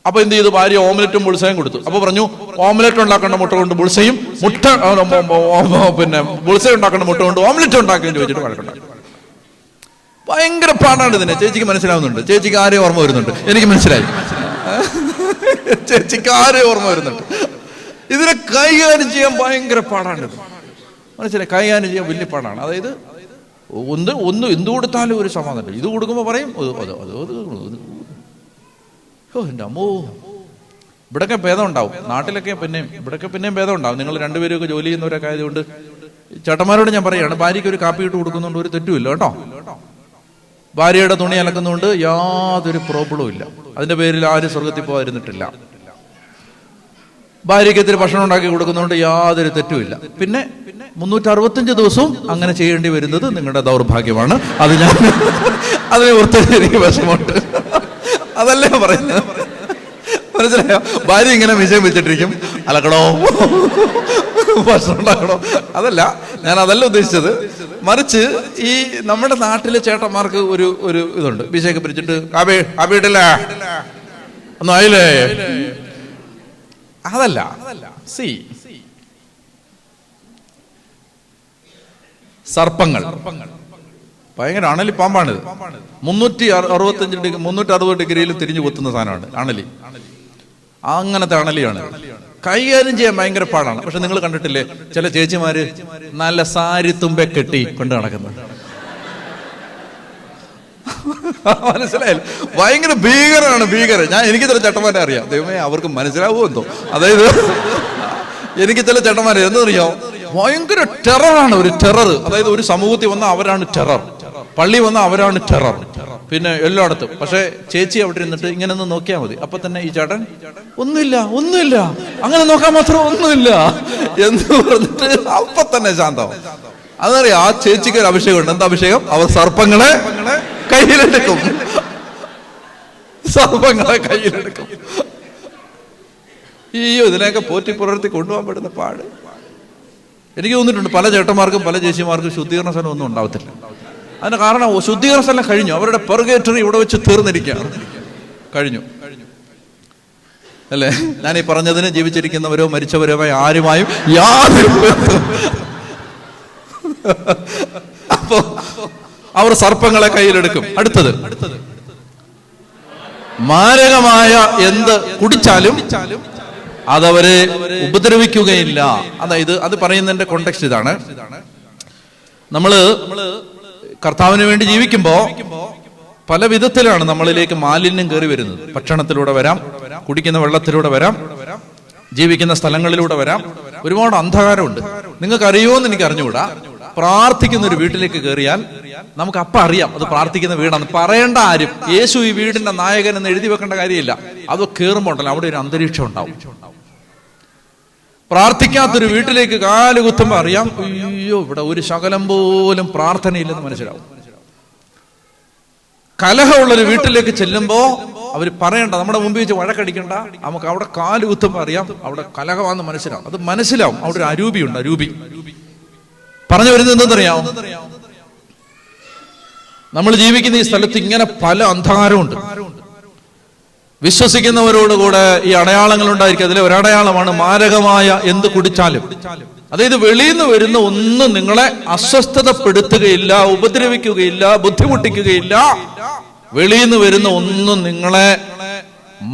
അപ്പൊ എന്ത് ചെയ്തു? ഭാര്യ ഓംലെറ്റും ബുൾസയും കൊടുത്തു. അപ്പൊ പറഞ്ഞു, ഓംലെറ്റ് ഉണ്ടാക്കേണ്ട മുട്ട കൊണ്ട് ബുൾസയും, പിന്നെ ബുൾസൈ ഉണ്ടാക്കേണ്ട മുട്ട കൊണ്ട് ഓംലെറ്റ് ഉണ്ടാക്കുകയും ചോദിച്ചിട്ട് വഴക്കുണ്ടാക്കും. ഭയങ്കര പാടാണ് ഇതിനെ. ചേച്ചിക്ക് മനസ്സിലാവുന്നുണ്ട്? ചേച്ചിക്ക് ആരെ ഓർമ്മ വരുന്നുണ്ട്? എനിക്ക് മനസ്സിലായി, ചേച്ചിക്ക് ആരെ ഓർമ്മ വരുന്നുണ്ട്? ഇതിനെ കൈകാര്യം ചെയ്യാൻ ഭയങ്കര പാടാണിത്. മനസ്സിലായി? കൈകാര്യം ചെയ്യാൻ വലിയ പാടാണ്. അതായത് ഒന്ന് എന്ത് കൊടുത്താലും ഒരു സമാധാനം. ഇത് കൊടുക്കുമ്പോൾ പറയും, എൻ്റെ അമ്മോ. ഇവിടെയൊക്കെ ഭേദം ഉണ്ടാവും, നാട്ടിലൊക്കെ പിന്നെയും ഇവിടെയൊക്കെ പിന്നെയും ഭേദം ഉണ്ടാവും. നിങ്ങൾ രണ്ടുപേരും ഒക്കെ ജോലി ചെയ്യുന്നവരൊക്കെ ആയതുകൊണ്ട് ചേട്ടന്മാരോട് ഞാൻ പറയുകയാണ്, ഭാര്യയ്ക്ക് ഒരു കാപ്പി ഇട്ട് കൊടുക്കുന്നുണ്ട് ഒരു തെറ്റുമില്ല കേട്ടോ. ഭാര്യയുടെ തുണി അലക്കുന്നുണ്ട് യാതൊരു പ്രോബ്ലവും ഇല്ല. അതിന്റെ പേരിൽ ആരും സ്വർഗത്തിൽ പോയിരുന്നിട്ടില്ല. ഭാര്യയ്ക്ക് ഇത്തിരി ഭക്ഷണം ഉണ്ടാക്കി കൊടുക്കുന്നുണ്ട് യാതൊരു തെറ്റുമില്ല. പിന്നെ 365 ദിവസവും അങ്ങനെ ചെയ്യേണ്ടി വരുന്നത് നിങ്ങളുടെ ദൗർഭാഗ്യമാണ്. അത് ഞാൻ അതിനെ ഓർത്ത് എനിക്ക് വിഷമമുണ്ട്. അതല്ലേ പറയുന്നത്? മനസ്സിലായോ? ഭാര്യ ഇങ്ങനെ വിജയം വെച്ചിട്ടിരിക്കും, അലക്കണോ ഭക്ഷണം ഉണ്ടാക്കണോ. ഞാൻ അതല്ല ഉദ്ദേശിച്ചത്. മറിച്ച് ഈ നമ്മുടെ നാട്ടിലെ ചേട്ടന്മാർക്ക് ഒരു ഇതുണ്ട്, വിജയൊക്കെ പിരിച്ചിട്ട് കാബിയിട്ടില്ല ഒന്നും ആയില്ലേ. അതല്ല. സർപ്പങ്ങൾ ഭയങ്കര അണലി പാമ്പാണിത്. 360 ഡിഗ്രിയിൽ തിരിഞ്ഞു കൊത്തുന്ന സാധനമാണ് അണലി. അങ്ങനത്തെ അണലിയാണ്. കൈകാര്യം ചെയ്യാൻ ഭയങ്കര പാടാണ്. പക്ഷെ നിങ്ങൾ കണ്ടിട്ടില്ലേ ചില ചേച്ചിമാര് നല്ല സാരി തുമ്പെ കെട്ടി കൊണ്ട് നടക്കുന്നത്? മനസ്സിലായില്ല? ഭയങ്കര ഭീകരമാണ്, ഭീകരൻ. എനിക്ക് ചില ചേട്ടന്മാരെ അറിയാം, ദൈവമേ അവർക്ക് മനസ്സിലാവുമോ എന്തോ. അതായത് എനിക്ക് ചില ചേട്ടന്മാരെ എന്നറിയോ, ഭയങ്കര ടെററാണ്, ഒരു ടെറർ. അതായത് ഒരു സമൂഹത്തിൽ വന്നാൽ അവരാണ് ടെറർ, പള്ളി വന്നാൽ അവരാണ് ടെറർ, പിന്നെ എല്ലായിടത്തും. പക്ഷെ ചേച്ചി അവിടെ ഇരുന്നിട്ട് ഇങ്ങനെ ഒന്ന് നോക്കിയാൽ മതി, അപ്പൊ തന്നെ ഈ ചേട്ടൻ ഒന്നുമില്ല അങ്ങനെ നോക്കാൻ മാത്രം ഒന്നുമില്ല എന്ന് പറഞ്ഞിട്ട് അപ്പൊ തന്നെ ശാന്തമാവും. അതറിയാം, ആ ചേച്ചിക്ക് ഒരു അഭിഷേകമുണ്ട്. എന്താ അഭിഷേകം? അവർ സർപ്പങ്ങളെ കയ്യിലെടുക്കും. സർപ്പങ്ങളെ കയ്യിലെടുക്കും. ഇതിനെയൊക്കെ പോറ്റി പുലർത്തി കൊണ്ടുപോകാൻ പെടുന്ന പാട് എനിക്ക് തോന്നിയിട്ടുണ്ട്. പല ചേട്ടന്മാർക്കും പല ചേച്ചിമാർക്കും ശുദ്ധീകരണ സ്ഥലം ഒന്നും ഉണ്ടാവത്തില്ല. അതിന് കാരണം ശുദ്ധീകരണ സ്ഥലം കഴിഞ്ഞു, അവരുടെ പെർഗേറ്ററി ഇവിടെ വെച്ച് തീർന്നിരിക്കുകയാണ്, കഴിഞ്ഞു അല്ലേ? ഞാൻ ഈ പറഞ്ഞതിന് ജീവിച്ചിരിക്കുന്നവരോ മരിച്ചവരോ ആരുമായും യാതൊരു അപ്പോ അവർ സർപ്പങ്ങളെ കയ്യിലെടുക്കും. അടുത്തത്, മാരകമായ എന്ത് കുടിച്ചാലും അതവരെ ഉപദ്രവിക്കുകയില്ല. അതായത് അത് പറയുന്നതിന്റെ കോണ്ടെക്സ്റ്റ് ഇതാണ്. നമ്മള് കർത്താവിന് വേണ്ടി ജീവിക്കുമ്പോ പല വിധത്തിലാണ് നമ്മളിലേക്ക് മാലിന്യം കയറി വരുന്നത്. ഭക്ഷണത്തിലൂടെ വരാം, കുടിക്കുന്ന വെള്ളത്തിലൂടെ വരാം, ജീവിക്കുന്ന സ്ഥലങ്ങളിലൂടെ വരാം. ഒരുപാട് അന്ധകാരമുണ്ട്. നിങ്ങൾക്ക് അറിയുമോന്ന് എനിക്ക് അറിഞ്ഞുകൂടാ. പ്രാർത്ഥിക്കുന്ന ഒരു വീട്ടിലേക്ക് കയറിയാൽ നമുക്ക് അപ്പം അറിയാം അത് പ്രാർത്ഥിക്കുന്ന വീടാണ്. പറയേണ്ട ആരും യേശു ഈ വീടിന്റെ നായകൻ എന്ന് എഴുതി വെക്കേണ്ട കാര്യമില്ല. അത് കയറുമ്പോൾ ഉണ്ടല്ലോ അവിടെ ഒരു അന്തരീക്ഷം ഉണ്ടാവും. പ്രാർത്ഥിക്കാത്തൊരു വീട്ടിലേക്ക് കാലുകുത്തുമ്പോൾ അറിയാം, അയ്യോ ഇവിടെ ഒരു ശകലം പോലും പ്രാർത്ഥനയില്ലെന്ന് മനസ്സിലാവും. കലഹമുള്ളൊരു വീട്ടിലേക്ക് ചെല്ലുമ്പോ അവർ പറയണ്ട, നമ്മുടെ മുമ്പിൽ വെച്ച് വഴക്കടിക്കണ്ട, നമുക്ക് അവിടെ കാലുകുത്തുമ്പോൾ അറിയാം അവിടെ കലഹമാണെന്ന് മനസ്സിലാവും. അത് മനസ്സിലാവും. അവിടെ ഒരു അരൂപിയുണ്ട്, അരൂപി. പറഞ്ഞു വരുന്നത് എന്തെന്നറിയാമോ? നമ്മൾ ജീവിക്കുന്ന ഈ സ്ഥലത്ത് ഇങ്ങനെ പല അന്ധകാരമുണ്ട്. വിശ്വസിക്കുന്നവരോടുകൂടെ ഈ അടയാളങ്ങൾ ഉണ്ടായിരിക്കും. അതിലെ ഒരടയാളമാണ് മാരകമായ എന്ത് കുടിച്ചാലും. അതായത് വെളിയിൽ നിന്ന് വരുന്ന ഒന്നും നിങ്ങളെ അസ്വസ്ഥതപ്പെടുത്തുകയില്ല, ഉപദ്രവിക്കുകയില്ല, ബുദ്ധിമുട്ടിക്കുകയില്ല. വെളിയിൽ നിന്ന് വരുന്ന ഒന്നും നിങ്ങളെ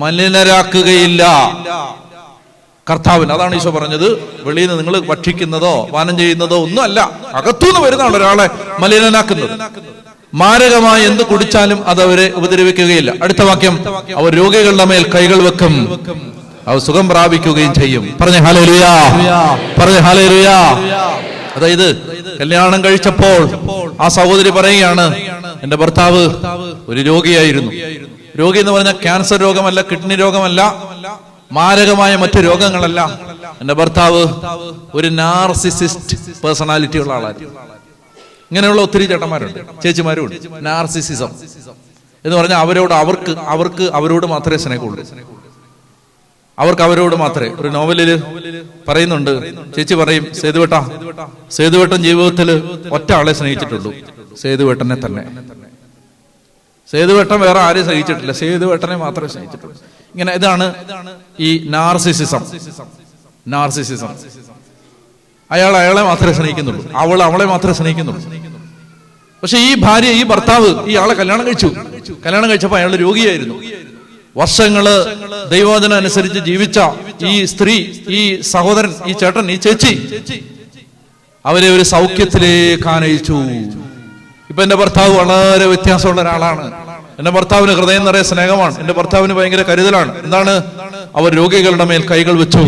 മലിനരാക്കുകയില്ല. കർത്താവിന് അതാണ് ഈശോ പറഞ്ഞത്. വെളിയിൽ നിന്ന് നിങ്ങൾ ഭക്ഷിക്കുന്നതോ പാനം ചെയ്യുന്നതോ ഒന്നും അല്ല, അകത്തുനിന്ന് വരുന്നതാണ് ഒരാളെ മലിനനാക്കുന്നത്. മാരകമായി എന്ത് കുടിച്ചാലും അത് അവരെ ഉപദ്രവിക്കുകയില്ല. അടുത്ത വാക്യം, അവർ രോഗികളുടെ മേൽ കൈകൾ വെക്കും, അവർ സുഖം പ്രാപിക്കുകയും ചെയ്യും. പറഞ്ഞ ഹല്ലേലൂയ, പറഞ്ഞ ഹല്ലേലൂയ. അതായത് കല്യാണം കഴിച്ചപ്പോൾ ആ സഹോദരി പറയുകയാണ്, എന്റെ ഭർത്താവ് ഒരു രോഗിയായിരുന്നു. രോഗി എന്ന് പറഞ്ഞാൽ ക്യാൻസർ രോഗമല്ല, കിഡ്നി രോഗമല്ല, മാരകമായ മറ്റു രോഗങ്ങളല്ല. എന്റെ ഭർത്താവ് ഒരു നാർസിസിസ്റ്റ് പേഴ്സണാലിറ്റി ഉള്ള ആളായിരുന്നു. ഇങ്ങനെയുള്ള ഒത്തിരി ചേട്ടന്മാരുണ്ട്, ചേച്ചിമാരും ഉണ്ട്. നാർസിസിസം എന്ന് പറഞ്ഞാൽ അവർക്ക് അവരോട് മാത്രമേ സ്നേഹമുള്ളൂ. അവരോട് മാത്രമേ. ഒരു നോവലില് പറയുന്നുണ്ട്, ചേച്ചി പറയും, സേതുവേട്ടൻ ജീവിതത്തിൽ ഒറ്റ ആളെ സ്നേഹിച്ചിട്ടുള്ളൂ, സേതുവേട്ടനെ തന്നെ. സേതുവേട്ടൻ വേറെ ആരെയും സ്നേഹിച്ചിട്ടില്ല, സേതുവേട്ടനെ മാത്രമേ സ്നേഹിച്ചിട്ടുള്ളൂ. ഇങ്ങനെ ഇതാണ് ഈ നാർസിസിസം. അയാളെ മാത്രമേ സ്നേഹിക്കുന്നുള്ളൂ, അവളെ മാത്രമേ സ്നേഹിക്കുന്നുള്ളൂ. പക്ഷെ ഈ ഭാര്യ, ഈ ഭർത്താവ് ഈ ആളെ കല്യാണം കഴിച്ചപ്പോ അയാൾ രോഗിയായിരുന്നു. വർഷങ്ങള് ദൈവവചനം അനുസരിച്ച് ജീവിച്ച ഈ സ്ത്രീ, ഈ സഹോദരൻ, ഈ ചേട്ടൻ, ഈ ചേച്ചി അവരെ ഒരു സൗഖ്യത്തിലേക്ക് ആനയിച്ചു. ഇപ്പൊ എന്റെ ഭർത്താവ് വളരെ വ്യത്യാസമുള്ള ഒരാളാണ്. എന്റെ ഭർത്താവിന് ഹൃദയം നിറയെ സ്നേഹമാണ്. എന്റെ ഭർത്താവിന് ഭയങ്കര കരുതലാണ്. എന്താണ്? അവർ രോഗികളുടെ മേൽ കൈകൾ വെച്ചു,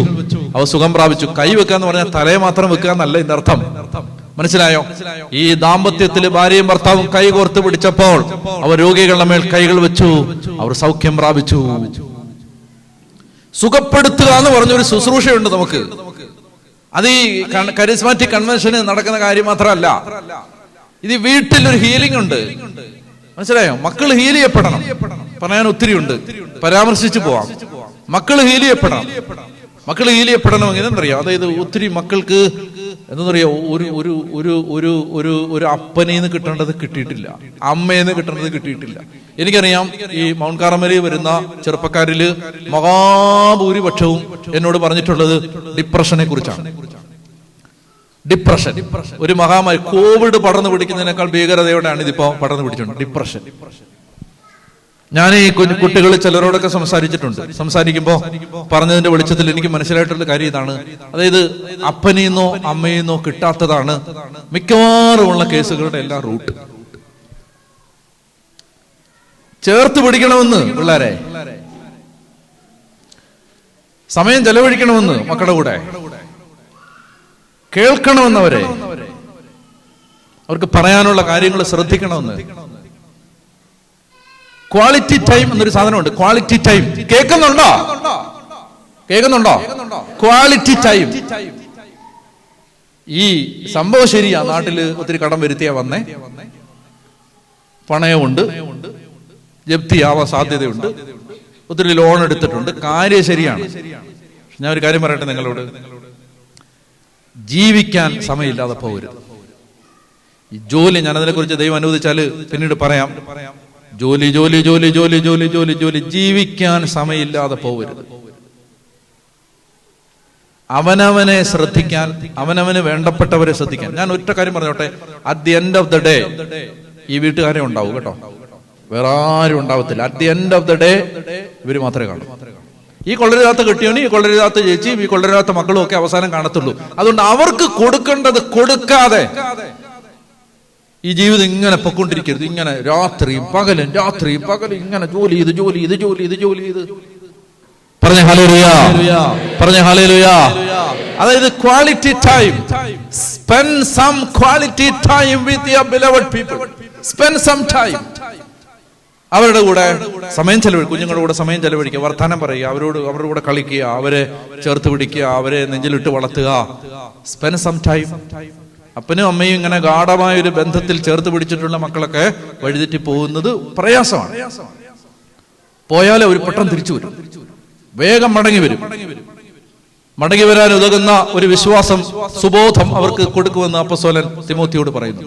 അവർ സുഖം പ്രാപിച്ചു. കൈ വെക്കാന്ന് പറഞ്ഞാൽ തലയെ മാത്രം വെക്കുക എന്നല്ല ഇതിന്റെ അർത്ഥം. മനസ്സിലായോ? ഈ ദാമ്പത്യത്തിൽ ഭാര്യയും ഭർത്താവും കൈ കോർത്ത് പിടിച്ചപ്പോൾ അവർ രോഗികളുടെ മേൽ കൈകൾ വെച്ചു, അവർ സൗഖ്യം പ്രാപിച്ചു. സുഖപ്പെടുത്തുക എന്ന് പറഞ്ഞൊരു ശുശ്രൂഷയുണ്ട് നമുക്ക്. അത് ഈ കരിസ്മാറ്റിക് കൺവെൻഷന് നടക്കുന്ന കാര്യം മാത്രമല്ല, ഇത് വീട്ടിലൊരു ഹീലിംഗ് ഉണ്ട്. മനസ്സിലായോ? മക്കൾ ഹീൽ ചെയ്യപ്പെടണം. പറയാൻ ഒത്തിരി ഉണ്ട്, പരാമർശിച്ചു പോവാം. മക്കൾ ഹീൽ ചെയ്യപ്പെടണമെങ്കിൽ എന്തറിയാം, അതായത് ഒത്തിരി മക്കൾക്ക് എന്താണെന്നറിയാം, ഒരു അപ്പനേന്ന് കിട്ടേണ്ടത് കിട്ടിയിട്ടില്ല, അമ്മേന്ന് കിട്ടേണ്ടത് കിട്ടിയിട്ടില്ല. എനിക്കറിയാം, ഈ മൗണ്ട് കാർമലിൽ വരുന്ന ചെറുപ്പക്കാരില് മഹാഭൂരിപക്ഷവും എന്നോട് പറഞ്ഞിട്ടുള്ളത് ഡിപ്രഷനെ കുറിച്ചാണ്. ഡിപ്രഷൻ ഒരു മഹാമാരി, കോവിഡ് പടർന്നു പിടിക്കുന്നതിനേക്കാൾ ഭീകരതയോടെയാണ് ഇതിപ്പോ പടർന്നു പിടിച്ചിട്ടുണ്ട്, ഡിപ്രഷൻ. ഞാൻ ഈ കുട്ടികൾ ചിലരോടൊക്കെ സംസാരിക്കുമ്പോ പറഞ്ഞതിന്റെ വെളിച്ചത്തിൽ എനിക്ക് മനസ്സിലായിട്ടുള്ള കാര്യം ഇതാണ്. അതായത് അപ്പനെന്നോ അമ്മയെന്നോ കിട്ടാത്തതാണ് മിക്കവാറുമുള്ള കേസുകളുടെ എല്ലാ റൂട്ട്. ചേർത്ത് പിടിക്കണമെന്ന് പിള്ളേരെ, സമയം ചെലവഴിക്കണമെന്ന് മക്കളുടെ കൂടെ, കേൾക്കണമെന്നവരെ, അവർക്ക് പറയാനുള്ള കാര്യങ്ങൾ ശ്രദ്ധിക്കണമെന്ന്. ക്വാളിറ്റി ടൈം എന്നൊരു സാധനമുണ്ട്. ക്വാളിറ്റി ടൈം കേൾക്കുന്നുണ്ടോ? Quality time. ഈ സംഭവം ശരിയാ, നാട്ടില് ഒത്തിരി കടം വരുത്തിയാ വന്നേ, പണയമുണ്ട്, ജപ്തിയാവാൻ സാധ്യതയുണ്ട്, ഒത്തിരി ലോൺ എടുത്തിട്ടുണ്ട്, കാര്യം ശരിയാണ്. ഞാൻ ഒരു കാര്യം പറയട്ടെ നിങ്ങളോട്, ജീവിക്കാൻ സമയമില്ലാതെ പോകരുത്. ഈ ജോലി, ഞാൻ അതിനെ കുറിച്ച് ദൈവം അനുവദിച്ചാല് പിന്നീട് പറയാം. ജോലി ജീവിക്കാൻ സമയമില്ലാതെ പോകരുത്. അവനവനെ ശ്രദ്ധിക്കാൻ, അവനവന് വേണ്ടപ്പെട്ടവരെ ശ്രദ്ധിക്കാൻ. ഞാൻ ഒറ്റ കാര്യം പറഞ്ഞോട്ടെ, at the end of the day ഈ വീട്ടുകാരെ ഉണ്ടാവും കേട്ടോ, വേറെ ആരും ഉണ്ടാവത്തില്ല. At the end of the day ഇവര് മാത്രമേ കാണൂ. ഈ കൊള്ളരുതാത്ത കെട്ടിയോനും ഈ കൊള്ളരുതാത്ത ചേച്ചിയും ഈ കൊള്ളരുതാത്ത മക്കളും ഒക്കെ അവസാനം കാണത്തുള്ളൂ. അതുകൊണ്ട് അവർക്ക് കൊടുക്കേണ്ടത് കൊടുക്കാതെ ഈ ജീവിതം ഇങ്ങനെ പൊക്കൊണ്ടിരിക്കരുത്. ഇങ്ങനെ രാത്രിയും പകലും ഇങ്ങനെ ജോലി ചെയ്ത് പറഞ്ഞ ഹല്ലേലൂയ. അതായത് quality time. Spend some quality time with your beloved people. Spend some time. അവരുടെ കൂടെ സമയം ചെലവഴിക്കുക, കുഞ്ഞുങ്ങളുടെ കൂടെ സമയം ചെലവഴിക്കുക, വർത്തമാനം പറയുക, അവരുടെ കൂടെ കളിക്കുക, അവരെ ചേർത്ത് പിടിക്കുക, അവരെ നെഞ്ചിലിട്ട് വളർത്തുക. Spend some time. അപ്പനും അമ്മയും ഇങ്ങനെ ഗാഢമായ ഒരു ബന്ധത്തിൽ ചേർത്ത് പിടിച്ചിട്ടുള്ള മക്കളൊക്കെ വഴിതെറ്റി പോകുന്നത് പ്രയാസമാണ്. പോയാലേ ഒരു പെട്ടെന്ന് തിരിച്ചു വരും, വേഗം മടങ്ങി വരും. മടങ്ങി വരാൻ ഉതകുന്ന ഒരു വിശ്വാസം, സുബോധം അവർക്ക് കൊടുക്കുമെന്ന് അപ്പോസ്തലൻ തിമോത്തിയോട് പറയുന്നു.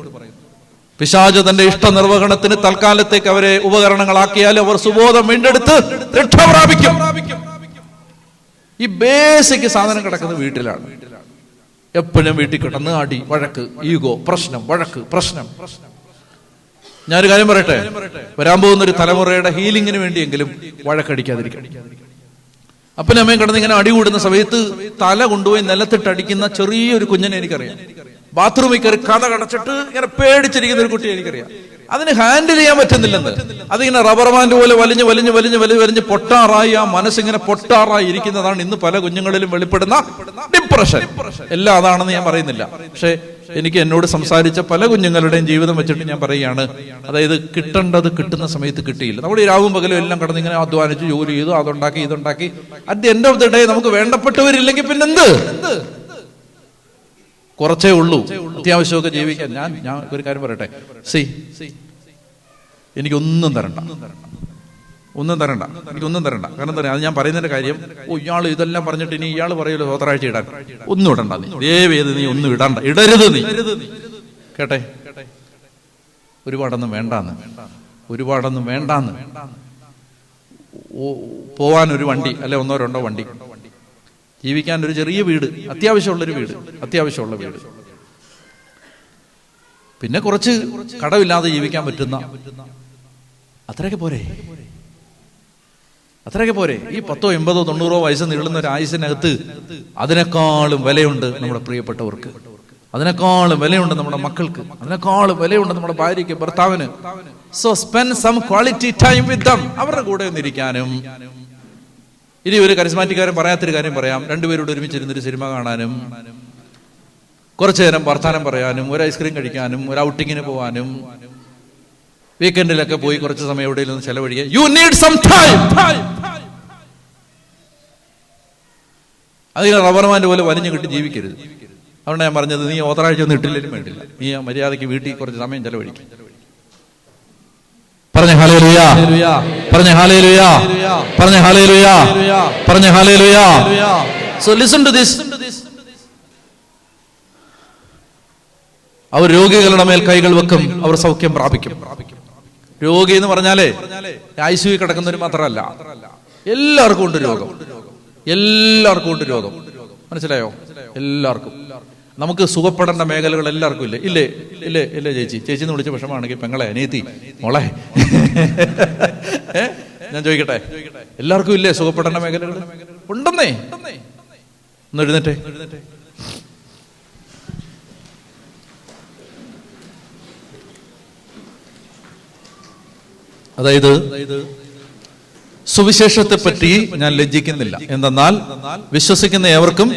പിശാച് തന്റെ ഇഷ്ട നിർവഹണത്തിന് തൽക്കാലത്തേക്ക് അവരെ ഉപകരണങ്ങളാക്കിയാൽ അവർ സുബോധം വീണ്ടെടുത്ത് രക്ഷ പ്രാപിക്കും. ഈ ബേസിക് സാധനം കിടക്കുന്നത് വീട്ടിലാണ്. എപ്പോഴും വീട്ടിൽ കിടന്ന് അടി, വഴക്ക്, ഈഗോ, പ്രശ്നം. ഞാനൊരു കാര്യം പറയട്ടെ, വരാൻ പോകുന്ന ഒരു തലമുറയുടെ ഹീലിംഗിന് വേണ്ടിയെങ്കിലും വഴക്കടിക്കാതിരിക്കണം. അപ്പനും അമ്മയും കിടന്ന് ഇങ്ങനെ അടി കൂടുന്ന സമയത്ത് തല കൊണ്ടുപോയി നിലത്തിട്ടടിക്കുന്ന ചെറിയൊരു കുഞ്ഞിനെ എനിക്കറിയാം. ബാത്റൂമിൽ കയറി കഥ കടച്ചിട്ട് ഇങ്ങനെ പേടിച്ചിരിക്കുന്ന ഒരു കുട്ടിയെ എനിക്കറിയാം. അതിന് ഹാൻഡിൽ ചെയ്യാൻ പറ്റുന്നില്ലെന്ന്. അതിങ്ങനെ റബ്ബർ ബാൻഡ് പോലെ വലിഞ്ഞ് പൊട്ടാറായി, ആ മനസ്സിങ്ങനെ പൊട്ടാറായി ഇരിക്കുന്നതാണ് ഇന്ന് പല കുഞ്ഞുങ്ങളിലും വെളിപ്പെടുന്ന ഡിപ്രഷൻ. എല്ലാം അതാണെന്ന് ഞാൻ പറയുന്നില്ല. പക്ഷെ എനിക്ക് എന്നോട് സംസാരിച്ച പല കുഞ്ഞുങ്ങളുടെയും ജീവിതം വെച്ചിട്ട് ഞാൻ പറയുകയാണ്, അതായത് കിട്ടേണ്ടത് കിട്ടുന്ന സമയത്ത് കിട്ടിയില്ല. നമ്മൾ ഈ രാവും പകലും എല്ലാം കടന്ന് ഇങ്ങനെ അധ്വാനിച്ച് ജോലി ചെയ്തു, അതുണ്ടാക്കി ഇതുണ്ടാക്കി, at the end of the day നമുക്ക് വേണ്ടപ്പെട്ടവരില്ലെങ്കിൽ പിന്നെന്ത്? കുറച്ചേ ഉള്ളൂ അത്യാവശ്യമൊക്കെ ജീവിക്കാൻ. ഞാൻ ഒരു കാര്യം പറയട്ടെ, എനിക്കൊന്നും തരണ്ട, എനിക്കൊന്നും തരണ്ട. കാരണം എന്താ പറയുക, അത് ഞാൻ പറയുന്നതിന്റെ കാര്യം, ഇയാൾ ഇതെല്ലാം പറഞ്ഞിട്ട് ഇനി ഇയാൾ പറയുമല്ലോ സ്വതറാഴ്ച ഇടാൻ, ഒന്നും ഇടണ്ട. നീ ദേവേത് നീ ഒന്നും ഇടരുത് നീ. കേട്ടെ, ഒരുപാടൊന്നും വേണ്ടാന്ന്. പോവാൻ ഒരു വണ്ടി, അല്ലെ 1-2 വണ്ടി, ജീവിക്കാൻ ഒരു ചെറിയ വീട്, അത്യാവശ്യമുള്ള വീട്, പിന്നെ കുറച്ച് കടമില്ലാതെ ജീവിക്കാൻ പറ്റുന്ന, അത്രയൊക്കെ പോരെ. ഈ 10, 80, 90 വയസ്സ് നീളുന്ന ഒരു ആയുസിനകത്ത് അതിനേക്കാളും വിലയുണ്ട് നമ്മുടെ പ്രിയപ്പെട്ടവർക്ക്, അതിനേക്കാളും വിലയുണ്ട് നമ്മുടെ മക്കൾക്ക്, അതിനേക്കാളും വിലയുണ്ട് നമ്മുടെ ഭാര്യയ്ക്ക്, ഭർത്താവിന്. So spend some quality time with them. അവരുടെ കൂടെ ഒന്നിരിക്കാനും. ഇനി ഒരു കരിസ്മാറ്റിക്കാരൻ പറയാത്തൊരു കാര്യം പറയാം, രണ്ടുപേരോട് ഒരുമിച്ചിരുന്നൊരു സിനിമ കാണാനും, കുറച്ചു നേരം വർത്താനം പറയാനും, ഒരു ഐസ്ക്രീം കഴിക്കാനും, ഒരു ഔട്ടിങ്ങിന് പോകാനും, വീക്കെൻഡിലൊക്കെ പോയി കുറച്ച് സമയം എവിടെയെങ്കിലും ചെലവഴിക്കുക. You need some time. അതിന് റബ്ബർമാൻ്റെ പോലെ വലിഞ്ഞു കിട്ടി ജീവിക്കരുത്. അതുകൊണ്ട് ഞാൻ പറഞ്ഞത്, നീ ഓതറാഴ്ച ഒന്നും ഇട്ടില്ലേലും വേണ്ടില്ല, നീ മര്യാദയ്ക്ക് വീട്ടിൽ കുറച്ച് സമയം ചെലവഴിക്കും. പറഞ്ഞ ഹല്ലേലൂയാ, പറഞ്ഞ ഹല്ലേലൂയാ, പറഞ്ഞ ഹല്ലേലൂയാ, പറഞ്ഞ hallelujah. So listen to this. അവർ രോഗികളുടെ മേൽ കൈകൾ വെക്കും, അവർ സൗഖ്യം പ്രാപിക്കും. രോഗി എന്ന് പറഞ്ഞാലേ ICU കിടക്കുന്നവർ മാത്രമല്ല, എല്ലാവർക്കും ഉണ്ട് രോഗം. മനസ്സിലായോ? എല്ലാവർക്കും. നമുക്ക് സുഖപ്പെടേണ്ട മേഖലകൾ എല്ലാവർക്കും ഇല്ലേ? ചേച്ചിന്ന് വിളിച്ച വിഷമാണെങ്കിൽ പെങ്ങളെ, അനിയത്തി, മോളെ, ഞാൻ ചോദിക്കട്ടെ, എല്ലാവർക്കും ഇല്ലേ സുഖപ്പെടേണ്ട മേഖലകൾ? ഉണ്ടെന്നേ. ഒന്ന് എഴുന്നേറ്റേ. അതായത് സുവിശേഷത്തെ പറ്റി ഞാൻ ലജ്ജിക്കുന്നില്ല. എന്തെന്നാൽ വിശ്വസിക്കുന്ന ഏവർക്കും,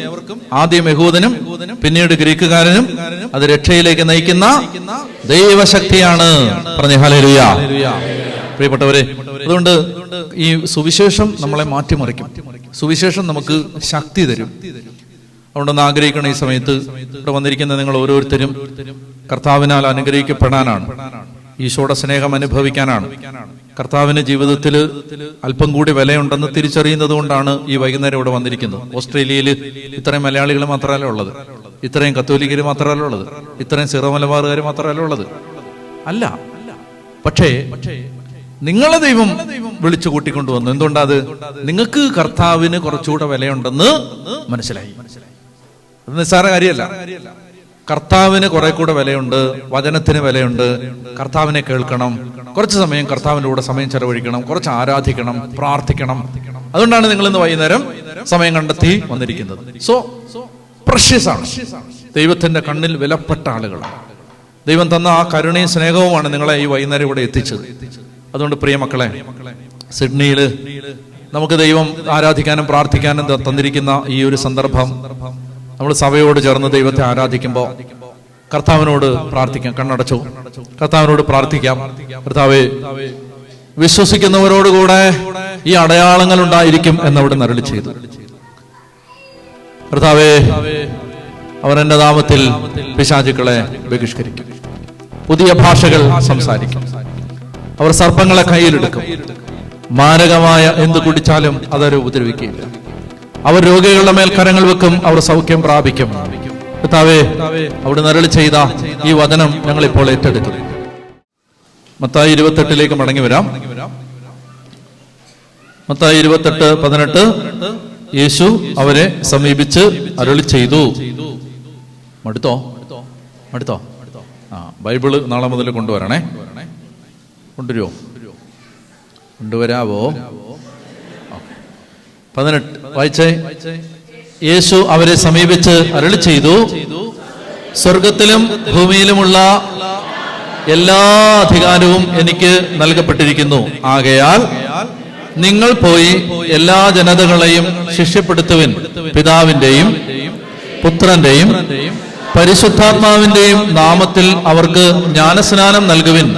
ആദ്യം യഹൂദനും പിന്നീട് ഗ്രീക്കുകാരനും, അത് രക്ഷയിലേക്ക് നയിക്കുന്ന ദൈവശക്തിയാണ്. പറഞ്ഞ ഹല്ലേലൂയാ. പ്രിയപ്പെട്ടവരെ, അതുകൊണ്ട് ഈ സുവിശേഷം നമ്മളെ മാറ്റിമറിക്കും. സുവിശേഷം നമുക്ക് ശക്തി തരും. അതുകൊണ്ടൊന്ന് ആഗ്രഹിക്കണം, ഈ സമയത്ത് ഇവിടെ വന്നിരിക്കുന്ന നിങ്ങൾ ഓരോരുത്തരും കർത്താവിനാൽ അനുഗ്രഹിക്കപ്പെടാനാണ്, ഈശോയുടെ സ്നേഹം അനുഭവിക്കാനാണ്. കർത്താവിന് ജീവിതത്തിൽ അല്പം കൂടി വിലയുണ്ടെന്ന് തിരിച്ചറിയുന്നത് കൊണ്ടാണ് ഈ വൈകുന്നേരം ഇവിടെ വന്നിരിക്കുന്നത്. ഓസ്ട്രേലിയയിൽ ഇത്രയും മലയാളികൾ മാത്രമല്ല ഉള്ളത്, ഇത്രയും കത്തോലിക്കർ മാത്രമല്ല ഉള്ളത്, ഇത്രയും സിറോ മലബാറുകാർ മാത്രമല്ല ഉള്ളത്. അല്ല, പക്ഷേ നിങ്ങളെ ദൈവം വിളിച്ചു കൂട്ടിക്കൊണ്ടുവന്നു. എന്തുകൊണ്ടാ? അത് നിങ്ങൾക്ക് കർത്താവിന് കുറച്ചുകൂടെ വിലയുണ്ടെന്ന് മനസ്സിലായി. അത് നിസ്സാര കാര്യമല്ല. കർത്താവിന് കുറെ കൂടെ വിലയുണ്ട്, വചനത്തിന് വിലയുണ്ട്. കർത്താവിനെ കേൾക്കണം, കുറച്ച് സമയം കർത്താവിൻ്റെ കൂടെ സമയം ചെലവഴിക്കണം, കുറച്ച് ആരാധിക്കണം, പ്രാർത്ഥിക്കണം. അതുകൊണ്ടാണ് നിങ്ങൾ ഇന്ന് വൈകുന്നേരം സമയം കണ്ടെത്തി വന്നിരിക്കുന്നത്. സോ പ്രഷ്യസ് ആണ്, ദൈവത്തിന്റെ കണ്ണിൽ വിലപ്പെട്ട ആളുകളാണ്. ദൈവം തന്ന ആ കരുണയും സ്നേഹവുമാണ് നിങ്ങളെ ഈ വൈകുന്നേരം ഇവിടെ എത്തിച്ചത്. അതുകൊണ്ട് പ്രിയ മക്കളെ, സിഡ്നിയിൽ നമുക്ക് ദൈവം ആരാധിക്കാനും പ്രാർത്ഥിക്കാനും തന്നിരിക്കുന്ന ഈ ഒരു സന്ദർഭം, നമ്മൾ സഭയോട് ചേർന്ന് ദൈവത്തെ ആരാധിക്കുമ്പോൾ കർത്താവിനോട് പ്രാർത്ഥിക്കാം. കണ്ണടച്ചു കർത്താവിനോട് പ്രാർത്ഥിക്കാം. കർത്താവേ, വിശ്വസിക്കുന്നവരോടുകൂടെ ഈ അടയാളങ്ങൾ ഉണ്ടായിരിക്കും എന്നവിടെ അരുളി ചെയ്തു. കർത്താവേ, അവർ എന്റെ നാമത്തിൽ പിശാചുക്കളെ ബഹിഷ്കരിക്കും, പുതിയ ഭാഷകൾ സംസാരിക്കും, അവർ സർപ്പങ്ങളെ കയ്യിലെടുക്കും, മാരകമായ എന്ത് കുടിച്ചാലും അതൊരു ഉപദ്രവിക്കുകയില്ല, അവർ രോഗികളുടെ മേൽ കരങ്ങൾ വെക്കും, അവർ സൗഖ്യം പ്രാപിക്കും. കർത്താവേ, അവിടെ അരുളി ചെയ്ത ഈ വചനം ഞങ്ങൾ ഇപ്പോൾ ഏറ്റെടുക്കും. മത്തായി 28 മടങ്ങി വരാം. മത്തായി 28:18 യേശു അവരെ സമീപിച്ച് അരുളി ചെയ്തു. മടുത്തോ? ബൈബിള് നാളെ മുതൽ കൊണ്ടുവരണേ. കൊണ്ടുവരാവോ? 18 വായിച്ചേ. യേശു അവരെ സമീപിച്ച് അരുളി ചെയ്തു, സ്വർഗത്തിലും ഭൂമിയിലുമുള്ള എല്ലാ അധികാരവും എനിക്ക് നൽകപ്പെട്ടിരിക്കുന്നു. ആകയാൽ നിങ്ങൾ പോയി എല്ലാ ജനതകളെയും ശിഷ്യപ്പെടുത്തുവിൻ, പിതാവിന്റെയും പുത്രന്റെയും പരിശുദ്ധാത്മാവിന്റെയും നാമത്തിൽ അവർക്ക് ജ്ഞാനസ്നാനം നൽകുവിൻ.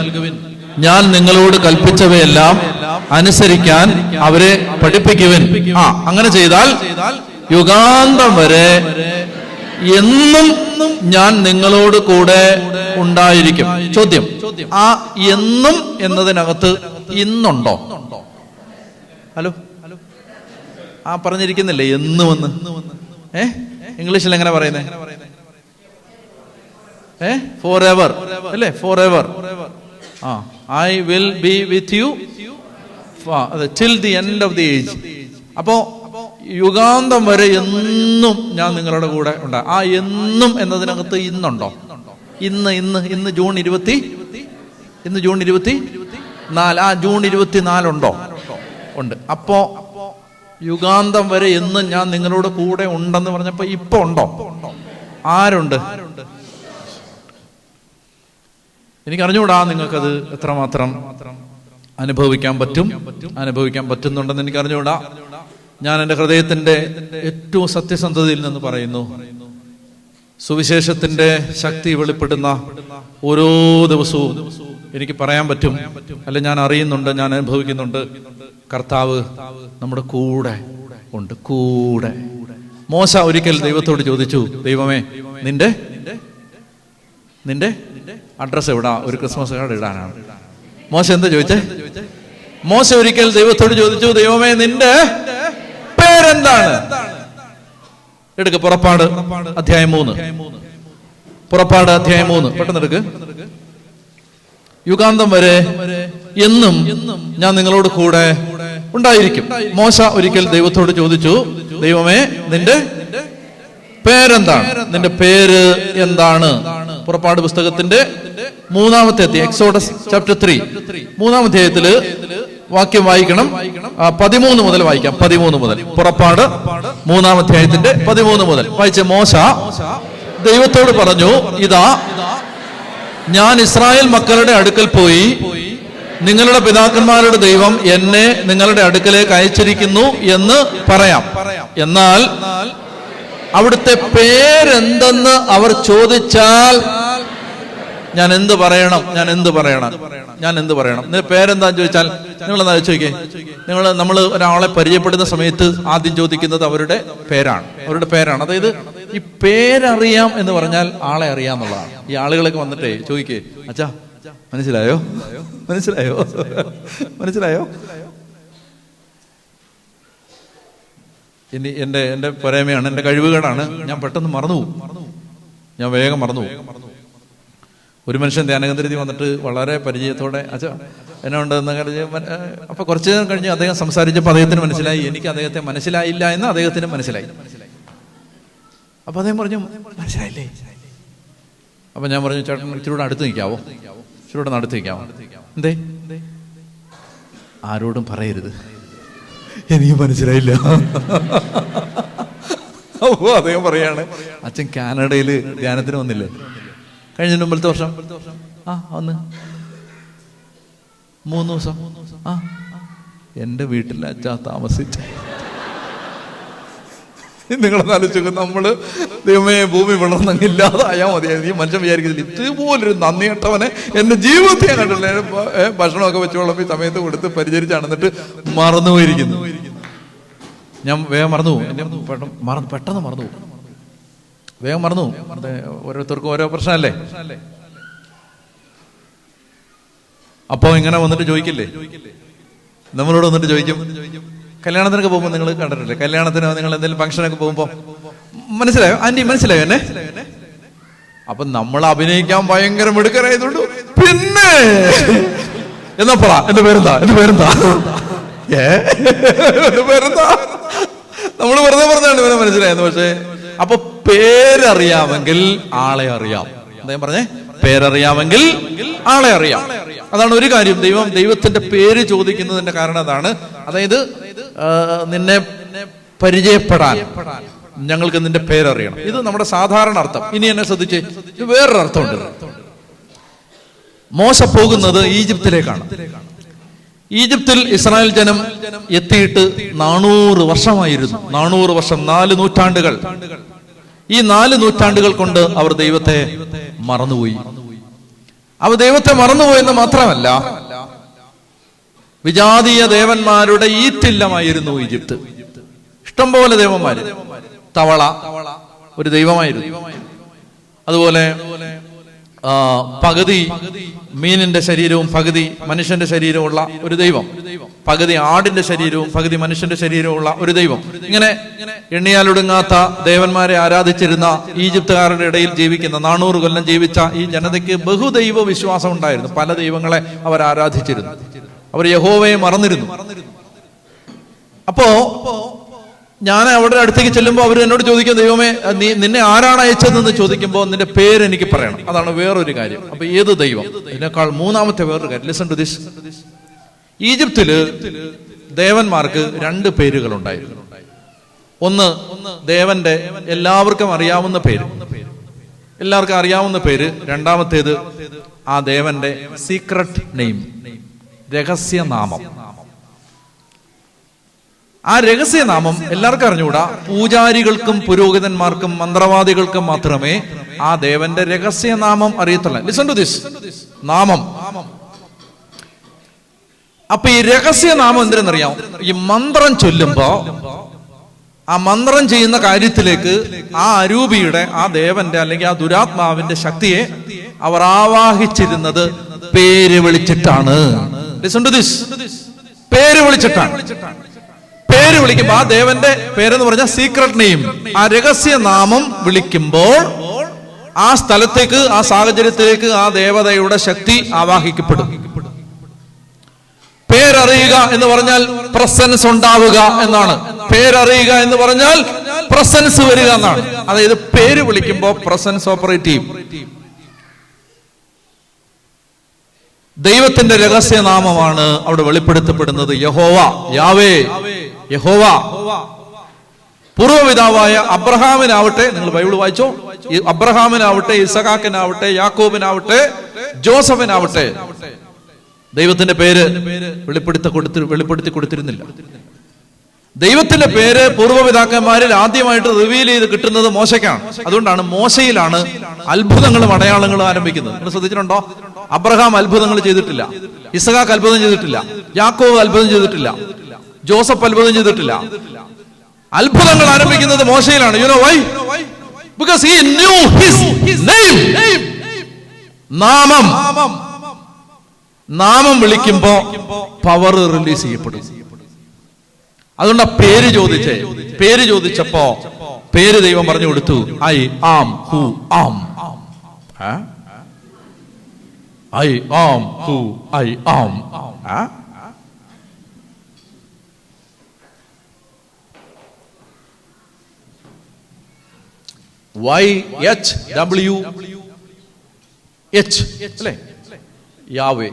ഞാൻ നിങ്ങളോട് കൽപ്പിച്ചവയെല്ലാം അനുസരിക്കാൻ അവരെ പഠിപ്പിക്കുവിൻ. അങ്ങനെ ചെയ്താൽ യുഗാന്തം വരെ എന്നും ഞാൻ നിങ്ങളോട് കൂടെ ഉണ്ടായിരിക്കും. ചോദ്യം, ആ എന്നും എന്നതിനകത്ത് ഇന്നുണ്ടോ? ഹലോ, ആ പറഞ്ഞിരിക്കുന്നില്ലേ എന്നുമെന്ന്? ഇംഗ്ലീഷിൽ എങ്ങനെ പറയുന്നേ? ഫോർ എവർ അല്ലേ? For ever. ഐ വിൽ ബി with U till the end of the age. അപ്പോ യുഗാന്തം വരെ എന്നും ഞാൻ നിങ്ങളുടെ കൂടെ ഉണ്ട്. ആ എന്നും എന്നതിനകത്ത് ഇന്നുണ്ടോ? ഇന്ന് ജൂൺ 24. ആ ജൂൺ 24 ഉണ്ടോ? ഉണ്ട്. അപ്പോ യുഗാന്തം വരെ എന്നും ഞാൻ നിങ്ങളോട് കൂടെ ഉണ്ടെന്ന് പറഞ്ഞപ്പോ ഇപ്പൊ ഉണ്ടോ? ആരുണ്ട്? എനിക്ക് അറിഞ്ഞുകൂടാ നിങ്ങൾക്കത് എത്രമാത്രം അനുഭവിക്കാൻ പറ്റുന്നുണ്ടെന്ന് എനിക്ക് അറിഞ്ഞുകൂടാ. ഞാൻ എൻ്റെ ഹൃദയത്തിന്റെ ഏറ്റവും സത്യസന്ധതയിൽ നിന്ന് പറയുന്നു, സുവിശേഷത്തിന്റെ ശക്തി വെളിപ്പെടുന്ന ഓരോ ദിവസവും എനിക്ക് പറയാൻ പറ്റും, അല്ല ഞാൻ അറിയുന്നുണ്ട്, ഞാൻ അനുഭവിക്കുന്നുണ്ട്, കർത്താവ് നമ്മുടെ കൂടെ ഉണ്ട്. കൂടെ. മോശ ഒരിക്കൽ ദൈവത്തോട് ചോദിച്ചു, ദൈവമേ നിന്റെ അഡ്രസ് എവിടാ? ഒരു ക്രിസ്മസ് കാർഡ് ഇടാനാണ്. മോശ എന്താ ചോദിച്ചേ? മോശ ഒരിക്കൽ ദൈവത്തോട് ചോദിച്ചു, ദൈവമേ നിന്റെ പേരെന്താണ്? എടുക്ക്, പുറപ്പാട് അധ്യായം 3. പുറപ്പാട് അധ്യായം 3 പെട്ടെന്ന് എടുക്ക്. യുഗാന്തം വരെ എന്നും ഞാൻ നിങ്ങളോട് കൂടെ ഉണ്ടായിരിക്കും. മോശ ഒരിക്കൽ ദൈവത്തോട് ചോദിച്ചു, ദൈവമേ നിന്റെ പേരെന്താണ്? നിന്റെ പേര് എന്താണ്? പുറപ്പാട് പുസ്തകത്തിന്റെ 3-ാമത്തെ അധ്യായം, എക്സോഡസ് ചാപ്റ്റർ 3 3-ാം അധ്യായത്തില് വാക്യം വായിക്കണം. 13 മുതൽ വായിക്കാം. 13 മുതൽ, പുറപ്പാട് 3-ാം അധ്യായത്തിന്റെ 13 മുതൽ വായിച്ച. മോശ ദൈവത്തോട് പറഞ്ഞു, ഇതാ ഞാൻ ഇസ്രായേൽ മക്കളുടെ അടുക്കൽ പോയി നിങ്ങളുടെ പിതാക്കന്മാരുടെ ദൈവം എന്നെ നിങ്ങളുടെ അടുക്കലേക്ക് അയച്ചിരിക്കുന്നു എന്ന് പറയാം. എന്നാൽ അവിടുത്തെ പേരെന്തെന്ന് അവർ ചോദിച്ചാൽ ഞാൻ എന്ത് പറയണം? നിന്റെ പേരെന്താന്ന് ചോദിച്ചാൽ നിങ്ങളെന്താ ചോദിക്കേ? നമ്മൾ ഒരാളെ പരിചയപ്പെടുന്ന സമയത്ത് ആദ്യം ചോദിക്കുന്നത് അവരുടെ പേരാണ്. അതായത് ഈ പേരറിയാം എന്ന് പറഞ്ഞാൽ ആളെ അറിയാന്നുള്ളതാണ്. ഈ ആളുകളൊക്കെ വന്നിട്ടേ ചോദിക്കേ, അച്ഛാ മനസ്സിലായോ? എന്റെ പരമയാണ്, എന്റെ കഴിവുകേടാണ്. ഞാൻ പെട്ടെന്ന് ഞാൻ വേഗം മറന്നുപോകും. ഒരു മനുഷ്യൻ ധ്യാനകേന്ദ്രത്തിൽ വന്നിട്ട് വളരെ പരിചയത്തോടെ അച്ഛാ എന്നെ ഉണ്ടെന്ന് കഴിഞ്ഞ്, അപ്പൊ കുറച്ചു നേരം കഴിഞ്ഞ് അദ്ദേഹം സംസാരിച്ചപ്പോൾ അദ്ദേഹത്തിന് മനസ്സിലായി എനിക്ക് അദ്ദേഹത്തെ മനസ്സിലായില്ല എന്ന് അദ്ദേഹത്തിന് മനസ്സിലായി. അപ്പൊ അദ്ദേഹം പറഞ്ഞു, മനസ്സിലായില്ലേ? അപ്പൊ ഞാൻ പറഞ്ഞു, ചേട്ടൻ ഇച്ചിരൂടെ അടുത്ത് നിൽക്കാവോ? എന്തേ? ആരോടും പറയരുത്, എനിക്ക് മനസ്സിലായില്ല. അപ്പോ അദ്ദേഹം പറയാണ്, അച്ഛൻ കാനഡയില് ധ്യാനത്തിന് വന്നില്ലേ കഴിഞ്ഞ മുമ്പത്തെ വർഷം? വന്ന് 3 ദിവസം. എന്റെ വീട്ടിൽ അച്ഛാ താമസിച്ച. നിങ്ങളെന്ന് ആലോചിക്കും, നമ്മള് ദൈവമേ ഭൂമി വിളർന്നില്ലാതായാ മതിയായിരുന്നു. ഈ മനുഷ്യൻ വിചാരിക്കുന്നില്ല, ഇതുപോലൊരു നന്ദി കെട്ടവനെ എന്റെ ജീവിതത്തിൽ ഞാൻ കണ്ടില്ല. ഭക്ഷണമൊക്കെ വെച്ചോളം ഈ സമയത്ത് കൊടുത്ത് പരിചരിച്ചാണെന്നിട്ട് മറന്നുപോയിരിക്കുന്നു. ഞാൻ വേഗം മറന്നുപോകും. പെട്ടെന്ന് മറന്നുപോകും. വേഗം മറന്നു. ഓരോരുത്തർക്കും ഓരോ പ്രശ്നമല്ലേ. അപ്പോ ഇങ്ങനെ വന്നിട്ട് ചോദിക്കില്ലേ, നമ്മളോട് വന്നിട്ട് ചോദിക്കും. കല്യാണത്തിനൊക്കെ പോകുമ്പോൾ നിങ്ങൾ കണ്ടിട്ടില്ലേ? കല്യാണത്തിന് നിങ്ങൾ എന്തെങ്കിലും ഫംഗ്ഷനൊക്കെ പോകുമ്പോ മനസ്സിലായോ ആന്റി, മനസ്സിലായോ എന്നെ? അപ്പൊ നമ്മൾ അഭിനയിക്കാൻ ഭയങ്കര മിടുക്കരായതുകൊണ്ട് പിന്നെ എന്നാ പറ, എന്റെ പേരെന്താ നമ്മൾ വെറുതെ പറഞ്ഞാണ് ഇവനെ മനസ്സിലായെന്ന്. പക്ഷേ അപ്പൊ പേരറിയാമെങ്കിൽ ആളെ അറിയാം. അദ്ദേഹം പറഞ്ഞേ, പേരറിയാമെങ്കിൽ ആളെ അറിയാം. അതാണ് ഒരു കാര്യം. ദൈവത്തിന്റെ പേര് ചോദിക്കുന്നതിന്റെ കാരണം അതാണ്. അതായത് നിന്നെ പരിചയപ്പെടാൻ ഞങ്ങൾക്ക് നിന്റെ പേരറിയണം. ഇത് നമ്മുടെ സാധാരണ അർത്ഥം. ഇനി എന്നെ ശ്രദ്ധിച്ച്, ഇത് വേറൊരു അർത്ഥമുണ്ട്. മോശ പോകുന്നത് ഈജിപ്തിലേക്കാണ്. ഈജിപ്തിൽ ഇസ്രായേൽ ജനം എത്തിയിട്ട് 400 വർഷമായിരുന്നു. 400 വർഷം, 4 നൂറ്റാണ്ടുകൾ ഈ 4 നൂറ്റാണ്ടുകൾ കൊണ്ട് അവർ ദൈവത്തെ മറന്നുപോയി. അവർ ദൈവത്തെ മറന്നുപോയെന്ന് മാത്രമല്ല, വിജാതീയ ദേവന്മാരുടെ ഈറ്റില്ലമായിരുന്നു ഈജിപ്ത്. ഇഷ്ടംപോലെ ദേവന്മാര്. തവള ഒരു ദൈവമായിരുന്നു. അതുപോലെ പകുതി മീനിന്റെ ശരീരവും പകുതി മനുഷ്യന്റെ ശരീരമുള്ള ഒരു ദൈവം, പകുതി ആടിന്റെ ശരീരവും പകുതി മനുഷ്യന്റെ ശരീരമുള്ള ഒരു ദൈവം. ഇങ്ങനെ എണ്ണിയാലൊടുങ്ങാത്ത ദേവന്മാരെ ആരാധിച്ചിരുന്ന ഈജിപ്തുകാരുടെ ഇടയിൽ ജീവിക്കുന്ന 400 കൊല്ലം ജീവിച്ച ഈ ജനതയ്ക്ക് ബഹുദൈവ വിശ്വാസം ഉണ്ടായിരുന്നു. പല ദൈവങ്ങളെ അവർ ആരാധിച്ചിരുന്നു. അവർ യഹോവയെ മറന്നിരുന്നു. അപ്പോ ഞാൻ അവരുടെ അടുത്തേക്ക് ചെല്ലുമ്പോൾ അവർ എന്നോട് ചോദിക്കും, ദൈവമേ നിന്നെ ആരാണ് അയച്ചതെന്ന് ചോദിക്കുമ്പോൾ നിന്റെ പേര് എനിക്ക് പറയണം. അതാണ് വേറൊരു കാര്യം. അപ്പൊ ഏത് ദൈവം? ഇതിനേക്കാൾ മൂന്നാമത്തെ വേറൊരു കാര്യം. Listen to this. ഈജിപ്തില് ദേവന്മാർക്ക് 2 പേരുകൾ ഉണ്ടായിരുന്നു. ഒന്ന് ദേവന്റെ എല്ലാവർക്കും അറിയാവുന്ന പേര്, എല്ലാവർക്കും അറിയാവുന്ന പേര്. രണ്ടാമത്തേത് ആ ദേവന്റെ സീക്രട്ട് നെയിം, രഹസ്യനാമം. ആ രഹസ്യനാമം എല്ലാവർക്കും അറിഞ്ഞുകൂടാ. പൂജാരികൾക്കും പുരോഹിതന്മാർക്കും മന്ത്രവാദികൾക്കും മാത്രമേ ആ ദേവന്റെ രഹസ്യനാമം അറിയത്തുള്ളൂ. Listen to this. നാമം. അപ്പൊ ഈ രഹസ്യനാമം എന്തിനെന്നറിയാം? ഈ മന്ത്രം ചൊല്ലുമ്പോ ആ മന്ത്രം ചെയ്യുന്ന കാര്യത്തിലേക്ക് ആ അരൂപിയുടെ, ആ ദേവന്റെ അല്ലെങ്കിൽ ആ ദുരാത്മാവിന്റെ ശക്തിയെ അവർ ആവാഹിച്ചിരുന്നത് പേര് വിളിച്ചിട്ടാണ്. Listen to this. പേര് വിളിച്ചിട്ടാണ്. പേര് വിളിക്കുമ്പോ ആ ദേവന്റെ പേരെന്ന് പറഞ്ഞാൽ സീക്രട്ട് നെയിം, ആ രഹസ്യനാമം വിളിക്കുമ്പോൾ ആ സ്ഥലത്തേക്ക്, ആ സാഹചര്യത്തിലേക്ക് ആ ദേവതയുടെ ശക്തി ആവാഹിക്കപ്പെടും. പേരറിയുക എന്ന് പറഞ്ഞാൽ പ്രസൻസ് ഉണ്ടാവുക എന്നാണ്. പേരറിയുക എന്ന് പറഞ്ഞാൽ പ്രസൻസ് വരിക എന്നാണ്. അതായത് പേര് വിളിക്കുമ്പോൾ പ്രസൻസ് ഓപ്പറേറ്റ് ചെയ്യും. ദൈവത്തിന്റെ രഹസ്യനാമമാണ് അവിടെ വെളിപ്പെടുത്തപ്പെടുന്നത്. യഹോവ, യാവേ, യഹോവ. പൂർവ്വപിതാവായ അബ്രഹാമിനാവട്ടെ, നിങ്ങൾ ബൈബിൾ വായിച്ചോ, അബ്രഹാമിനാവട്ടെ, ഇസഹാക്കിനാവട്ടെ, യാക്കോബിനാവട്ടെ, ജോസഫിനാവട്ടെ, ദൈവത്തിന്റെ പേര് വെളിപ്പെടുത്തി കൊടുത്തിരുന്നില്ല. ദൈവത്തിന്റെ പേര് പൂർവ്വപിതാക്കന്മാരിൽ ആദ്യമായിട്ട് റിവീൽ ചെയ്ത് കിട്ടുന്നത് മോശയ്ക്കാണ്. അതുകൊണ്ടാണ് മോശയിലാണ് അത്ഭുതങ്ങളും അടയാളങ്ങളും ആരംഭിക്കുന്നത്. നിങ്ങൾ ശ്രദ്ധിച്ചിട്ടുണ്ടോ? അബ്രഹാം അത്ഭുതങ്ങൾ ചെയ്തിട്ടില്ല, ഇസഹാക്ക് അത്ഭുതം ചെയ്തിട്ടില്ല, യാക്കോബ് അത്ഭുതം ചെയ്തിട്ടില്ല, ജോസഫ് അത്ഭുതം ചെയ്തിട്ടില്ല. അത്ഭുതങ്ങൾ ആരംഭിക്കുന്നത് മോശയിലാണ്. You know why? Because he knew his name. നാമം വിളിക്കുമ്പോ പവർ റിലീസ് ചെയ്യപ്പെടും. അതുകൊണ്ട് പേര് ചോദിച്ചപ്പോ പേര് ദൈവം പറഞ്ഞു കൊടുത്തു. I am who am. I am who I am. YHWH അല്ലേ? യാവേ.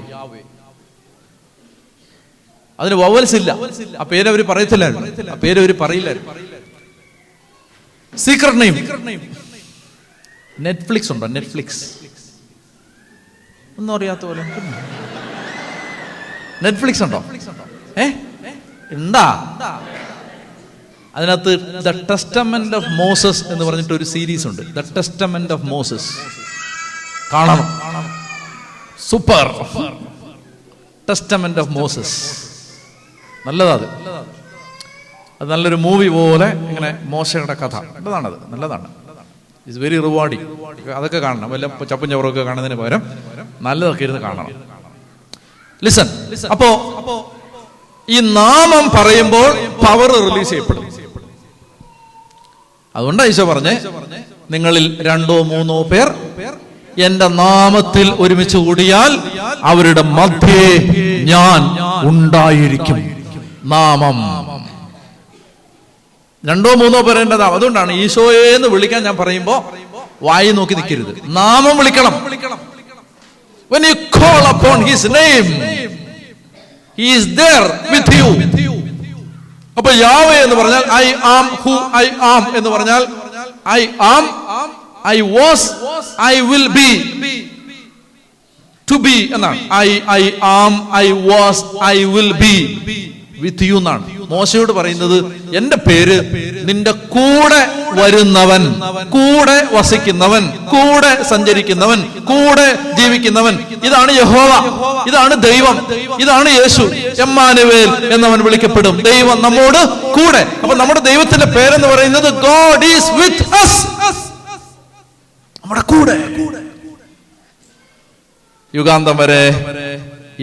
അതിന് വവൽസ് ഇല്ല. ആ പേര് അവർ പറയത്തില്ലായിരുന്നു, ആ പേര് അവർ പറയില്ലായിരുന്നു. Secret name. നെറ്റ്ഫ്ലിക്സ് ഉണ്ടോ? നെറ്റ്ഫ്ലിക്സ് ഒന്നും അറിയാത്ത പോലെ. നെറ്റ്ഫ്ലിക്സ് ഉണ്ടോ? ഉണ്ടാ? അതിനകത്ത് ദ ടെസ്റ്റമെന്റ് ഓഫ് മോസസ് എന്ന് പറഞ്ഞിട്ട് ഒരു സീരീസ് ഉണ്ട്. ദ ടെസ്റ്റമെന്റ് ഓഫ് മോസസ് കാണണം. സൂപ്പർ. ടെസ്റ്റമെന്റ് ഓഫ് മോസസ് നല്ലതാ. അത് നല്ലൊരു മൂവി പോലെ, ഇങ്ങനെ മോശയുടെ കഥ. നല്ലതാണ്. It's very rewarding. അതൊക്കെ കാണണം. വല്ല ചപ്പും ചവറൊക്കെ കാണുന്നതിന് പകരം നല്ലതൊക്കെ ഇരുന്ന് കാണണം. ലിസൺ. അപ്പോ ഈ നാമം പറയുമ്പോൾ പവർ റിലീസ് ചെയ്യപ്പെടും. അതുകൊണ്ടാണ് ഈശോ പറഞ്ഞേ, നിങ്ങളിൽ 2-3 പേർ എന്റെ നാമത്തിൽ ഒരുമിച്ച് കൂടിയാൽ അവരുടെ മധ്യേ ഞാൻ ഉണ്ടായിരിക്കും. നാമം 2-3 പേരുടെ നാമം. അതുകൊണ്ടാണ് ഈശോയെന്ന് വിളിക്കാൻ ഞാൻ പറയുമ്പോ വായി നോക്കി നിൽക്കരുത്. നാമം വിളിക്കണം. When you call upon his name, he is there with you. അപ്പൊ യാവേ എന്ന് പറഞ്ഞാൽ I am who I am എന്ന് പറഞ്ഞാൽ I am, I was, I will be. To be എന്നാണ്. ഐ ആം, ഐ വാസ്, ഐ വിൽ ബി. വിത്ത് യു എന്നാണ് മോശയോട് പറയുന്നത്. എന്റെ പേര് നിന്റെ കൂടെ വരുന്നവൻ, കൂടെ വസിക്കുന്നവൻ, കൂടെ സഞ്ചരിക്കുന്നവൻ, കൂടെ ജീവിക്കുന്നവൻ. ഇതാണ് യഹോവ, ഇതാണ് ദൈവം, ഇതാണ് യേശു. എമ്മാനുവേൽ എന്നവൻ വിളിക്കപ്പെടും. ദൈവം നമ്മോട് കൂടെ. അപ്പൊ നമ്മുടെ ദൈവത്തിന്റെ പേരെന്ന് പറയുന്നത് ഗോഡ് ഈസ് വിത്ത് us, നമ്മുടെ കൂടെ. യുഗാന്തം വരെ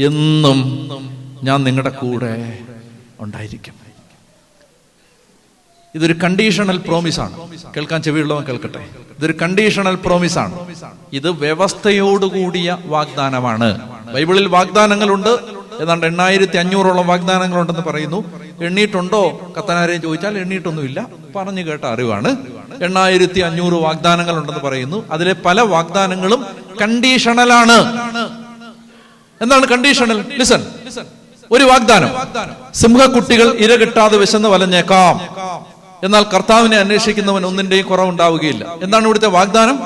എന്നും ഞാൻ നിങ്ങളുടെ കൂടെ ഉണ്ടായിരിക്കും. ഇതൊരു കണ്ടീഷണൽ പ്രോമിസാണ്. കേൾക്കാൻ ചെവിയുള്ളവൻ കേൾക്കട്ടെ. ഇതൊരു കണ്ടീഷണൽ പ്രോമിസാണ്. ഇത് വ്യവസ്ഥയോടുകൂടിയ വാഗ്ദാനമാണ്. ബൈബിളിൽ വാഗ്ദാനങ്ങളുണ്ട്. ഏതാണ്ട് 8500 വാഗ്ദാനങ്ങളുണ്ടെന്ന് പറയുന്നു. എണ്ണീട്ടുണ്ടോ കത്തനാരെയും ചോദിച്ചാൽ എണ്ണീട്ടൊന്നുമില്ല, പറഞ്ഞു കേട്ട അറിവാണ്. 8500 വാഗ്ദാനങ്ങളുണ്ടെന്ന് പറയുന്നു. അതിലെ പല വാഗ്ദാനങ്ങളും കണ്ടീഷണലാണ്. എന്താണ് കണ്ടീഷണൽ? ലിസൺ. ഒരു വാഗ്ദാനം, സിംഹക്കുട്ടികൾ ഇര കിട്ടാതെ വിശന്ന് വലഞ്ഞേക്കാം, എന്നാൽ കർത്താവിനെ അന്വേഷിക്കുന്നവൻ ഒന്നിന്റെയും കുറവുണ്ടാവുകയില്ല. എന്താണ് ഇവിടുത്തെ വാഗ്ദാനം?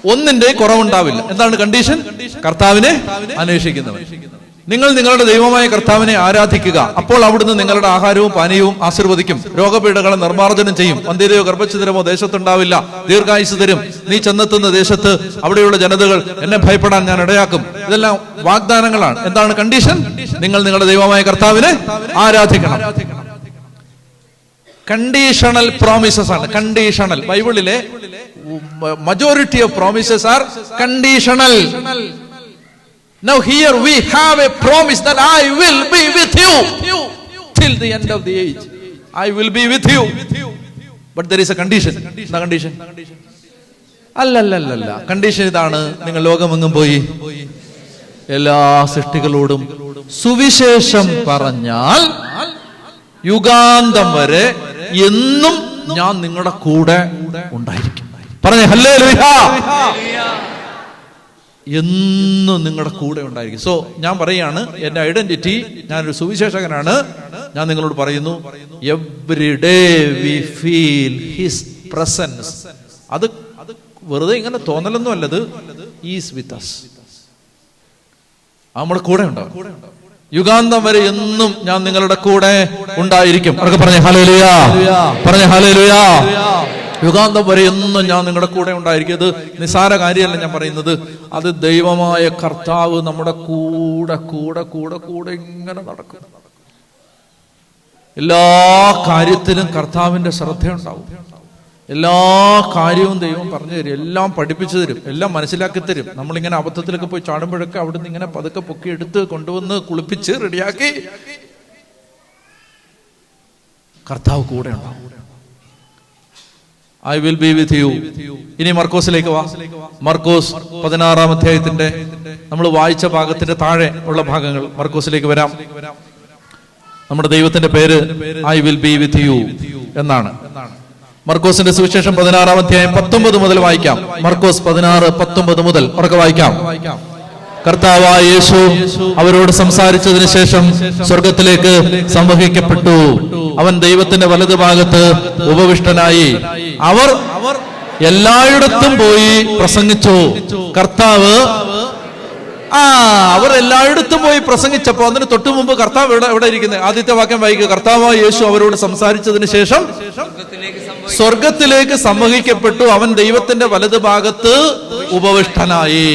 ഒന്നിന്റെയും കുറവുണ്ടാവില്ല. എന്താണ് കണ്ടീഷൻ? കർത്താവിനെ അന്വേഷിക്കുന്നവൻ. നിങ്ങൾ നിങ്ങളുടെ ദൈവമായ കർത്താവിനെ ആരാധിക്കുക, അപ്പോൾ അവിടുന്ന് നിങ്ങളുടെ ആഹാരവും പാനീയവും ആശീർവദിക്കും, രോഗപീഠകളെ നിർമ്മാർജ്ജനം ചെയ്യും, വന്ധ്യതയോ ഗർഭച്ഛിദ്രമോ ദേശത്തുണ്ടാവില്ല, ദീർഘായുസ് തരും, നീ ചെന്നെത്തുന്ന ദേശത്ത് അവിടെയുള്ള ജനതകൾ എന്നെ ഭയപ്പെടാൻ ഞാൻ ഇടയാക്കും. ഇതെല്ലാം വാഗ്ദാനങ്ങളാണ്. എന്താണ് കണ്ടീഷൻ? നിങ്ങൾ നിങ്ങളുടെ ദൈവമായ കർത്താവിനെ ആരാധിക്കണം. കണ്ടീഷണൽ പ്രോമിസസ് ആണ്. കണ്ടീഷണൽ. ബൈബിളിലെ majority of promises are conditional. Now here we have a promise that I will be with you till the end of the age. I will be with you. But there is a condition. The condition. അല്ലല്ലല്ല, condition ഇതാണ്. നിങ്ങൾ ലോകമെങ്ങും പോയി എല്ലാ സൃഷ്ടികളോടും സുവിശേഷം പറഞ്ഞാൽ യുഗാന്തം വരെ എന്നും ഞാൻ നിങ്ങളുടെ കൂടെ ഉണ്ടായിരിക്കും. പറഞ്ഞേ ഹല്ലേലൂയ. എന്നും നിങ്ങളുടെ കൂടെ ഉണ്ടായിരിക്കും. സോ ഞാൻ പറയാണ്, എന്റെ ഐഡന്റിറ്റി, ഞാനൊരു സുവിശേഷകനാണ്. ഞാൻ നിങ്ങളോട് പറയുന്നു, every day we feel his presence. അത് വെറുതെ ഇങ്ങനെ തോന്നലൊന്നും അല്ലത്. Is with us. നമ്മുടെ കൂടെ ഉണ്ടാവും. യുഗാന്തം വരെ എന്നും ഞാൻ നിങ്ങളുടെ കൂടെ ഉണ്ടായിരിക്കും. അവർക്ക് പറഞ്ഞേ ഹല്ലേലൂയ. പറഞ്ഞേ ഹല്ലേലൂയ. യുഗാന്തം വരെ എന്നും ഞാൻ നിങ്ങളുടെ കൂടെ ഉണ്ടായിരിക്കും. ഇത് നിസ്സാര കാര്യമല്ല ഞാൻ പറയുന്നത്. അത് ദൈവമായ കർത്താവ് നമ്മുടെ കൂടെ കൂടെ കൂടെ കൂടെ ഇങ്ങനെ നടക്കും. എല്ലാ കാര്യത്തിലും കർത്താവിന്റെ ശ്രദ്ധയുണ്ടാവും. എല്ലാ കാര്യവും ദൈവം പറഞ്ഞു തരും, എല്ലാം പഠിപ്പിച്ചു തരും, എല്ലാം മനസ്സിലാക്കി തരും. നമ്മളിങ്ങനെ അബദ്ധത്തിലൊക്കെ പോയി ചാടുമ്പോഴൊക്കെ അവിടുന്ന് ഇങ്ങനെ പതുക്കെ പൊക്കി എടുത്ത് കൊണ്ടുവന്ന് കുളിപ്പിച്ച് റെഡിയാക്കി കർത്താവ് കൂടെ ഉണ്ടാവും. I will be with you. ഇനി മർക്കോസിലേക്ക് വാ. മർക്കോസ് 16-ാം അധ്യായത്തിന്റെ നമ്മൾ വായിച്ച ഭാഗത്തിന്റെ താഴെ ഉള്ള ഭാഗങ്ങൾ മർക്കോസിലേക്ക് വരാം. നമ്മുടെ ദൈവത്തിന്റെ പേര് I will be with you എന്നാണ്. മർക്കോസിന്റെ സുവിശേഷം 16-ാം അധ്യായം 19 മുതൽ വായിക്കാം. മർക്കോസ് 16:19 മുതൽ ഉറക്കെ വായിക്കാം. കർത്താവായ യേശു അവരോട് സംസാരിച്ചതിന് ശേഷം സ്വർഗത്തിലേക്ക് സംവഹിക്കപ്പെട്ടു. അവൻ ദൈവത്തിന്റെ വലതുഭാഗത്ത് ഉപവിഷ്ടനായി. അവർ എല്ലായിടത്തും പോയി പ്രസംഗിച്ചു. കർത്താവ് അവർ എല്ലായിടത്തും പോയി പ്രസംഗിച്ചപ്പോ അതിന് തൊട്ടു മുമ്പ് കർത്താവ് എവിടെ ഇരിക്കുന്നത്? ആദ്യത്തെ വാക്യം വായിക്കുക. കർത്താവായ യേശു അവരോട് സംസാരിച്ചതിന് ശേഷം സ്വർഗത്തിലേക്ക് സംവഹിക്കപ്പെട്ടു. അവൻ ദൈവത്തിന്റെ വലതുഭാഗത്ത് ഉപവിഷ്ടനായി.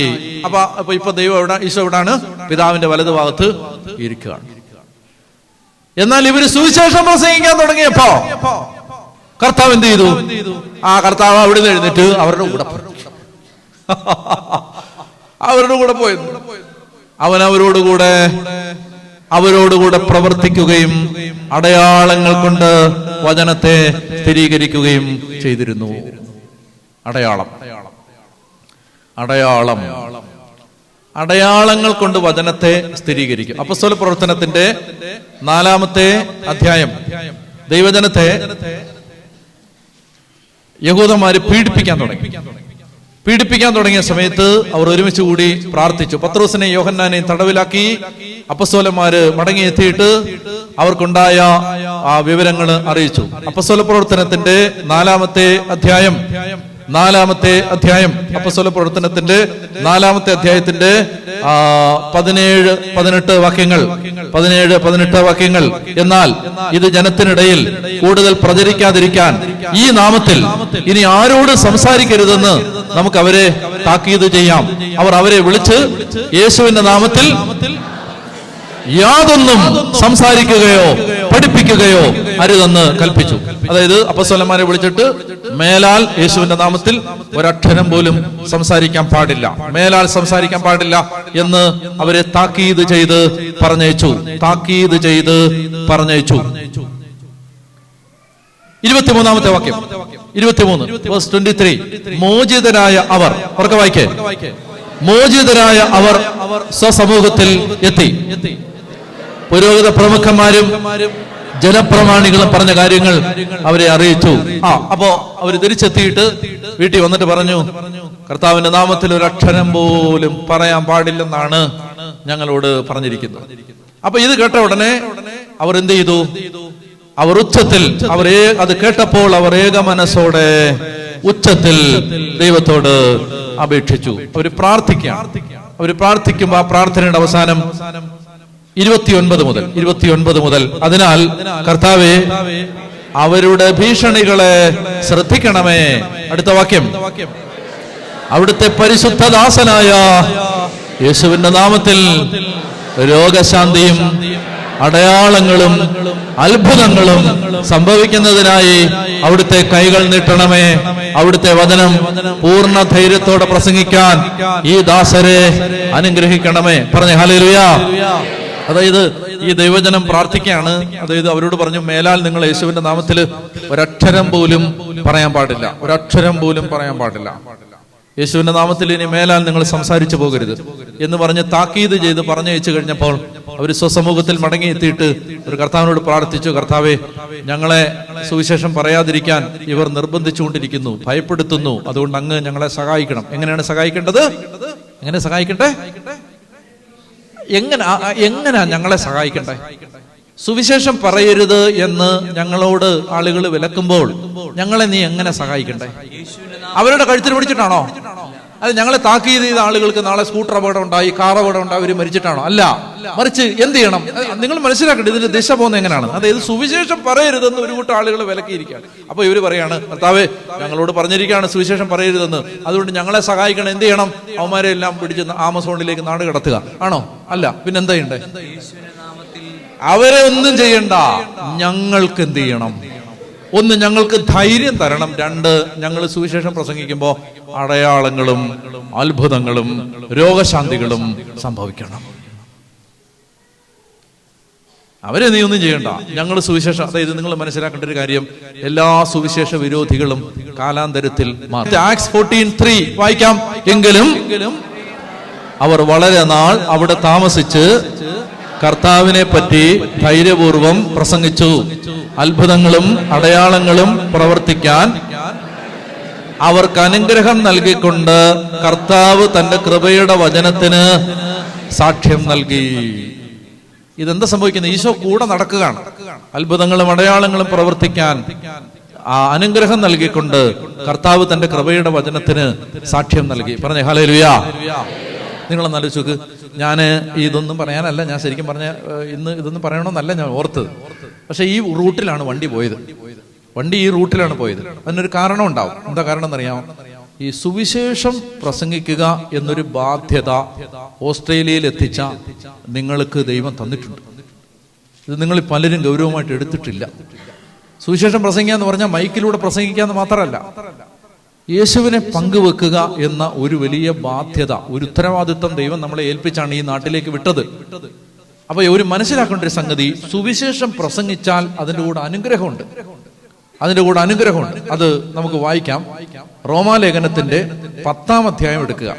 അപ്പൊ ഇപ്പൊ ദൈവം എവിടെ? ഈശോ എവിടാണ്? പിതാവിന്റെ വലതുഭാഗത്ത് ഇരിക്കുകയാണ്. എന്നാൽ ഇവര് സുവിശേഷം പ്രസംഗിക്കാൻ തുടങ്ങിയപ്പോ കർത്താവ് എന്ത് ചെയ്തു? കർത്താവ് അവിടെ നിന്ന് എഴുന്നേറ്റ് അവരുടെ കൂടെ പോയിരുന്നു. അവൻ അവരോടുകൂടെ പ്രവർത്തിക്കുകയും അടയാളങ്ങൾ കൊണ്ട് വചനത്തെ സ്ഥിരീകരിക്കുകയും ചെയ്തിരുന്നു. അടയാളങ്ങൾ കൊണ്ട് വചനത്തെ സ്ഥിരീകരിക്കും. അപ്പോസ്തല പ്രവർത്തനത്തിന്റെ 4-ാമത്തെ അധ്യായം ദൈവജനത്തെ യഹൂദന്മാര് പീഡിപ്പിക്കാൻ തുടങ്ങിയ സമയത്ത് അവർ ഒരുമിച്ച് കൂടി പ്രാർത്ഥിച്ചു. പത്രോസിനെയും യോഹന്നാനെയും തടവിലാക്കി. അപ്പോസ്തലന്മാര് മടങ്ങിയെത്തിയിട്ട് അവർക്കുണ്ടായ ആ വിവരങ്ങൾ അറിയിച്ചു. അപ്പോസ്തല പ്രവർത്തനത്തിന്റെ 4-ാമത്തെ അധ്യായം 4-ാമത്തെ അധ്യായം, അപ്പോസ്തല പ്രവർത്തനത്തിന്റെ 4-ാമത്തെ അധ്യായത്തിന്റെ 17-18 വാക്യങ്ങൾ. 17-18 വാക്യങ്ങൾ. എന്നാൽ ഇത് ജനത്തിനിടയിൽ കൂടുതൽ പ്രചരിക്കാതിരിക്കാൻ ഈ നാമത്തിൽ ഇനി ആരോട് സംസാരിക്കരുതെന്ന് നമുക്ക് അവരെ താക്കീത് ചെയ്യാം. അവർ അവരെ വിളിച്ച് യേശുവിന്റെ നാമത്തിൽ യാതൊന്നും സംസാരിക്കുകയോ പഠിപ്പിക്കുകയോ അരുതെന്ന് കൽപ്പിച്ചു. അതായത് അപ്പോസ്തലന്മാരെ വിളിച്ചിട്ട് മേലാൽ യേശുവിന്റെ നാമത്തിൽ ഒരക്ഷരം പോലും സംസാരിക്കാൻ പാടില്ല, മേലാൽ സംസാരിക്കാൻ പാടില്ല എന്ന് അവരെ താക്കീത് ചെയ്ത് പറഞ്ഞയച്ചു. 23-ാമത്തെ വാക്യം, 23 മോചിതരായ അവർ, ഉറക്കെ വായിക്കേ, മോചിതരായ അവർ സ്വസമൂഹത്തിൽ എത്തി. പുരോഹിത പ്രമുഖന്മാരും ജനപ്രമാണികളും പറഞ്ഞ കാര്യങ്ങൾ അവരെ അറിയിച്ചു. അപ്പോ അവര് തിരിച്ചെത്തിയിട്ട് വീട്ടിൽ വന്നിട്ട് പറഞ്ഞു, കർത്താവിന്റെ നാമത്തിൽ ഒരു അക്ഷരം പോലും പറയാൻ പാടില്ലെന്നാണ് ഞങ്ങളോട് പറഞ്ഞിരിക്കുന്നത്. അപ്പൊ ഇത് കേട്ട ഉടനെ അവർ എന്ത് ചെയ്തു? അവർ ഉച്ചത്തിൽ, അത് കേട്ടപ്പോൾ അവർ ഏക മനസ്സോടെ ഉച്ചത്തിൽ ദൈവത്തോട് അപേക്ഷിച്ചു. അവര് പ്രാർത്ഥിക്കുമ്പോ ആ പ്രാർത്ഥനയുടെ അവസാനം 29 മുതൽ അതിനാൽ കർത്താവേ, അവരുടെ ഭീഷണികളെ ശ്രദ്ധിക്കണമേ. അടുത്ത വാക്യം, അവിടുത്തെ പരിശുദ്ധദാസനായ യേശുവിന്റെ നാമത്തിൽ രോഗശാന്തിയും അടയാളങ്ങളും അത്ഭുതങ്ങളും സംഭവിക്കുന്നതിനായി അവിടുത്തെ കൈകൾ നീട്ടണമേ. അവിടുത്തെ വചനം പൂർണ്ണ ധൈര്യത്തോടെ പ്രസംഗിക്കാൻ ഈ ദാസരെ അനുഗ്രഹിക്കണമേ. പറഞ്ഞേ ഹല്ലേലൂയ. അതായത് ഈ ദൈവജനം പ്രാർത്ഥിക്കുകയാണ്. അതായത് അവരോട് പറഞ്ഞു, മേലാൽ നിങ്ങൾ യേശുവിന്റെ നാമത്തിൽ ഒരക്ഷരം പോലും പറയാൻ പാടില്ല, ഒരക്ഷരം പോലും പറയാൻ പാടില്ല. യേശുവിന്റെ നാമത്തിൽ ഇനി മേലാൽ നിങ്ങൾ സംസാരിച്ചു പോകരുത് എന്ന് പറഞ്ഞ് താക്കീത് ചെയ്ത് പറഞ്ഞയച്ചു കഴിഞ്ഞപ്പോൾ അവർ സ്വസമൂഹത്തിൽ മടങ്ങിയെത്തിയിട്ട് ഒരു കർത്താവിനോട് പ്രാർത്ഥിച്ചു, കർത്താവേ, ഞങ്ങളെ സുവിശേഷം പറയാതിരിക്കാൻ ഇവർ നിർബന്ധിച്ചുകൊണ്ടിരിക്കുന്നു, ഭയപ്പെടുത്തുന്നു, അതുകൊണ്ട് അങ്ങ് ഞങ്ങളെ സഹായിക്കണം. എങ്ങനെയാണ് സഹായിക്കേണ്ടത്? എങ്ങനെ സഹായിക്കണ്ടേ? എങ്ങനെയാ ഞങ്ങളെ സഹായിക്കണ്ടേ? സുവിശേഷം പറയരുത് എന്ന് ഞങ്ങളോട് ആളുകൾ വിലക്കുമ്പോൾ ഞങ്ങളെ നീ എങ്ങനെ സഹായിക്കണ്ടേ? അവരുടെ കഴുത്തിൽ പിടിച്ചിട്ടാണോ? അത് ഞങ്ങളെ താക്കീത് ചെയ്ത ആളുകൾക്ക് നാളെ സ്കൂട്ടർ അപകടം ഉണ്ടായി, കാർ അപകടം ഉണ്ടായി, അവർ മരിച്ചിട്ടാണോ? അല്ല, മറിച്ച് എന്ത് ചെയ്യണം? നിങ്ങൾ മനസ്സിലാക്കേണ്ടത് ഇതിന്റെ ദിശ പോകുന്നത് എങ്ങനെയാണ്. അതായത് സുവിശേഷം പറയരുതെന്ന് ഒരു കൂട്ടം ആളുകൾ വിലക്കിയിരിക്കുകയാണ്. അപ്പൊ ഇവര് പറയാണ്, കർത്താവേ, ഞങ്ങളോട് പറഞ്ഞിരിക്കുകയാണ് സുവിശേഷം പറയരുതെന്ന്, അതുകൊണ്ട് ഞങ്ങളെ സഹായിക്കണം. എന്ത് ചെയ്യണം? അവന്മാരെ എല്ലാം പിടിച്ച് ആമസോണിലേക്ക് നാട് കടത്തുക ആണോ? അല്ല, പിന്നെന്താ ചെയ്യണ്ടേ? അവരെ ഒന്നും ചെയ്യണ്ട, ഞങ്ങൾക്ക് എന്ത് ചെയ്യണം? ഒന്ന്, ഞങ്ങൾക്ക് ധൈര്യം തരണം. 2, ഞങ്ങൾ സുവിശേഷം പ്രസംഗിക്കുമ്പോൾ അടയാളങ്ങളും അത്ഭുതങ്ങളും രോഗശാന്തികളും സംഭവിക്കണം. അവരെ നീ ഒന്നും ചെയ്യണ്ട, ഞങ്ങൾ സുവിശേഷം. അതായത് നിങ്ങൾ മനസ്സിലാക്കേണ്ട ഒരു കാര്യം, എല്ലാ സുവിശേഷ വിരോധികളും കാലാന്തരത്തിൽ മാറി. ആക്സ് 14:3 വായിക്കാം. എങ്കിലും അവർ വളരെ നാൾ അവിടെ താമസിച്ച് കർത്താവിനെ പറ്റി ധൈര്യപൂർവം പ്രസംഗിച്ചു. അത്ഭുതങ്ങളും അടയാളങ്ങളും പ്രവർത്തിക്കാൻ അവർക്ക് അനുഗ്രഹം നൽകിക്കൊണ്ട് കർത്താവ് തന്റെ കൃപയുടെ വചനത്തിന് സാക്ഷ്യം നൽകി. ഇതെന്താ സംഭവിക്കുന്നത്? ഈശോ കൂടെ നടക്കുകയാണ്. അത്ഭുതങ്ങളും അടയാളങ്ങളും പ്രവർത്തിക്കാൻ അനുഗ്രഹം നൽകിക്കൊണ്ട് കർത്താവ് തന്റെ കൃപയുടെ വചനത്തിന് സാക്ഷ്യം നൽകി. പറഞ്ഞേ ഹല്ലേലൂയ. നിങ്ങളൊന്ന് ആലോചിച്ച്, ഞാൻ ഇതൊന്നും പറയാനല്ല, ഞാൻ ശരിക്കും പറഞ്ഞ ഇന്ന് ഇതൊന്നും പറയണമെന്നല്ല ഞാൻ ഓർത്തത്. പക്ഷെ ഈ റൂട്ടിലാണ് വണ്ടി പോയത്. വണ്ടി ഈ റൂട്ടിലാണ് പോയത്. അതിനൊരു കാരണം ഉണ്ടാവും. എന്താ കാരണം എന്നറിയാമോ? ഈ സുവിശേഷം പ്രസംഗിക്കുക എന്നൊരു ബാധ്യത ഓസ്ട്രേലിയയിൽ എത്തിച്ച നിങ്ങൾക്ക് ദൈവം തന്നിട്ടുണ്ട്. ഇത് നിങ്ങൾ പലരും ഗൗരവമായിട്ട് എടുത്തിട്ടില്ല. സുവിശേഷം പ്രസംഗിക്കുക എന്ന് പറഞ്ഞാൽ മൈക്കിലൂടെ പ്രസംഗിക്കുക എന്ന് മാത്രമല്ല, യേശുവിനെ പങ്കുവെക്കുക എന്ന ഒരു വലിയ ബാധ്യത, ഒരു ഉത്തരവാദിത്വം ദൈവം നമ്മളെ ഏൽപ്പിച്ചാണ് ഈ നാട്ടിലേക്ക് വിട്ടത്. അപ്പൊ ഒരു മനസ്സിലാക്കേണ്ട ഒരു സംഗതി, സുവിശേഷം പ്രസംഗിച്ചാൽ അതിൻ്റെ കൂടെ അനുഗ്രഹമുണ്ട്. അത് നമുക്ക് വായിക്കാം. റോമാലേഖനത്തിന്റെ 10-ാം അധ്യായം എടുക്കുക.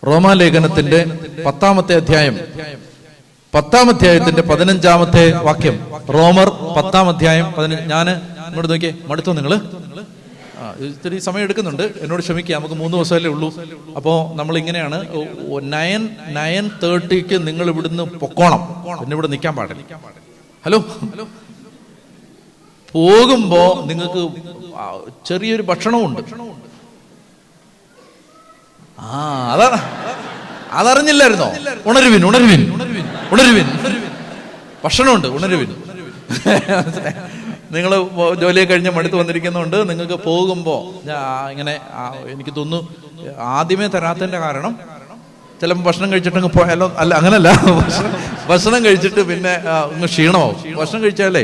റോമാലേഖനത്തിന്റെ 10-ാമത്തെ അധ്യായം, 10-ാം അധ്യായത്തിന്റെ 15-ാമത്തെ വാക്യം. റോമർ 10-ാം അധ്യായം 15. ഞാൻ ഇങ്ങോട്ട് നോക്കിയേ, മടുത്തോ നിങ്ങള്? ഇത്തിരി സമയം എടുക്കുന്നുണ്ട്, എന്നോട് ക്ഷമിക്കുക. നമുക്ക് 3 ദിവസമല്ലേ ഉള്ളൂ. അപ്പോൾ നമ്മൾ ഇങ്ങനെയാണ്, 9:30 നിങ്ങൾ ഇവിടുന്ന് പൊക്കോണം, പിന്നെ ഇവിടെ നിൽക്കാൻ പാടില്ല. ഹലോ, പോകുമ്പോ നിങ്ങൾക്ക് ചെറിയൊരു ഭക്ഷണമുണ്ട്. അതറിഞ്ഞില്ലായിരുന്നോ? ഉണരുവിൻ ഉണരുവിൻ ഉണരുവിൻ, ഭക്ഷണമുണ്ട്, ഉണരുവിൻ. നിങ്ങൾ ജോലിയൊക്കെ കഴിഞ്ഞ് മടുത്ത് വന്നിരിക്കുന്നുണ്ട്. നിങ്ങൾക്ക് പോകുമ്പോൾ ഇങ്ങനെ എനിക്ക് തോന്നുന്നു ആദ്യമേ തരാത്തതിൻ്റെ കാരണം ചിലപ്പോൾ ഭക്ഷണം കഴിച്ചിട്ടങ്ങ് പോയാലോ, അല്ല അങ്ങനല്ല, ഭക്ഷണം കഴിച്ചിട്ട് പിന്നെ അങ്ങ് ക്ഷീണമാവും. ഭക്ഷണം കഴിച്ചാലേ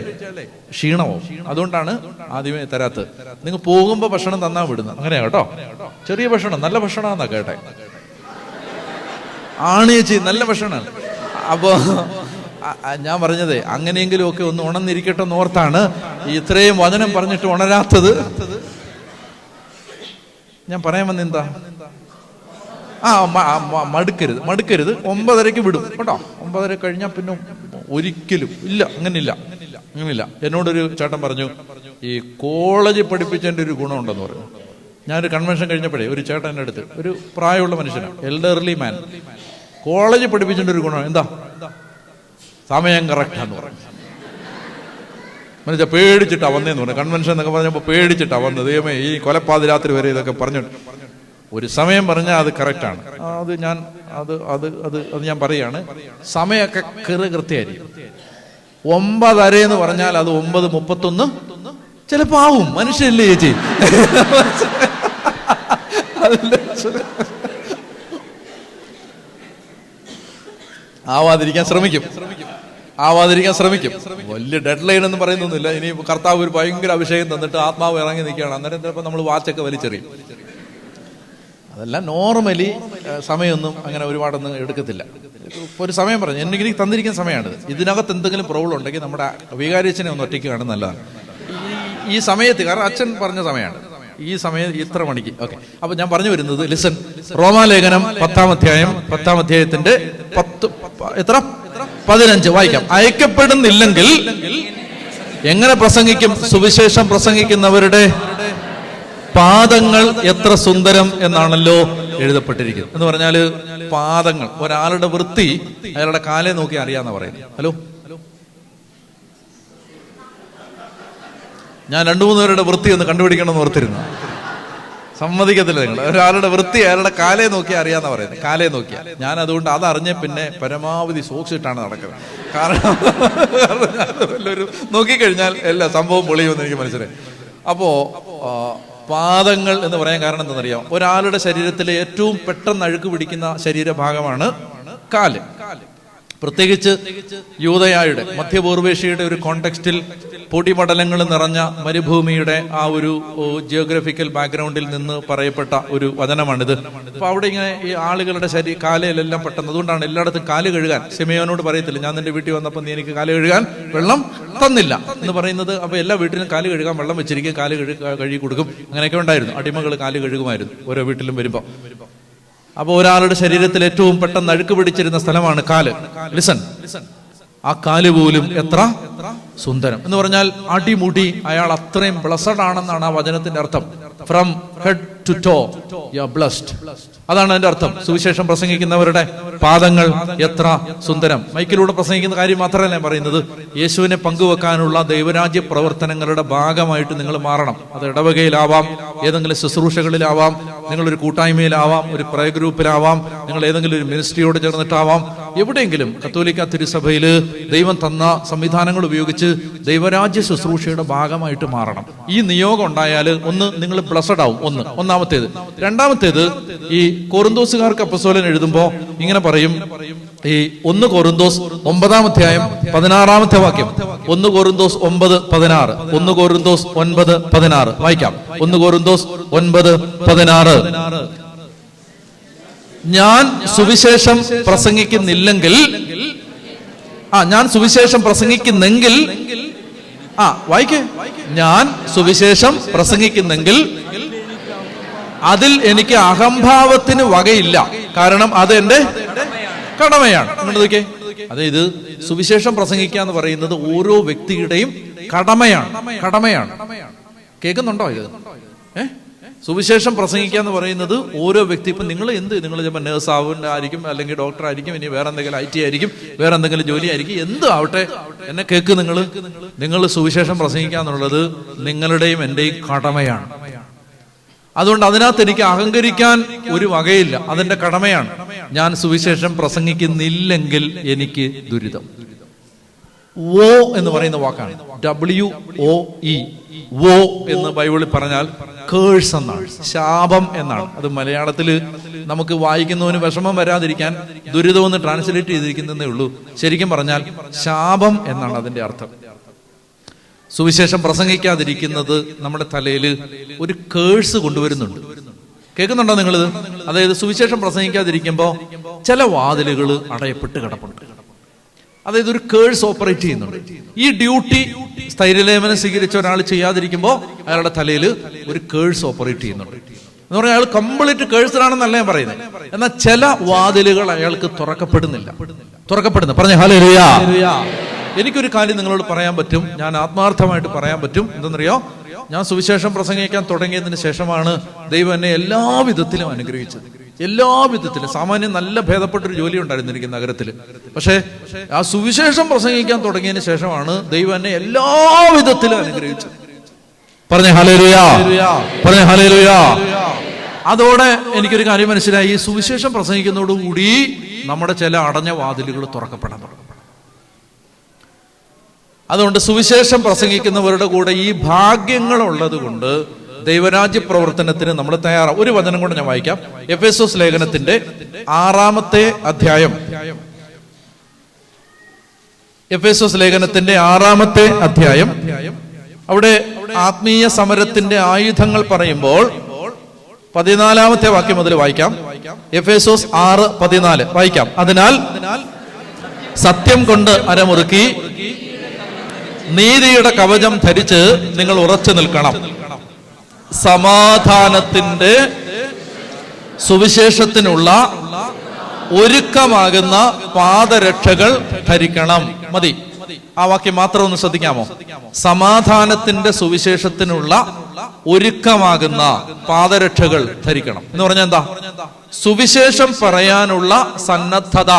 ക്ഷീണമാവും, അതുകൊണ്ടാണ് ആദ്യമേ തരാത്തത്. നിങ്ങൾ പോകുമ്പോൾ ഭക്ഷണം തന്നാ വിടുന്നത്. അങ്ങനെയാ കേട്ടോ. ചെറിയ ഭക്ഷണം, നല്ല ഭക്ഷണമെന്നാ കേട്ടെ. ആണ് ചേച്ചി, നല്ല ഭക്ഷണമാണ്. അപ്പോൾ ഞാൻ പറഞ്ഞത് അങ്ങനെയെങ്കിലും ഒക്കെ ഒന്ന് ഉണർന്നിരിക്കട്ടെ എന്നോർത്താണ് ഇത്രയും വചനം പറഞ്ഞിട്ട് ഉണരാത്തത്. ഞാൻ പറയാൻ വന്നെന്താ, മടുക്കരുത് 9:30 വിടും കേട്ടോ. 9:30 കഴിഞ്ഞാൽ പിന്നെ ഒരിക്കലും ഇല്ല, അങ്ങനെയില്ല. എന്നോടൊരു ചേട്ടൻ പറഞ്ഞു, ഈ കോളേജ് പഠിപ്പിച്ചതിൻ്റെ ഒരു ഗുണമുണ്ടെന്ന് പറഞ്ഞു. ഞാനൊരു കൺവെൻഷൻ കഴിഞ്ഞപ്പോഴേ ഒരു ചേട്ടൻ എൻ്റെ അടുത്ത്, ഒരു പ്രായമുള്ള മനുഷ്യനാണ്, എൽഡർലി മാൻ, കോളേജ് പഠിപ്പിച്ചതിൻ്റെ ഒരു ഗുണം എന്താ, സമയം കറക്റ്റാന്ന് പറഞ്ഞു. മനസ്സിലാ, പേടിച്ചിട്ടാ വന്നേന്ന് പറഞ്ഞു. കൺവെൻഷൻ എന്നൊക്കെ പറഞ്ഞപ്പോൾ പേടിച്ചിട്ടാ വന്നത്. ദൈവമേ, ഈ കൊലപ്പാതിരാത്രി വരെ ഇതൊക്കെ പറഞ്ഞു. ഒരു സമയം പറഞ്ഞാൽ അത് കറക്റ്റാണ്. അത് ഞാൻ പറയാണ്, സമയമൊക്കെ കൃത്യമായിരിക്കും. 9:30 എന്ന് പറഞ്ഞാൽ അത് 9:31 ചിലപ്പോ ആവും. മനുഷ്യല്ലേ ചേച്ചി? ആവാതിരിക്കാൻ ശ്രമിക്കും. വലിയ ഡെഡ് ലൈൻ എന്ന് പറയുന്നൊന്നുമില്ല. ഇനി കർത്താവ് ഒരു ഭയങ്കര അഭിഷേകം തന്നിട്ട് ആത്മാവ് ഇറങ്ങി നിൽക്കുകയാണ്, അന്നേരം ചിലപ്പോൾ നമ്മൾ വാച്ചൊക്കെ വലിച്ചെറിയും. അതല്ല, നോർമലി സമയമൊന്നും അങ്ങനെ ഒരുപാടൊന്നും എടുക്കത്തില്ല. ഒരു സമയം പറഞ്ഞു, എനിക്ക് തന്നിരിക്കുന്ന സമയമാണിത്. ഇതിനകത്ത് എന്തെങ്കിലും പ്രോബ്ലം ഉണ്ടെങ്കിൽ നമ്മുടെ വികാരിച്ചനെ ഒന്ന് ഒറ്റയ്ക്ക് കാണുന്നത് നല്ലതാണ്. ഈ സമയത്ത്, കാരണം അച്ഛൻ പറഞ്ഞ സമയമാണ് ഈ സമയം, ഇത്ര മണിക്ക്. ഓക്കെ, അപ്പൊ ഞാൻ പറഞ്ഞു വരുന്നത്, ലിസൺ. റോമാലേഖനം 10-ാം അധ്യായം 10-ാം അധ്യായത്തിന്റെ 15 വായിക്കാം. അയക്കപ്പെടുന്നില്ലെങ്കിൽ എങ്ങനെ പ്രസംഗിക്കും? സുവിശേഷം പ്രസംഗിക്കുന്നവരുടെ പാദങ്ങൾ എത്ര സുന്ദരം എന്നാണല്ലോ എഴുതപ്പെട്ടിരിക്കുന്നത്. എന്ന് പറഞ്ഞാല് പാദങ്ങൾ, ഒരാളുടെ വൃത്തി അയാളുടെ കാലെ നോക്കി അറിയാന്ന് പറയുന്നത്. ഹലോ, ഞാൻ 2-3 പേരുടെ വൃത്തി ഒന്ന് കണ്ടുപിടിക്കണമെന്ന് ഓർത്തിരുന്നു. സമ്മതിക്കത്തില്ല നിങ്ങൾ. ഒരാളുടെ വൃത്തി അയാളുടെ കാലെ നോക്കി അറിയാന്ന് പറയുന്നത്. കാലെ നോക്കിയാ ഞാൻ അതുകൊണ്ട് അതറിഞ്ഞ പിന്നെ പരമാവധി സോക്സ് ഇട്ടാണ് നടക്കുന്നത്. കാരണം എല്ലാവരും നോക്കിക്കഴിഞ്ഞാൽ എല്ലാ സംഭവം പൊളിയുമെന്ന് എനിക്ക് മനസ്സിലായി. അപ്പോ പാദങ്ങൾ എന്ന് പറയാൻ കാരണം എന്താണെന്നറിയാം? ഒരാളുടെ ശരീരത്തിലെ ഏറ്റവും പെട്ടെന്ന് അഴുക്ക് പിടിക്കുന്ന ശരീരഭാഗമാണ് കാല്. പ്രത്യേകിച്ച് യൂദയായുടെ, മധ്യപൂർവേഷ്യയുടെ ഒരു കോണ്ടെക്സ്റ്റിൽ പൊടിപടലങ്ങൾ നിറഞ്ഞ മരുഭൂമിയുടെ ആ ഒരു ജിയോഗ്രഫിക്കൽ ബാക്ക്ഗ്രൗണ്ടിൽ നിന്ന് പറയപ്പെട്ട ഒരു വചനമാണിത്. അപ്പൊ അവിടെ ഇങ്ങനെ ഈ ആളുകളുടെ കാലയിലെല്ലാം പെട്ടെന്ന്, അതുകൊണ്ടാണ് എല്ലായിടത്തും കാല് കഴുകാൻ ശിമയോനോട് പറയത്തില്ല, ഞാൻ നിന്റെ വീട്ടിൽ വന്നപ്പോൾ നീ എനിക്ക് കാല് കഴുകാൻ വെള്ളം തന്നില്ല എന്ന് പറയുന്നത്. അപ്പൊ എല്ലാ വീട്ടിലും കാല് കഴുകാൻ വെള്ളം വെച്ചിരിക്കും, കാല് കഴുകി കൊടുക്കും. അങ്ങനെയൊക്കെ ഉണ്ടായിരുന്നു. അടിമകൾ കാല് കഴുകുമായിരുന്നു ഓരോ വീട്ടിലും വരുമ്പോൾ. അപ്പൊ ഒരാളുടെ ശരീരത്തിൽ ഏറ്റവും പെട്ടെന്ന് അഴുക്ക് പിടിച്ചിരുന്ന സ്ഥലമാണ് കാല്. ലിസൺ, ആ കാല് പോലും എത്ര സുന്ദരം എന്ന് പറഞ്ഞാൽ അടിമുടി അയാൾ അത്രയും ബ്ലസ്ഡ് ആണെന്നാണ് ആ വചനത്തിന്റെ അർത്ഥം. From head to toe you are blessed, അതാണ് അതിന്റെ അർത്ഥം. സുവിശേഷം പ്രസംഗിക്കുന്നവരുടെ പാദങ്ങൾ എത്ര സുന്ദരം. മൈക്കിലൂടെ പ്രസംഗിക്കുന്ന കാര്യം മാത്രമല്ല ഞാൻ പറയുന്നത്, യേശുവിനെ പങ്കുവെക്കാനുള്ള ദൈവരാജ്യ പ്രവർത്തനങ്ങളുടെ ഭാഗമായിട്ട് നിങ്ങൾ മാറണം. അത് ഇടവകയിലാവാം, ഏതെങ്കിലും ശുശ്രൂഷകളിലാവാം, നിങ്ങളൊരു കൂട്ടായ്മയിലാവാം, ഒരു പ്രയർ ഗ്രൂപ്പിലാവാം, നിങ്ങൾ ഏതെങ്കിലും ഒരു മിനിസ്ട്രിയോട് ചേർന്നിട്ടാവാം. എവിടെയെങ്കിലും കത്തോലിക്ക തിരുസഭയിൽ ദൈവം തന്ന സംവിധാനങ്ങൾ ഉപയോഗിച്ച് ദൈവരാജ്യ ശുശ്രൂഷയുടെ ഭാഗമായിട്ട് മാറണം. ഈ നിയോഗം ഉണ്ടായാൽ ഒന്ന് നിങ്ങൾ ബ്ലസ്ഡ് ആവും. ഒന്നാമത്തേത്. രണ്ടാമത്തേത്, ഈ കൊറിന്തോസുകാർക്ക് അപ്പോസ്തലൻ എഴുതുമ്പോ ഇങ്ങനെ പറയും, ഈ 1 കൊറിന്തോസ് 9-ാം അധ്യായം 16-ാമത്തെ വാക്യം. 1 കൊറിന്തോസ് 9:16. 1 കൊറിന്തോസ് 9:16 വായിക്കാം. 1 കൊറിന്തോസ് 9:16. ഞാൻ സുവിശേഷം പ്രസംഗിക്കുന്നില്ലെങ്കിൽ, ഞാൻ സുവിശേഷം പ്രസംഗിക്കുന്നെങ്കിൽ, വായിക്കേ, ഞാൻ സുവിശേഷം പ്രസംഗിക്കുന്നെങ്കിൽ അതിൽ എനിക്ക് അഹംഭാവത്തിന് വകയില്ല. കാരണം അത് എന്റെ കടമയാണ്. അതായത് സുവിശേഷം പ്രസംഗിക്കുക എന്ന് പറയുന്നത് ഓരോ വ്യക്തിയുടെയും കടമയാണ്. കേൾക്കുന്നുണ്ടോ ഇത്? സുവിശേഷം പ്രസംഗിക്കുക എന്ന് പറയുന്നത് ഓരോ വ്യക്തി, ഇപ്പം നിങ്ങൾ ചിലപ്പോൾ നേഴ്സ് ആയിരിക്കും, അല്ലെങ്കിൽ ഡോക്ടർ ആയിരിക്കും, ഇനി വേറെ എന്തെങ്കിലും IT ആയിരിക്കും, വേറെ എന്തെങ്കിലും ജോലി ആയിരിക്കും, എന്ത് ആവട്ടെ, എന്നെ കേൾക്ക്, നിങ്ങൾ സുവിശേഷം പ്രസംഗിക്കുക എന്നുള്ളത് നിങ്ങളുടെയും എൻ്റെയും കടമയാണ്. അതുകൊണ്ട് അതിനകത്ത് എനിക്ക് അഹങ്കരിക്കാൻ ഒരു വകയില്ല, അതെന്റെ കടമയാണ്. ഞാൻ സുവിശേഷം പ്രസംഗിക്കുന്നില്ലെങ്കിൽ എനിക്ക് ദുരിതം. വോ എന്ന് പറയുന്ന വാക്കാണ്, WOE. വോ എന്ന് ബൈബിളിൽ പറഞ്ഞാൽ കേഴ്സ് എന്നാണ്, ശാപം എന്നാണ്. അത് മലയാളത്തിൽ നമുക്ക് വായിക്കുന്നവന് വിഷമം വരാതിരിക്കാൻ ദുരിതം എന്ന് ട്രാൻസ്ലേറ്റ് ചെയ്തിരിക്കുന്നതേ ഉള്ളൂ. ശരിക്കും പറഞ്ഞാൽ ശാപം എന്നാണ് അതിന്റെ അർത്ഥം. സുവിശേഷം പ്രസംഗിക്കാതിരിക്കുന്നത് നമ്മുടെ തലയിൽ ഒരു കേഴ്സ് കൊണ്ടുവരുന്നുണ്ട്. കേൾക്കുന്നുണ്ടോ നിങ്ങളിത്? അതായത് സുവിശേഷം പ്രസംഗിക്കാതിരിക്കുമ്പോൾ ചില വാതിലുകൾ അടയപ്പെട്ട് കിടപ്പുണ്ട്. അതായത് ഒരു കേഴ്സ് ഓപ്പറേറ്റ് ചെയ്യുന്നുണ്ട്. ഈ ഡ്യൂട്ടി സ്ഥൈര്യലേപനം സ്വീകരിച്ച ഒരാൾ ചെയ്യാതിരിക്കുമ്പോൾ അയാളുടെ തലയിൽ ഒരു കേഴ്സ് ഓപ്പറേറ്റ് ചെയ്യുന്നുണ്ട്. എന്ന് പറഞ്ഞാൽ അയാൾ കംപ്ലീറ്റ് കേഴ്സറാണെന്നല്ല ഞാൻ പറയുന്നത്. എന്നാൽ ചില വാതിലുകൾ അയാൾക്ക് തുറക്കപ്പെടുന്നില്ല. പറഞ്ഞേ ഹല്ലേലൂയ. എനിക്കൊരു കാര്യം നിങ്ങളോട് പറയാൻ പറ്റും, ഞാൻ ആത്മാർത്ഥമായിട്ട് പറയാൻ പറ്റും. എന്തെന്നറിയോ? ഞാൻ സുവിശേഷം പ്രസംഗിക്കാൻ തുടങ്ങിയതിന് ശേഷമാണ് ദൈവം എന്നെ എല്ലാ വിധത്തിലും അനുഗ്രഹിച്ചത്. എല്ലാ വിധത്തിലും. സാമാന്യം നല്ല ഭേദപ്പെട്ടൊരു ജോലി ഉണ്ടായിരുന്നു എനിക്ക് നഗരത്തിൽ. പക്ഷേ ആ സുവിശേഷം പ്രസംഗിക്കാൻ തുടങ്ങിയതിന് ശേഷമാണ് ദൈവം എന്നെ എല്ലാ വിധത്തിലും അനുഗ്രഹിച്ചത്. പറഞ്ഞേ ഹല്ലേലൂയ. അതോടെ എനിക്കൊരു കാര്യം മനസ്സിലായി, ഈ സുവിശേഷം പ്രസംഗിക്കുന്നതോടുകൂടി നമ്മുടെ ചില അടഞ്ഞ വാതിലുകൾ തുറക്കപ്പെടാൻ തുടങ്ങും. അതുകൊണ്ട് സുവിശേഷം പ്രസംഗിക്കുന്നവരുടെ കൂടെ ഈ ഭാഗ്യങ്ങളുള്ളത് കൊണ്ട് ദൈവരാജ്യ പ്രവർത്തനത്തിന് നമ്മൾ തയ്യാറാണ്. ഒരു വചനം കൊണ്ട് ഞാൻ വായിക്കാം. എഫേസോസ് ലേഖനത്തിന്റെ 6-ാമത്തെ അധ്യായം. എഫേസോസ് ലേഖനത്തിന്റെ 6-ാമത്തെ അധ്യായം. അവിടെ ആത്മീയ സമരത്തിന്റെ ആയുധങ്ങൾ പറയുമ്പോൾ 14-ാമത്തെ വാക്യം മുതൽ വായിക്കാം. എഫേസോസ് 6:14 വായിക്കാം. അതിനാൽ സത്യം കൊണ്ട് അരമുറുക്കി നീതിയുടെ കവചം ധരിച്ച് നിങ്ങൾ ഉറച്ചു നിൽക്കണം. സമാധാനത്തിന്റെ സുവിശേഷത്തിനുള്ള ഒരുക്കമാകുന്ന പാദരക്ഷകൾ ധരിക്കണം. മതി, ആ വാക്യം മാത്രം ഒന്ന് ശ്രദ്ധിക്കാമോ? സമാധാനത്തിന്റെ സുവിശേഷത്തിനുള്ള ഒരുക്കമാകുന്ന പാദരക്ഷകൾ ധരിക്കണം എന്ന് പറഞ്ഞാൽ എന്താ? സുവിശേഷം പറയാനുള്ള സന്നദ്ധത.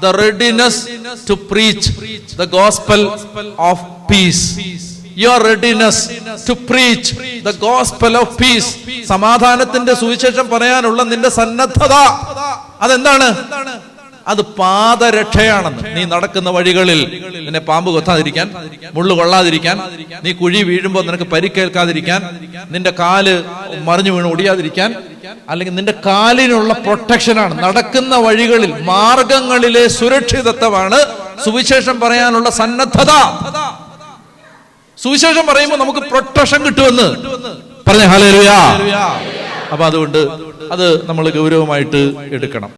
The readiness to preach the gospel of peace. Your readiness to preach the gospel of peace. സമാധാനത്തിന്റെ സുവിശേഷം പറയാനുള്ള നിന്റെ സന്നദ്ധത അതെന്താണ്? അത് പാദരക്ഷയാണെന്ന്. നീ നടക്കുന്ന വഴികളിൽ നിന്നെ പാമ്പ് കൊത്താതിരിക്കാൻ, മുള്ളു കൊള്ളാതിരിക്കാൻ, നീ കുഴി വീഴുമ്പോൾ നിനക്ക് പരിക്കേൽക്കാതിരിക്കാൻ, നിന്റെ കാല് മറിഞ്ഞു വീണ് ഒടിയാതിരിക്കാൻ, അല്ലെങ്കിൽ നിന്റെ കാലിനുള്ള പ്രൊട്ടക്ഷനാണ്. നടക്കുന്ന വഴികളിൽ മാർഗങ്ങളിലെ സുരക്ഷിതത്വമാണ് സുവിശേഷം പറയാനുള്ള സന്നദ്ധത. സുവിശേഷം പറയുമ്പോൾ നമുക്ക് പ്രൊട്ടക്ഷൻ കിട്ടുമെന്ന് പറഞ്ഞ ഹല്ലേലൂയ. അപ്പൊ അതുകൊണ്ട് അത് നമ്മൾ ഗൗരവമായിട്ട് എടുക്കണം.